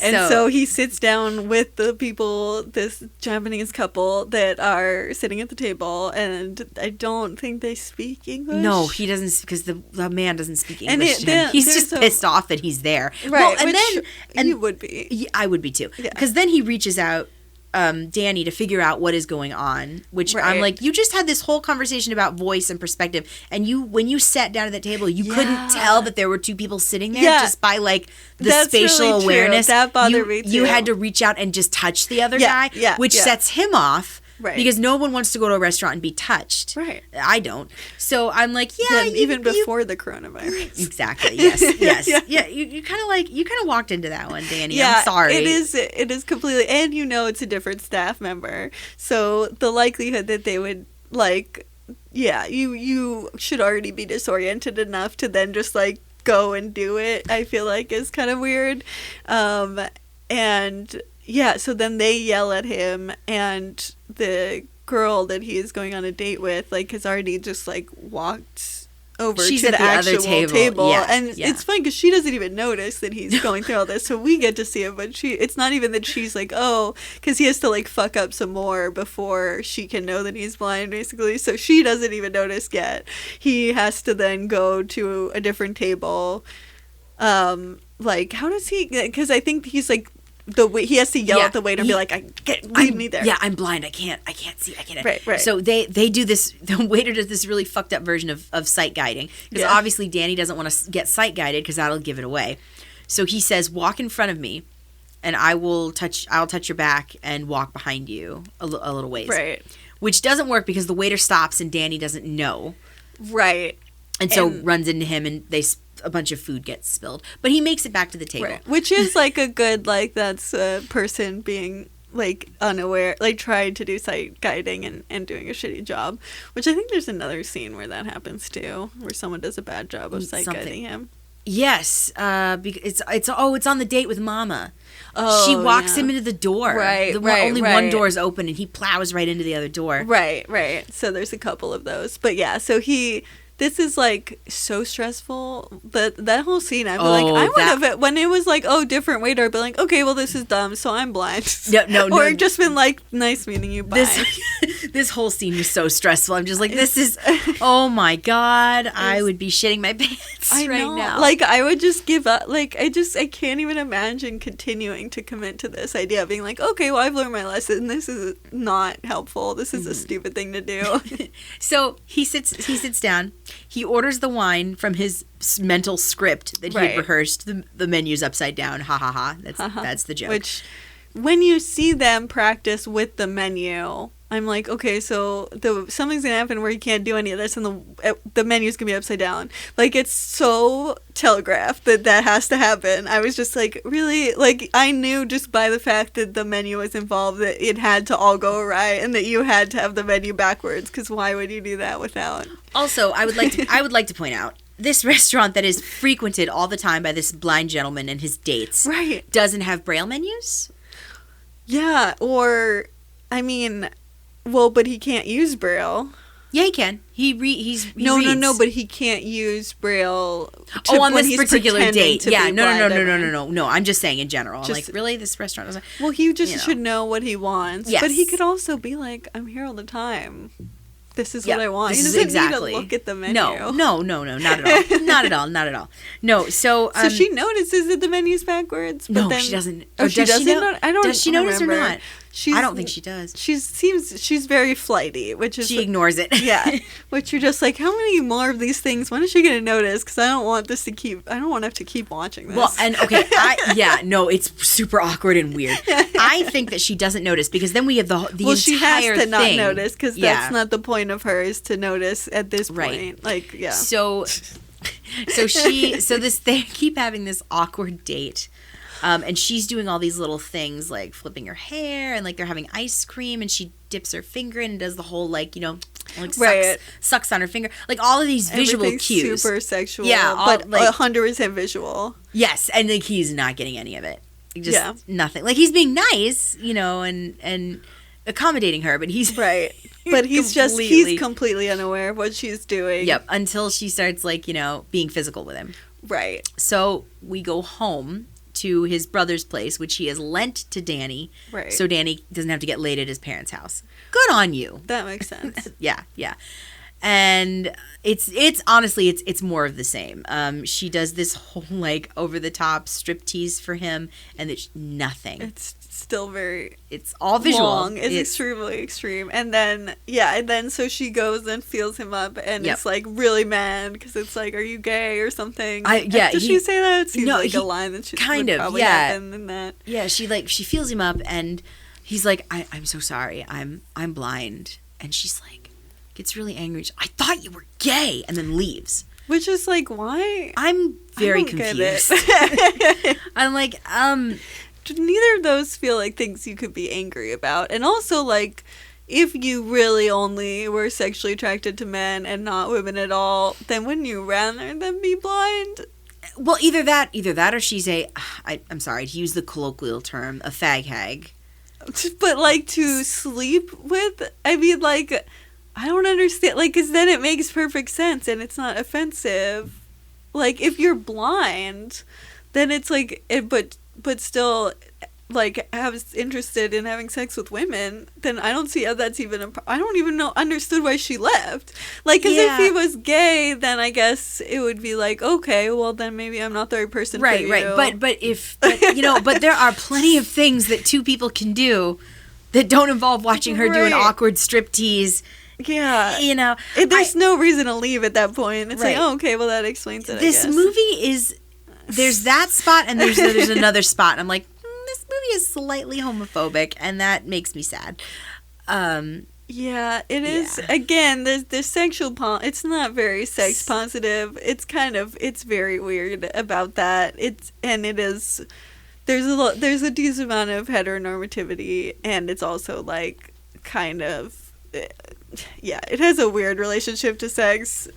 And so he sits down with the people, this Japanese couple that are sitting at the table, and I don't think they speak English. No, he doesn't, because the man doesn't speak And English. to him. He's just pissed off that he's there. Right, Well, and which then you would be. Yeah, I would be too. Yeah. Because then he reaches out, Danny, to figure out what is going on. Which I'm Right. like, you just had this whole conversation about voice and perspective, and when you sat down at that table, you couldn't Yeah. tell that there were two people sitting there Yeah. just by like the That's spatial really true. awareness. That bothered me You too. had to reach out and just touch the other Yeah, guy, yeah, which yeah. sets him off. Right. Because no one wants to go to a restaurant and be touched. Right. I don't. So I'm like, yeah, Even before the coronavirus. Exactly. Yes. Yes. Yeah. Yeah. You kind of walked into that one, Danny. I'm sorry. It is completely, and it's a different staff member. So the likelihood that they would you should already be disoriented enough to then just like go and do it, I feel like is kind of weird. And yeah, so then they yell at him, and the girl that he is going on a date with has already just walked over She's to at the the other actual table. Yeah, and yeah. it's fun because she doesn't even notice that he's going through all this, so we get to see it, but it's not even that she's like, oh, because he has to fuck up some more before she can know that he's blind, basically, so she doesn't even notice yet. He has to then go to a different table. How does he, because I think he's he has to yell at the waiter and be like, leave me there. Yeah, I'm blind. I can't see. I can't. Right. So they do this. The waiter does this really fucked up version of sight guiding, because obviously Danny doesn't want to get sight guided because that'll give it away. So he says, walk in front of me, and I'll touch your back and walk behind you a little ways. Right. Which doesn't work because the waiter stops and Danny doesn't know. Right. And so runs into him, and a bunch of food gets spilled. But he makes it back to the table. Right. Which is a good, that's a person being unaware, trying to do sight guiding and doing a shitty job. Which I think there's another scene where that happens too, where someone does a bad job of sight guiding him. Yes, because it's on the date with Mama. Oh, she walks him into the door. Right, Only one right. door is open, and he plows right into the other door. Right. So there's a couple of those. But yeah, so this is so stressful. That whole scene, I'd be I would have, when it was different waiter, I'd be like, okay, well, this is dumb, so I'm blind. No. Or just been nice meeting you, bye. This whole scene was so stressful. I'm just this is, oh my God, I would be shitting my pants right now. I would just give up. I can't even imagine continuing to commit to this idea of being okay, well, I've learned my lesson. This is not helpful. This is a stupid thing to do. So he sits down. He orders the wine from his mental script that he had rehearsed. The menu's upside down. Ha ha ha. That's the joke. Which, when you see them practice with the menu, I'm okay, so something's gonna happen where you can't do any of this, and the menu's gonna be upside down. It's so telegraphed that has to happen. I was just really, I knew just by the fact that the menu was involved that it had to all go awry, and that you had to have the menu backwards, because why would you do that without? Also, I would like to point out, this restaurant that is frequented all the time by this blind gentleman and his dates doesn't have Braille menus. Yeah, or but he can't use Braille. Yeah, he can. He reads. No, but he can't use Braille. On this particular date. Yeah, no. I'm just saying in general. Really, this restaurant doesn't. Well, he just should know what he wants. Yes. But he could also be I'm here all the time. This is what I want. He This doesn't is exactly. need to look at the menu. No, not at all. Not at all. No, so... so she notices that the menu's backwards, but no, then... she doesn't. Oh, she doesn't? I don't Does she notice remember. or not? I don't think she does. She's very flighty, which is... She ignores it. Yeah. Which you're just how many more of these things? When is she going to notice? Because I don't want to have to keep watching this. Well, and okay, it's super awkward and weird. I think that she doesn't notice, because then we have the entire she has to thing. not notice, because that's not the point of her, is to notice at this point. Right. So they keep having this awkward date. And she's doing all these little things, flipping her hair, and they're having ice cream, and she dips her finger in and does the whole sucks on her finger, all of these visual cues. Super sexual, but 100% visual. Yes, and he's not getting any of it. Just nothing. He's being nice, and accommodating her, but he's right. But he's completely unaware of what she's doing. Yep, until she starts being physical with him. Right. So we go home to his brother's place, which he has lent to Danny. Right. So Danny doesn't have to get laid at his parents' house. Good on you. That makes sense. Yeah. And it's honestly it's more of the same. She does this whole like over the top striptease for him, and it's nothing. It's still very It's all visual. long. It's extremely extreme. And then so she goes and feels him up, and Yep. it's like really mad because it's like, are you gay or something? Does He- she say that? It seems No, like he- a line that she kind would of, probably yeah. happen in that. Yeah, she feels him up, and he's like, I'm so sorry, I'm blind, and she's like, gets really angry. I thought you were gay, and then leaves. Which is like, why? I'm very I don't get confused. it. I'm like, Neither of those feel like things you could be angry about. And also, like, if you really only were sexually attracted to men and not women at all, then wouldn't you rather them be blind? well, either that, or she's I'm sorry to use the colloquial term, a fag hag. But, like, to sleep with? I mean, like, I don't understand. Like, because then it makes perfect sense and it's not offensive. Like, if you're blind, then it's like, but still, like, interested in having sex with women, then I don't see how that's even I don't even understood why she left. Like, because if he was gay, then I guess it would be like, okay, well, then maybe I'm not the right person for you. Right. But there are plenty of things that two people can do that don't involve watching her do an Right. awkward striptease. Yeah. You know, There's no reason to leave at that point. It's Right. like, oh, okay, well, that explains it, this I guess. movie is, there's that spot and there's another spot. And I'm like, this movie is slightly homophobic, and that makes me sad. Yeah, it is. Yeah. Again, there's sexual it's not very sex positive. It's very weird about that. There's a decent amount of heteronormativity, and it's also like kind of it has a weird relationship to sex.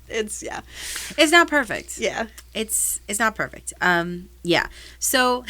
It's not perfect. yeah. It's not perfect. So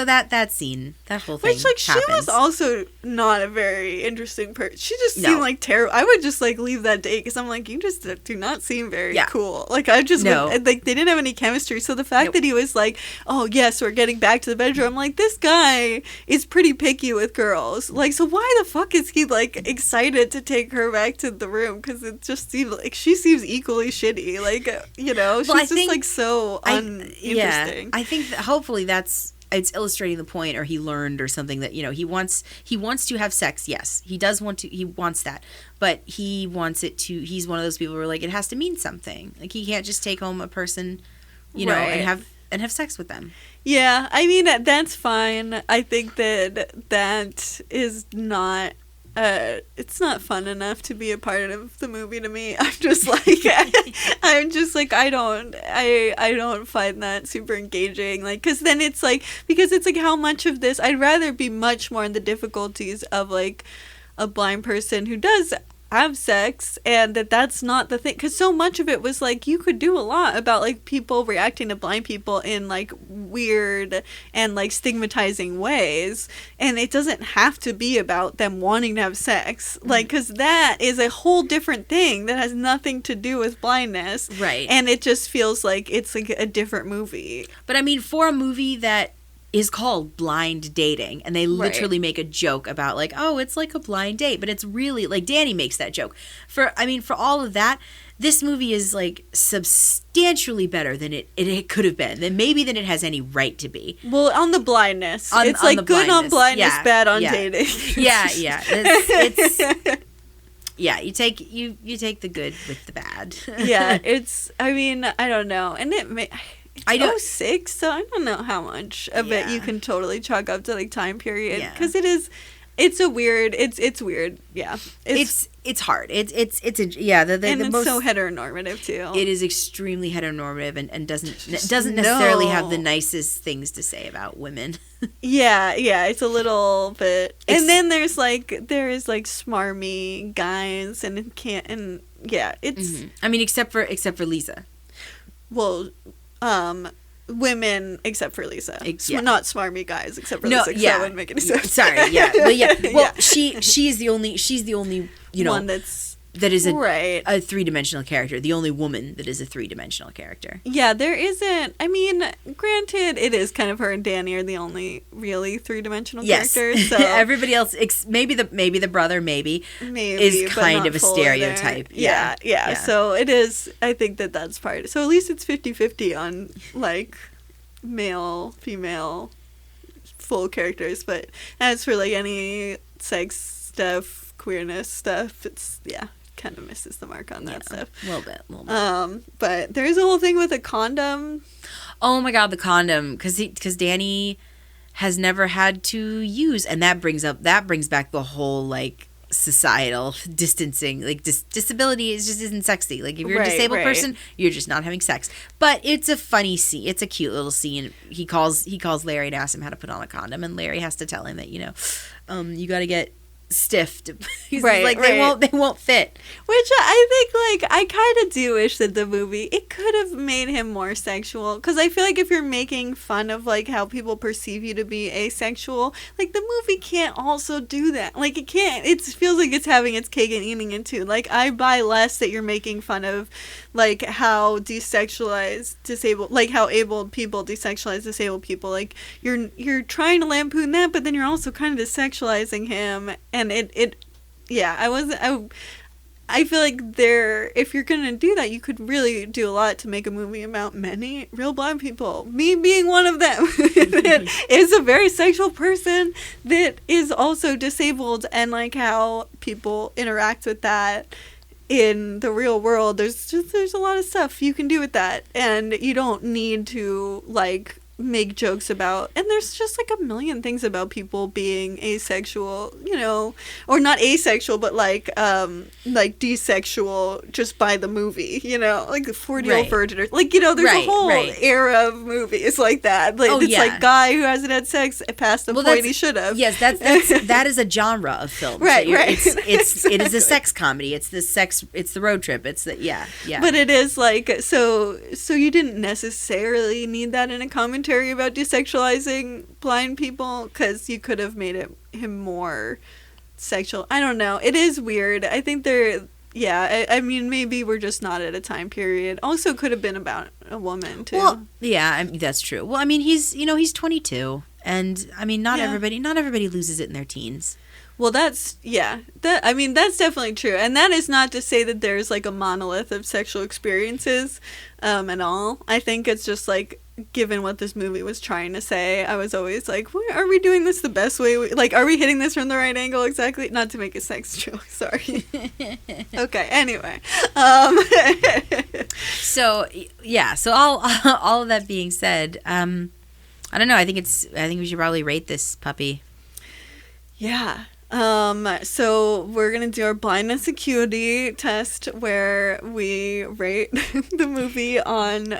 that scene, that whole thing Which, like, she happens. was also not a very interesting person. She just No. seemed like terrible. I would just, like, leave that date because I'm like, you just do not seem very Yeah. cool. Like, I just No. would, like, they didn't have any chemistry. So the fact Nope. that he was like, oh, yes, we're getting back to the bedroom. I'm like, this guy is pretty picky with girls. Like, so why the fuck is he, like, excited to take her back to the room? Because it just seems like she seems equally shitty. Like, you know, she's Well, I just, think- like, so uninteresting. I think that hopefully it's illustrating the point, or he learned or something, that, you know, he wants to have sex. Yes, he wants that, but he's one of those people who are like, it has to mean something. Like, he can't just take home a person, you know, Right. and have sex with them. Yeah, I mean, that's fine. I think that is not, it's not fun enough to be a part of the movie to me. I'm just like, I don't find that super engaging. Like, because it's like how much of this, I'd rather be much more in the difficulties of, like, a blind person who does have sex, and that's not the thing, because so much of it was like, you could do a lot about, like, people reacting to blind people in, like, weird and, like, stigmatizing ways, and it doesn't have to be about them wanting to have sex, like, because that is a whole different thing that has nothing to do with blindness, Right. and it just feels like it's like a different movie. But I mean, for a movie that is called Blind Dating, and they literally make a joke about, like, oh, it's like a blind date, but it's really, like, Danny makes that joke. For all of that, this movie is, like, substantially better than it could have been, than it has any right to be. Well, on the blindness, it's on like the good on blindness. blindness, Yeah, bad on yeah. dating. Yeah. It's yeah, you take the good with the bad. Yeah, I mean, I don't know, and I know- 06, so I don't know how much of it you can totally chalk up to, like, time period, Yeah. because it's weird, yeah, it's hard. It's and it's so heteronormative too. It is extremely heteronormative, and doesn't necessarily have the nicest things to say about women. Yeah, it's a little bit, and then there is like smarmy guys, and it can't, and yeah, it's I mean, except for Lisa. well, women except for Lisa, Yeah. not smarmy guys except for No, Lisa. 'Cause yeah. that wouldn't make any sense. Sorry, yeah, well, yeah, well, Yeah. she's the only, you know, one that's that is Right. a three-dimensional character. The only woman that is a three-dimensional character. Yeah, there isn't. I mean, granted, it is kind of her and Danny are the only really three-dimensional characters. So Everybody else, maybe the brother, maybe is but kind not of a fully there. stereotype. Yeah. So it is. I think that's part. So at least it's 50-50 on like male, female, full characters. But as for like any sex stuff, queerness stuff, it's kind of misses the mark on that stuff. A little bit. But there's a whole thing with a condom. Oh my God, the condom, because Danny has never had to use, and that brings back the whole like societal distancing. Like disability just isn't sexy. Like if you're a disabled person, you're just not having sex. But it's a funny scene. It's a cute little scene. He calls Larry and asks him how to put on a condom, and Larry has to tell him that you got to get stiffed. He's like they won't fit. Which I think like I kind of do wish that the movie it could have made him more sexual, because I feel like if you're making fun of like how people perceive you to be asexual, like the movie can't also do that. Like it can't. It feels like it's having its cake and eating it too. Like I buy less that you're making fun of like how disabled, like how abled people desexualize disabled people. Like you're trying to lampoon that, but then you're also kind of desexualizing him. And I feel like if you're gonna do that, you could really do a lot to make a movie about many real blind people. Me being one of them, that is a very sexual person that is also disabled, and like how people interact with that in the real world. There's a lot of stuff you can do with that, and you don't need to like make jokes about, and there's just like a million things about people being asexual, or not asexual, but like desexual just by the movie, like the 40-year-old virgin, or like, there's a whole era of movies like that. Like like guy who hasn't had sex past the point he should have. Yes, that is a genre of film. Right. It is a sex comedy. It's the road trip. It's the yeah. But it is like so you didn't necessarily need that in a commentary about desexualizing blind people, because you could have made him more sexual. I don't know. It is weird. I think I mean, maybe we're just not at a time period. Also could have been about a woman too. Well, yeah, I mean, that's true. Well, I mean, he's 22, and I mean, not everybody loses it in their teens. Well, that's definitely true. And that is not to say that there's like a monolith of sexual experiences at all. I think it's just like, given what this movie was trying to say, I was always like, are we doing this the best way? Are we hitting this from the right angle exactly? Not to make a sex joke, sorry. Okay, anyway. So all of that being said, I don't know, I think we should probably rate this puppy. Yeah. So we're gonna do our blindness acuity test, where we rate the movie on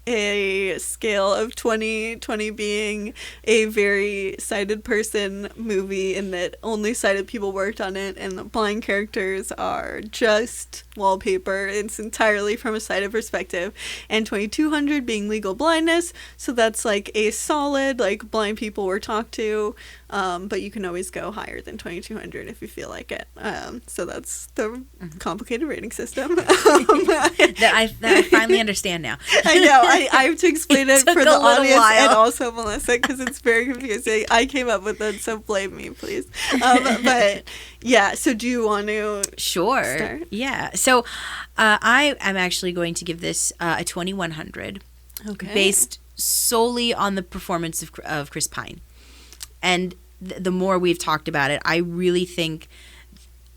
a scale of 20 being a very sighted person movie, in that only sighted people worked on it, and the blind characters are just wallpaper. It's entirely from a sighted perspective. And 2200 being legal blindness, so that's like a solid, like, blind people were talked to, but you can always go higher than 2200 if you feel like it. So that's the complicated rating system. that I finally understand now. I know. I have to explain it for the audience and also Melissa, because it's very confusing. I came up with it, so blame me, please. But yeah, so do you want to start? Yeah. So I am actually going to give this a 2100. Okay. Based solely on the performance of Chris Pine. And the more we've talked about it, I really think,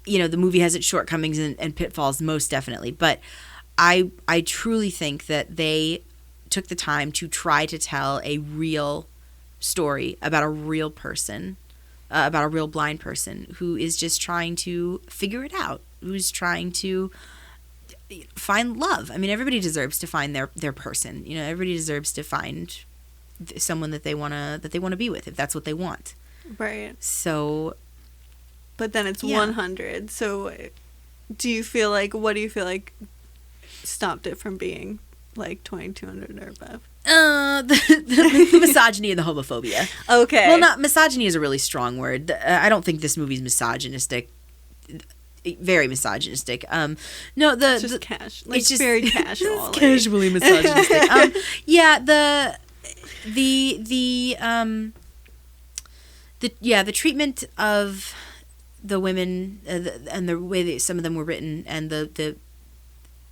the movie has its shortcomings and pitfalls, most definitely. But I truly think that they took the time to try to tell a real story about a real person, about a real blind person who is just trying to figure it out, who's trying to find love. I mean, everybody deserves to find their person. Everybody deserves to find someone that they want to be with, if that's what they want. Right. So, but then it's 100. So what do you feel like stopped it from being like 2200 or above? The misogyny and the homophobia. Okay. Well, not misogyny is a really strong word. I don't think this movie's misogynistic. very misogynistic. No, It's just cash. Like, it's just very casual. Like. casually misogynistic. Yeah, the treatment of the women and the way that some of them were written, and the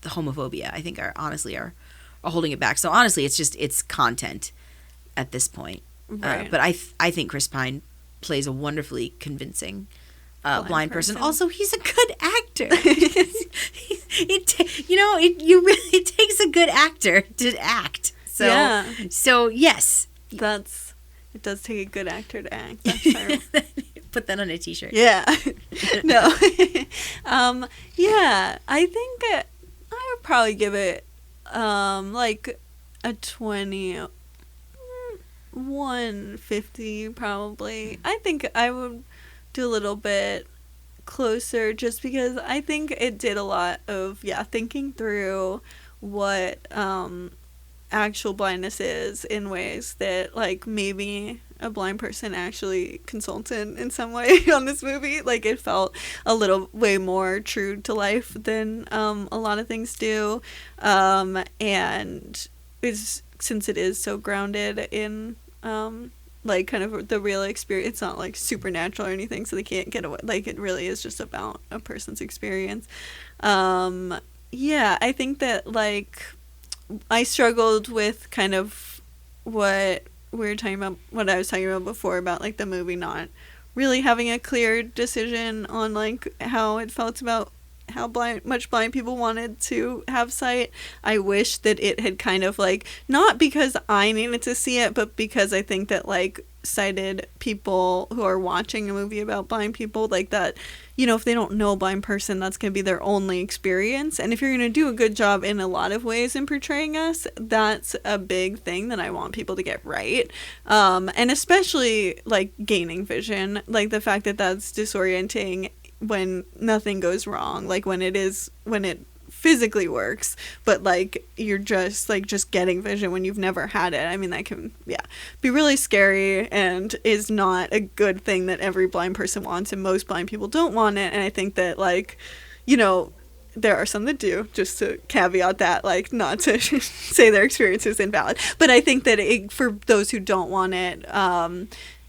homophobia, I think are holding it back. So honestly, it's content at this point. Right. But I think Chris Pine plays a wonderfully convincing blind person. Also, he's a good actor. It takes a good actor to act. So Yeah. So yes, It does take a good actor to act. That's true. put that on a t-shirt. Yeah. No. Yeah, I think I would probably give it like a 150 probably. I think I would do a little bit closer just because I think it did a lot of thinking through what actual blindness is in ways that like maybe a blind person actually consulted in some way on this movie. Like, it felt a little way more true to life than a lot of things do, and it's, since it is so grounded in like kind of the real experience, it's not like supernatural or anything, so they can't get away. Like, it really is just about a person's experience. I think that like I struggled with kind of what we were talking about, what I was talking about before, about like the movie not really having a clear decision on like how it felt about how much blind people wanted to have sight. I wish that it had kind of like, not because I needed to see it, but because I think that like sighted people who are watching a movie about blind people, like that, you know, if they don't know a blind person, that's going to be their only experience. And if you're going to do a good job in a lot of ways in portraying us, that's a big thing that I want people to get right. And especially like gaining vision, like the fact that that's disorienting when nothing goes wrong, like when it physically works, but like you're just getting vision when you've never had it. I mean, that can be really scary and is not a good thing that every blind person wants, and most blind people don't want it. And I think that, like, you know, there are some that do, just to caveat that, like, not to say their experience is invalid, but I think that for those who don't want it,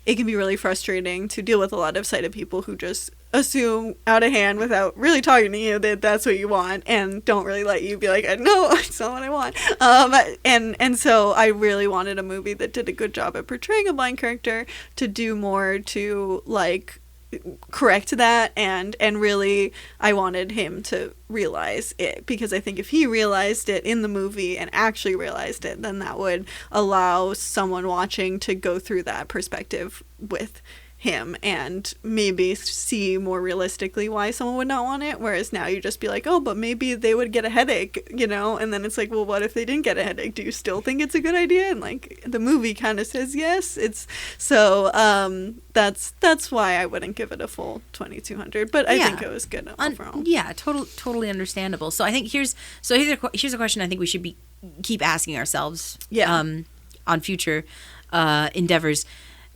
it can be really frustrating to deal with a lot of sighted people who just assume out of hand without really talking to you that that's what you want, and don't really let you be like, no, it's not what I want. And so I really wanted a movie that did a good job at portraying a blind character to do more to like correct that, and really I wanted him to realize it, because I think if he realized it in the movie and actually realized it, then that would allow someone watching to go through that perspective with him and maybe see more realistically why someone would not want it. Whereas now you just be like, oh, but maybe they would get a headache, you know, and then it's like, well, what if they didn't get a headache? Do you still think it's a good idea? And like the movie kind of says yes. It's so that's why I wouldn't give it a full 2200, but I think it was good overall. Totally understandable. So I think here's a question I think we should keep asking ourselves on future endeavors.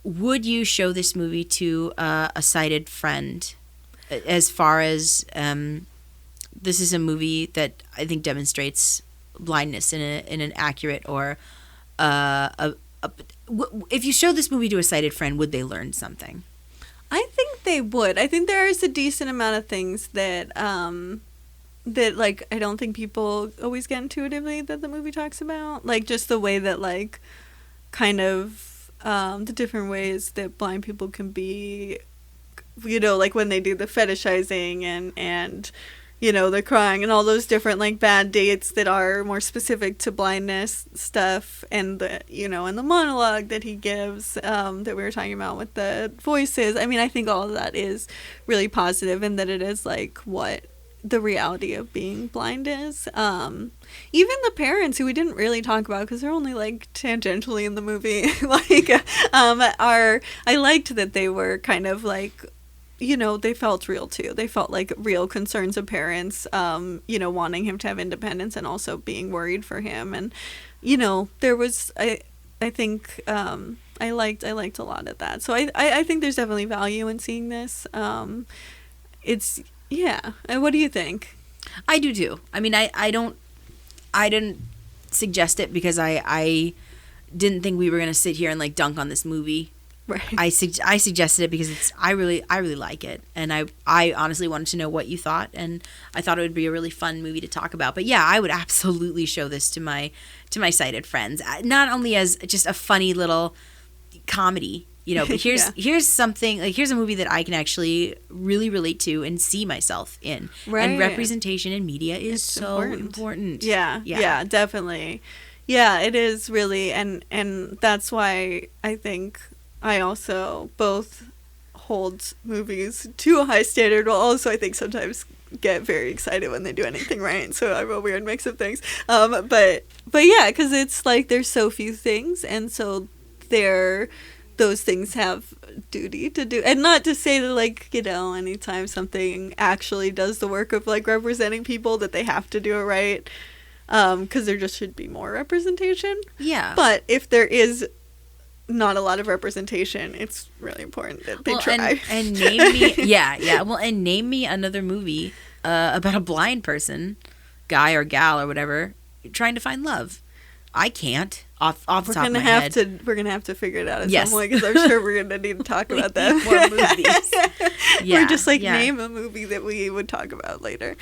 Would you show this movie to a sighted friend? As far as this is a movie that I think demonstrates blindness in an accurate or if you show this movie to a sighted friend, would they learn something? I think they would. I think there is a decent amount of things that that like I don't think people always get intuitively that the movie talks about, like just the way that like kind of the different ways that blind people can be, you know, like when they do the fetishizing and you know, the crying and all those different like bad dates that are more specific to blindness stuff, and the, you know, and the monologue that he gives that we were talking about with the voices. I mean, I think all of that is really positive, and that it is like what the reality of being blind is. Even the parents, who we didn't really talk about because they're only like tangentially in the movie, like I liked that they were kind of like, you know, they felt real too. They felt like real concerns of parents, you know, wanting him to have independence and also being worried for him. And, you know, there was, I think, I liked a lot of that. So I think there's definitely value in seeing this. It's, Yeah. And what do you think? I do too. I mean, I didn't suggest it because I didn't think we were gonna sit here and like dunk on this movie. Right. I suggested it because I really like it, and I honestly wanted to know what you thought, and I thought it would be a really fun movie to talk about. But yeah, I would absolutely show this to my sighted friends, not only as just a funny little comedy, but here's something like here's a movie that I can actually really relate to and see myself in. Right. And representation in media is It's so important. Yeah, definitely. Yeah, it is really, and that's why I think I also both hold movies to a high standard, while also I think sometimes get very excited when they do anything right. So I'm a weird mix of things. But yeah, because it's like there's so few things, and so those things have duty to do, and not to say that like anytime something actually does the work of like representing people that they have to do it right, because there just should be more representation. Yeah. But if there is not a lot of representation, it's really important that they try. And name me well, and name me another movie about a blind person, guy or gal or whatever, trying to find love. I can't off the top of my head. We're gonna have to figure it out at Yes. some point, because I'm sure we're gonna need to talk about that. More movies. Yeah, Or just yeah. name a movie that we would talk about later.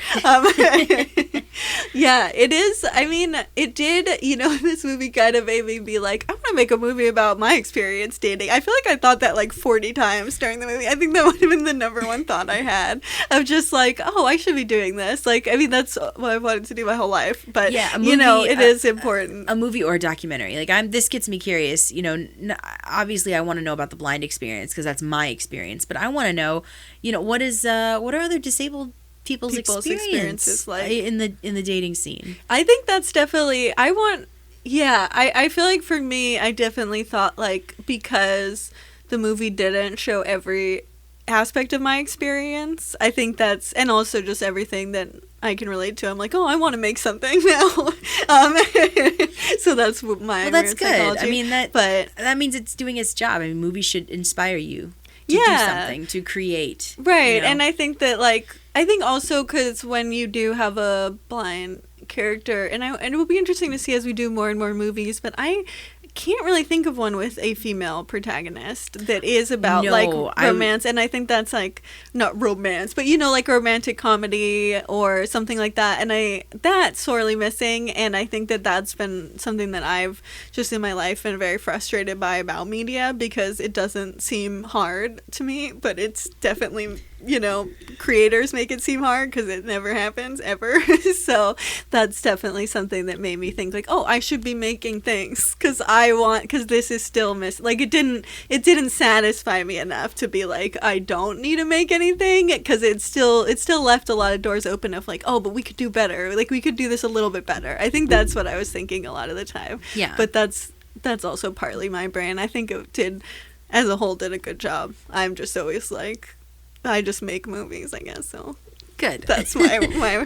Yeah, it is. I mean, it did. This movie kind of made me be like, I want to make a movie about my experience dating. I feel like I thought that like 40 times during the movie. I think that would have been the number one thought I had, of just like, oh, I should be doing this. Like, I mean, that's what I've wanted to do my whole life. But Yeah, a movie, it is important. A movie or a documentary. Like this gets me curious. Obviously I want to know about the blind experience because that's my experience. But I want to know, what are other disabled people's experiences like in the dating scene? I think that's definitely. I feel like for me, I definitely thought like, because the movie didn't show every aspect of my experience, I think that's, and also just everything that I can relate to. I'm like, oh, I want to make something now. So that's what my that's weird good. psychology. I mean that means it's doing its job. I mean, movies should inspire you to do something, to create. Right, and I think that I think also because when you do have a blind character, and it will be interesting to see as we do more and more movies, but I can't really think of one with a female protagonist that is about romance, and I think that's like not romance, but like romantic comedy or something like that, and that's sorely missing, and I think that that's been something that I've just in my life been very frustrated by about media, because it doesn't seem hard to me, but it's definitely creators make it seem hard because it never happens ever. So that's definitely something that made me think like, oh, I should be making things because this is still like it didn't satisfy me enough to be like, I don't need to make anything, because it still left a lot of doors open of like, oh, but we could do better, like we could do this a little bit better. I think that's what I was thinking a lot of the time. Yeah, but that's also partly my brain. I think it did as a whole did a good job. I'm just always like, I just make movies, I guess. So good. That's my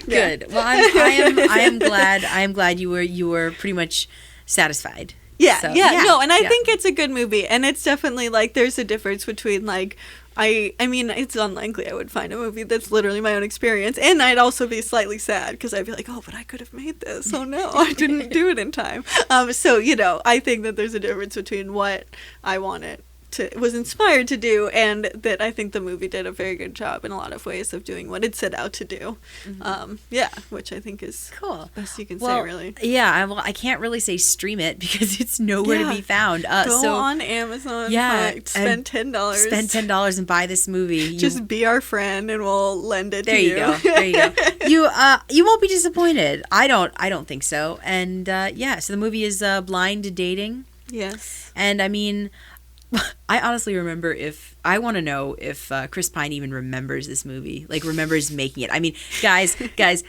good. Well, I am glad you were pretty much satisfied. Yeah, so, no, and I think it's a good movie, and it's definitely like there's a difference between like I mean, it's unlikely I would find a movie that's literally my own experience, and I'd also be slightly sad because I'd be like, oh, but I could have made this. Oh no, I didn't do it in time. So I think that there's a difference between what I wanted was inspired to do, and that I think the movie did a very good job in a lot of ways of doing what it set out to do. Which I think is cool. Best you can say, really. Yeah, I can't really say stream it because it's nowhere to be found. Go on Amazon. Yeah, spend $10. Spend $10 and buy this movie. Just be our friend, and we'll lend it to you. There you go. You won't be disappointed. I don't think so. And so the movie is Blind Dating. Yes. And I mean, I honestly I want to know if Chris Pine even remembers this movie, like remembers making it. I mean, guys,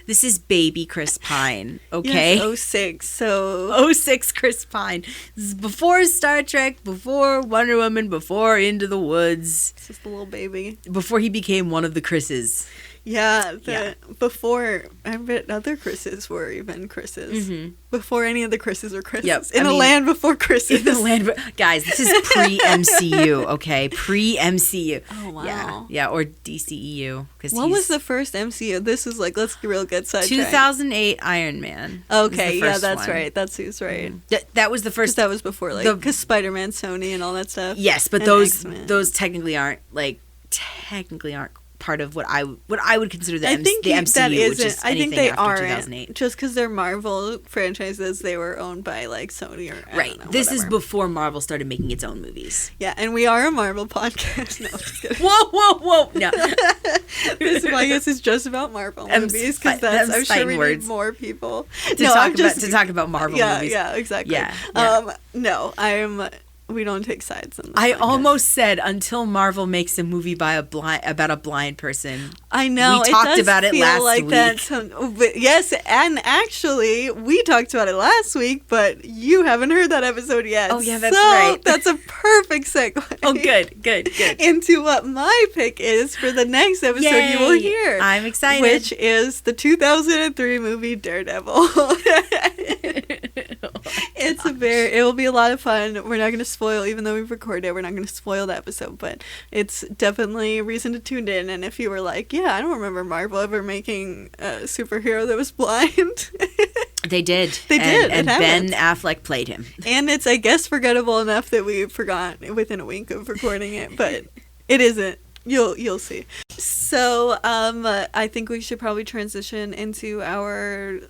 this is baby Chris Pine, okay? Yes, 06, so... 06 Chris Pine. This is before Star Trek, before Wonder Woman, before Into the Woods. It's just a little baby. Before he became one of the Chris's. Yeah, Yeah. before, I bet other Chris's were even Chris's. Mm-hmm. Before any of the Chris's were Chris's. Yep, In I a mean, land before Chris's. In the land, guys, this is pre-MCU, okay? Pre-MCU. Oh, wow. Yeah, or DCEU. What was the first MCU? This is like, let's get real good sidetrack. 2008 Iron Man. was Okay, the yeah, first that's one. right. That's who's right. That was the Because first. that was before, like, because Spider-Man, Sony, and all that stuff. Yes, but And those X-Men. technically aren't part of what I would consider the, I think the MCU, that which isn't. is I think anything they after aren't 2008. just because they're Marvel franchises. They were owned by like Sony or I Right. don't know, This is whatever. before Marvel started making its own movies. Yeah, and we are a Marvel podcast. No, I'm just kidding. Whoa! No. This podcast is just about Marvel I'm movies spi- because I'm I'm sure fighting we words. need more people to talk about Marvel yeah, movies. Yeah, exactly. Yeah. No, we don't take sides in this I podcast. almost said until Marvel makes a movie about a blind person. I know. We talked does about it feel last like week. That but yes, and actually, we talked about it last week, but you haven't heard that episode yet. Oh, yeah, that's so right. That's a perfect segue. Oh, good. Into what my pick is for the next episode you will Yay. hear. I'm excited. Which is the 2003 movie Daredevil. It will be a lot of fun. We're not going to spoil, even though we've recorded it, we're not going to spoil the episode, but it's definitely a reason to tune in. And if you were like, yeah, I don't remember Marvel ever making a superhero that was blind. They did. They did. And It Ben happened. Affleck played him. And it's, I guess, forgettable enough that we forgot within a week of recording it, but it isn't. You'll see. So, I think we should probably transition into our.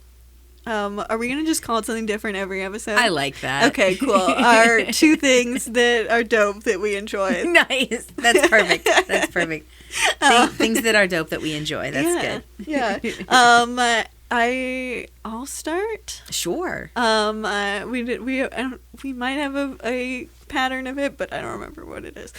Are we gonna just call it something different every episode? I like that. Okay, cool. Our two things that are dope that we enjoy. Nice. That's perfect. Things that are dope that we enjoy. That's good. Yeah. I'll start. Sure. We might have a pattern of it, but I don't remember what it is.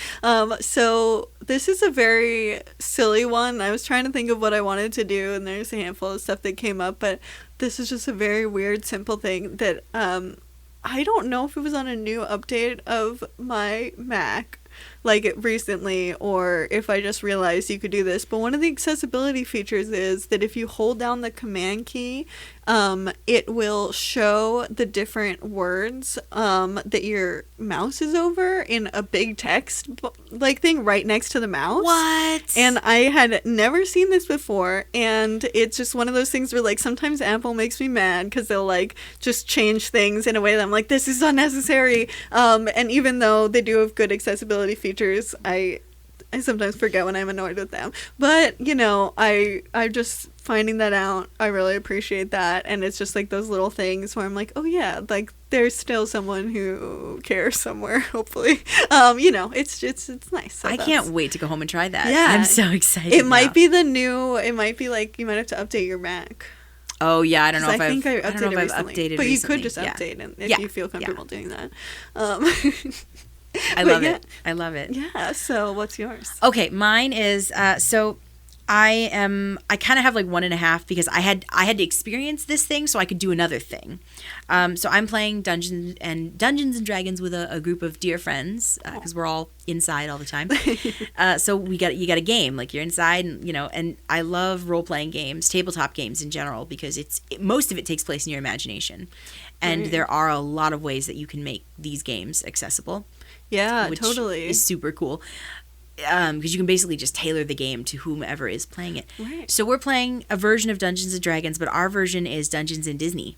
So this is a very silly one. I was trying to think of what I wanted to do, and there's a handful of stuff that came up, but this is just a very weird, simple thing that I don't know if it was on a new update of my Mac, like recently, or if I just realized you could do this. But one of the accessibility features is that if you hold down the command key, it will show the different words that your mouse is over in a big text like thing right next to the mouse. What? And I had never seen this before, and it's just one of those things where like sometimes Apple makes me mad because they'll like just change things in a way that I'm like, this is unnecessary. And even though they do have good accessibility features, I sometimes forget when I'm annoyed with them. But, you know, I just finding that out, I really appreciate that. And it's just like those little things where I'm like, oh yeah, like there's still someone who cares somewhere, hopefully. You know, it's nice. So I can't wait to go home and try that. Yeah. I'm so excited. It might now. be it might be like you might have to update your Mac. Oh yeah, I don't know if I think I I don't know updated if I've recently. updated But recently. you could just Yeah. update it if Yeah. you feel comfortable doing that. I but love yeah. it. I love it. Yeah, so what's yours? Okay, mine is so I kind of have like 1.5 because I had to experience this thing so I could do another thing. So I'm playing Dungeons and Dragons with a group of dear friends because we're all inside all the time. So you got a game, like you're inside, and you know. And I love role playing games, tabletop games in general, because most of it takes place in your imagination, and Right. there are a lot of ways that you can make these games accessible. Yeah, Which totally. is super cool. Because you can basically just tailor the game to whomever is playing it. Right. So we're playing a version of Dungeons and Dragons, but our version is Dungeons and Disney.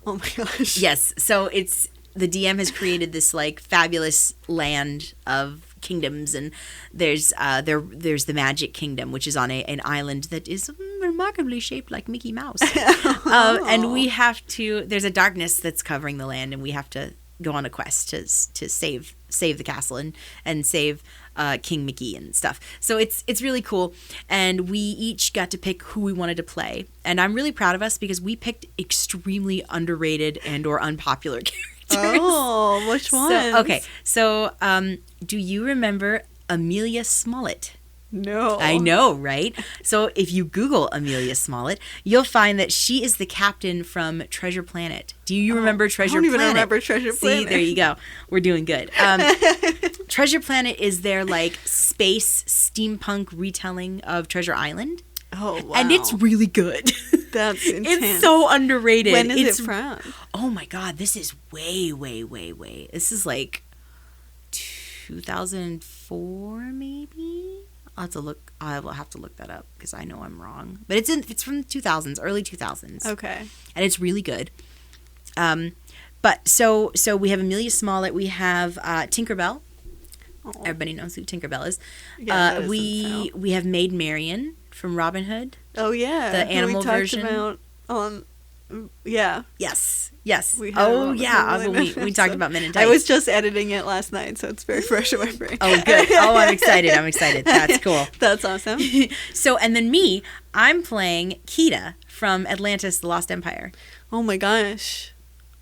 Oh my gosh. Yes. So the DM has created this like fabulous land of kingdoms, and there's the Magic Kingdom, which is on an island that is remarkably shaped like Mickey Mouse. And we have to. There's a darkness that's covering the land, and we have to go on a quest to save the castle and save King Mickey and stuff. So it's really cool, and we each got to pick who we wanted to play, and I'm really proud of us because we picked extremely underrated and or unpopular characters. Oh, which one? So do you remember Amelia Smollett? No. I know, right? So if you Google Amelia Smollett, you'll find that she is the captain from Treasure Planet. Do you remember Treasure Planet? I don't even remember Treasure Planet. See, there you go. We're doing good. Treasure Planet is their like space steampunk retelling of Treasure Island. Oh, wow. And it's really good. That's intense. It's so underrated. When is it from? Oh my God, this is way. This is like 2004 maybe. I will have to look that up because I know I'm wrong. But it's from the 2000s, early 2000s. Okay. And it's really good. But so we have Amelia Smollett, we have Tinkerbell. Oh. Everybody knows who Tinkerbell is. Yeah, that we have Maid Marian from Robin Hood. Oh yeah, The who animal we talked version. About on, yeah. Yes. We had Oh one yeah, with we Lynn. talked about Men in Tights. I was just editing it last night, so it's very fresh in my brain. Oh good. Oh, I'm excited. That's cool. That's awesome. So and then I'm playing Kida from Atlantis: The Lost Empire. Oh my gosh,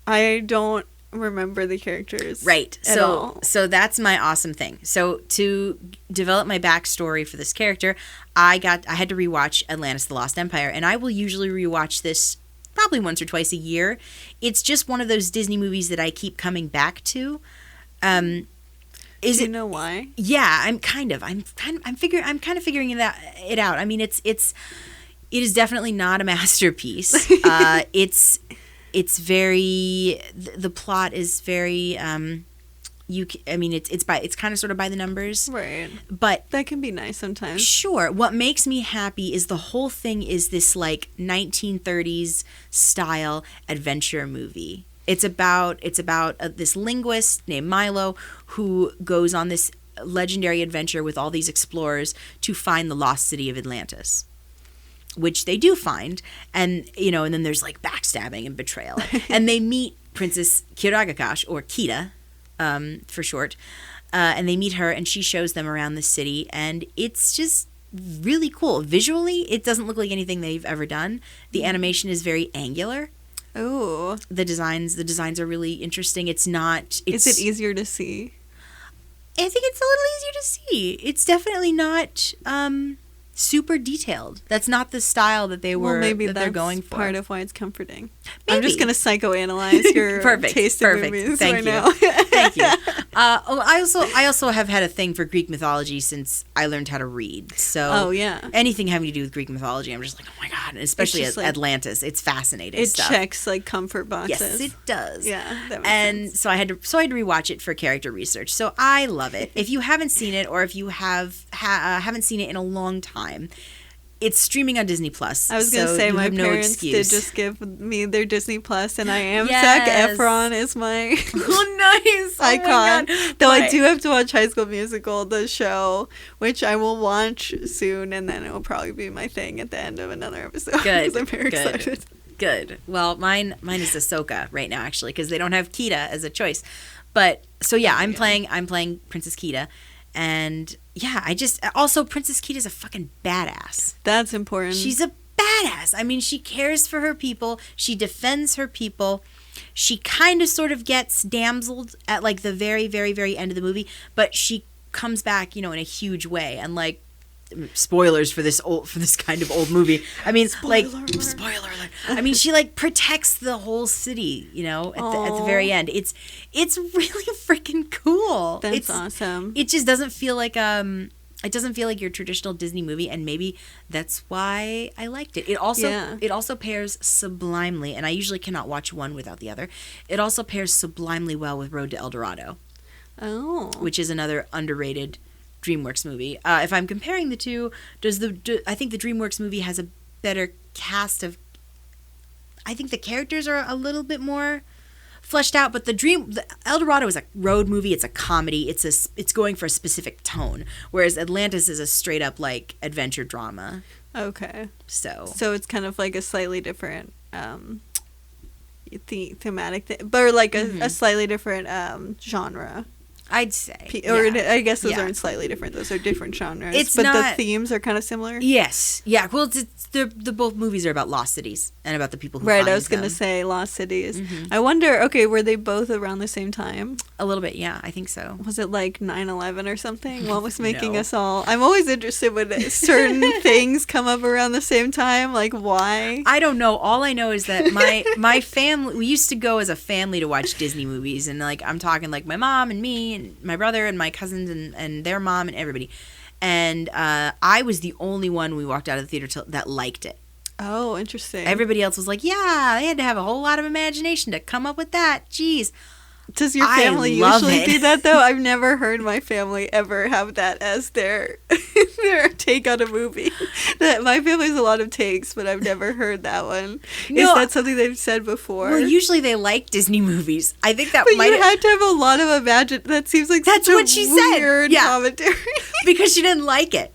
I don't remember the characters. Right. At all. So that's my awesome thing. So to develop my backstory for this character, I had to rewatch Atlantis: The Lost Empire, and I will usually rewatch this probably once or twice a year. It's just one of those Disney movies that I keep coming back to. Do you know why? Yeah, I'm kind of figuring it out. I mean, it is definitely not a masterpiece. It's very, the plot is very, it's kind of sort of by the numbers. Right. But That can be nice sometimes. sure, what makes me happy is the whole thing is this like 1930s style adventure movie. It's about this linguist named Milo who goes on this legendary adventure with all these explorers to find the lost city of Atlantis, which they do find, and then there's like backstabbing and betrayal, and they meet Princess Kiragakash, or Kida, for short, and they meet her, and she shows them around the city, and it's just really cool. Visually, it doesn't look like anything they've ever done. The animation is very angular. Oh. The designs are really interesting. Is it easier to see? I think it's a little easier to see. It's definitely not super detailed. That's not the style that they're going for. Part of why it's comforting. Maybe. I'm just going to psychoanalyze your taste in movies Thank right you. now. Thank you. I also have had a thing for Greek mythology since I learned how to read. So Oh, yeah. anything having to do with Greek mythology, I'm just like, oh my God. And especially just like- Atlantis. It's fascinating It stuff. checks like comfort boxes. Yes, it does. Yeah, that makes And sense. so I had to rewatch it for character research. So I love it. If you haven't seen it, or if you haven't seen it in a long time, it's streaming on Disney Plus. I was going to say my parents did just give me their Disney Plus, and I am Zac Efron is my Oh, nice. icon. Oh Though I Right. do have to watch High School Musical, the show, which I will watch soon, and then it will probably be my thing at the end of another episode. Good, 'Cause I'm very good. excited. Good. Well, mine is Ahsoka right now, actually, because they don't have Kida as a choice. But so yeah, I'm playing Princess Kida, and yeah, also Princess Kida is a fucking badass. That's important. She's a badass. I mean, she cares for her people. She defends her people. She kind of sort of gets damseled at like the very, very, very end of the movie, but she comes back, in a huge way. And like, spoilers for this kind of old movie. I mean, spoiler alert. I mean, she like protects the whole city, at the very end. It's really freaking cool. That's awesome. It just doesn't feel like your traditional Disney movie, and maybe that's why I liked it. It also pairs sublimely, and I usually cannot watch one without the other. It also pairs sublimely well with Road to El Dorado, which is another underrated DreamWorks movie. If I'm comparing the two, I think the DreamWorks movie has a better cast of. I think the characters are a little bit more fleshed out, but the El Dorado is a road movie. It's a comedy. It's going for a specific tone, whereas Atlantis is a straight up like adventure drama. Okay. So it's kind of like a slightly different thematic thing, but like a slightly different genre. I'd say, I guess those Yeah. aren't slightly different. Those are different genres. It's but the not- themes are kind of similar. Yes, yeah. Well, the both movies are about lost cities and about the people who Right, find I was going to them. say Lost Cities. I wonder, okay, were they both around the same time? A little bit, yeah. I think so. Was it like 9/11 or something? What was making No. us all... I'm always interested when certain things come up around the same time. Like, why? I don't know. All I know is that my family, we used to go as a family to watch Disney movies, and like I'm talking like my mom and me and my brother and my cousins and their mom and everybody. And I was the only one when we walked out of the theater that liked it. Oh, interesting. Everybody else was like, yeah, they had to have a whole lot of imagination to come up with that. Jeez. Does your I family love usually it. do that, though? I've never heard my family ever have that as their their take on a movie. That my family has a lot of takes, but I've never heard that one. No, Is that something they've said before? Well, usually they like Disney movies. I think that but might you had to have a lot of imagine. That seems like That's such what a she said. weird Yeah. commentary. because she didn't like it.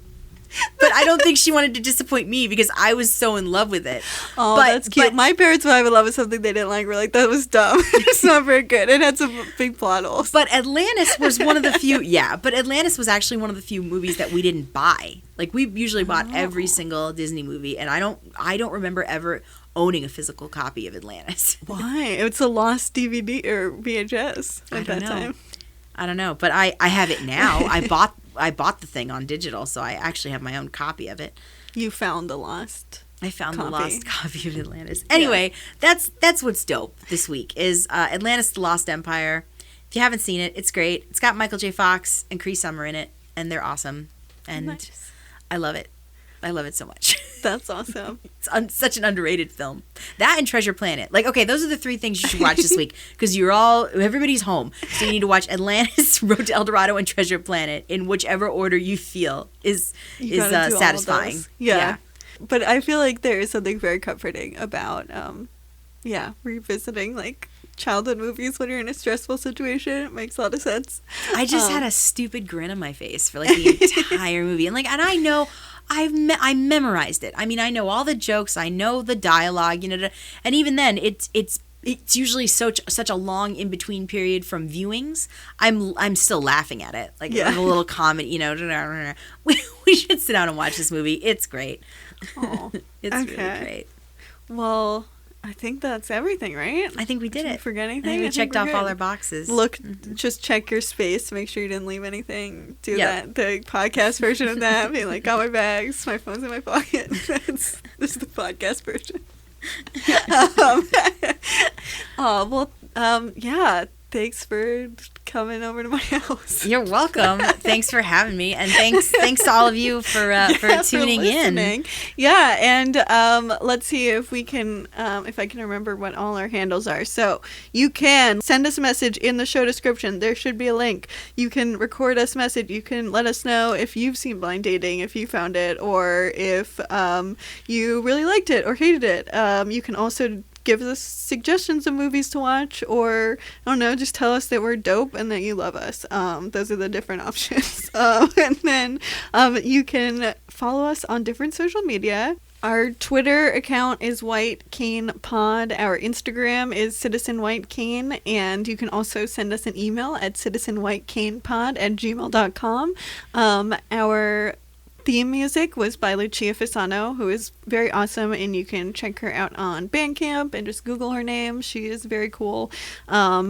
But I don't think she wanted to disappoint me because I was so in love with it. Oh, But- that's cute. but- My parents, when I'm in love with something they didn't like, were like, that was dumb. It's not very good. It had some big plot holes. But Atlantis was one of the few, but Atlantis was actually one of the few movies that we didn't buy. Like we usually bought every single Disney movie, and I don't remember ever owning a physical copy of Atlantis. Why? It's a lost DVD or VHS I at don't that know. time. I don't know, but I have it now. I bought the thing on digital, so I actually have my own copy of it. You found the lost. I found the Copy. lost copy of Atlantis. Anyway, that's what's dope this week is Atlantis: The Lost Empire. If you haven't seen it, it's great. It's got Michael J. Fox and Cree Summer in it, and they're awesome. And Nice. I love it. I love it so much. That's awesome. It's such an underrated film. That and Treasure Planet. Like, okay, those are the three things you should watch this week because everybody's home. So you need to watch Atlantis, Road to El Dorado, and Treasure Planet in whichever order you feel is You gotta do all of satisfying. those. Yeah. But I feel like there is something very comforting about, revisiting like childhood movies when you're in a stressful situation. It makes a lot of sense. I just had a stupid grin on my face for like the entire movie, and I know I memorized it. I mean, I know all the jokes, I know the dialogue, and even then, it's usually such a long in between period from viewings. I'm still laughing at it, like Yeah. a little comment, We should sit down and watch this movie. It's great. Oh, It's okay. really great. Well, I think that's everything, right? I think we did Did we it. forget anything? I think we I think checked we're off all good. our boxes. Look, just check your space to make sure you didn't leave anything. Do Yeah. the podcast version of that. Be like, got my bags, my phone's in my pocket. This is the podcast version. Yeah. Thanks for coming over to my house. You're welcome. Thanks for having me, and thanks to all of you for tuning in. listening. Yeah, and let's see if we can, if I can remember what all our handles are. So you can send us a message in the show description. There should be a link. You can record us a message. You can let us know if you've seen Blind Dating, if you found it, or if you really liked it or hated it. You can also give us suggestions of movies to watch, or I don't know, just tell us that we're dope and that you love us. Those are the different options. And then you can follow us on different social media. Our Twitter account is White Cane Pod. Our Instagram is Citizen White Cane, and you can also send us an email at citizenwhitecanepod@gmail.com. Our theme music was by Lucia Fasano, who is very awesome, and you can check her out on Bandcamp and just Google her name. She is very cool. Don't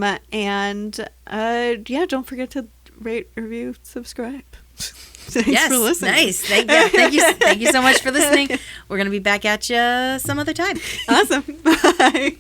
forget to rate, review, subscribe. Thanks for listening. Nice. Thank you so much for listening. We're gonna be back at you some other time. Awesome. Bye.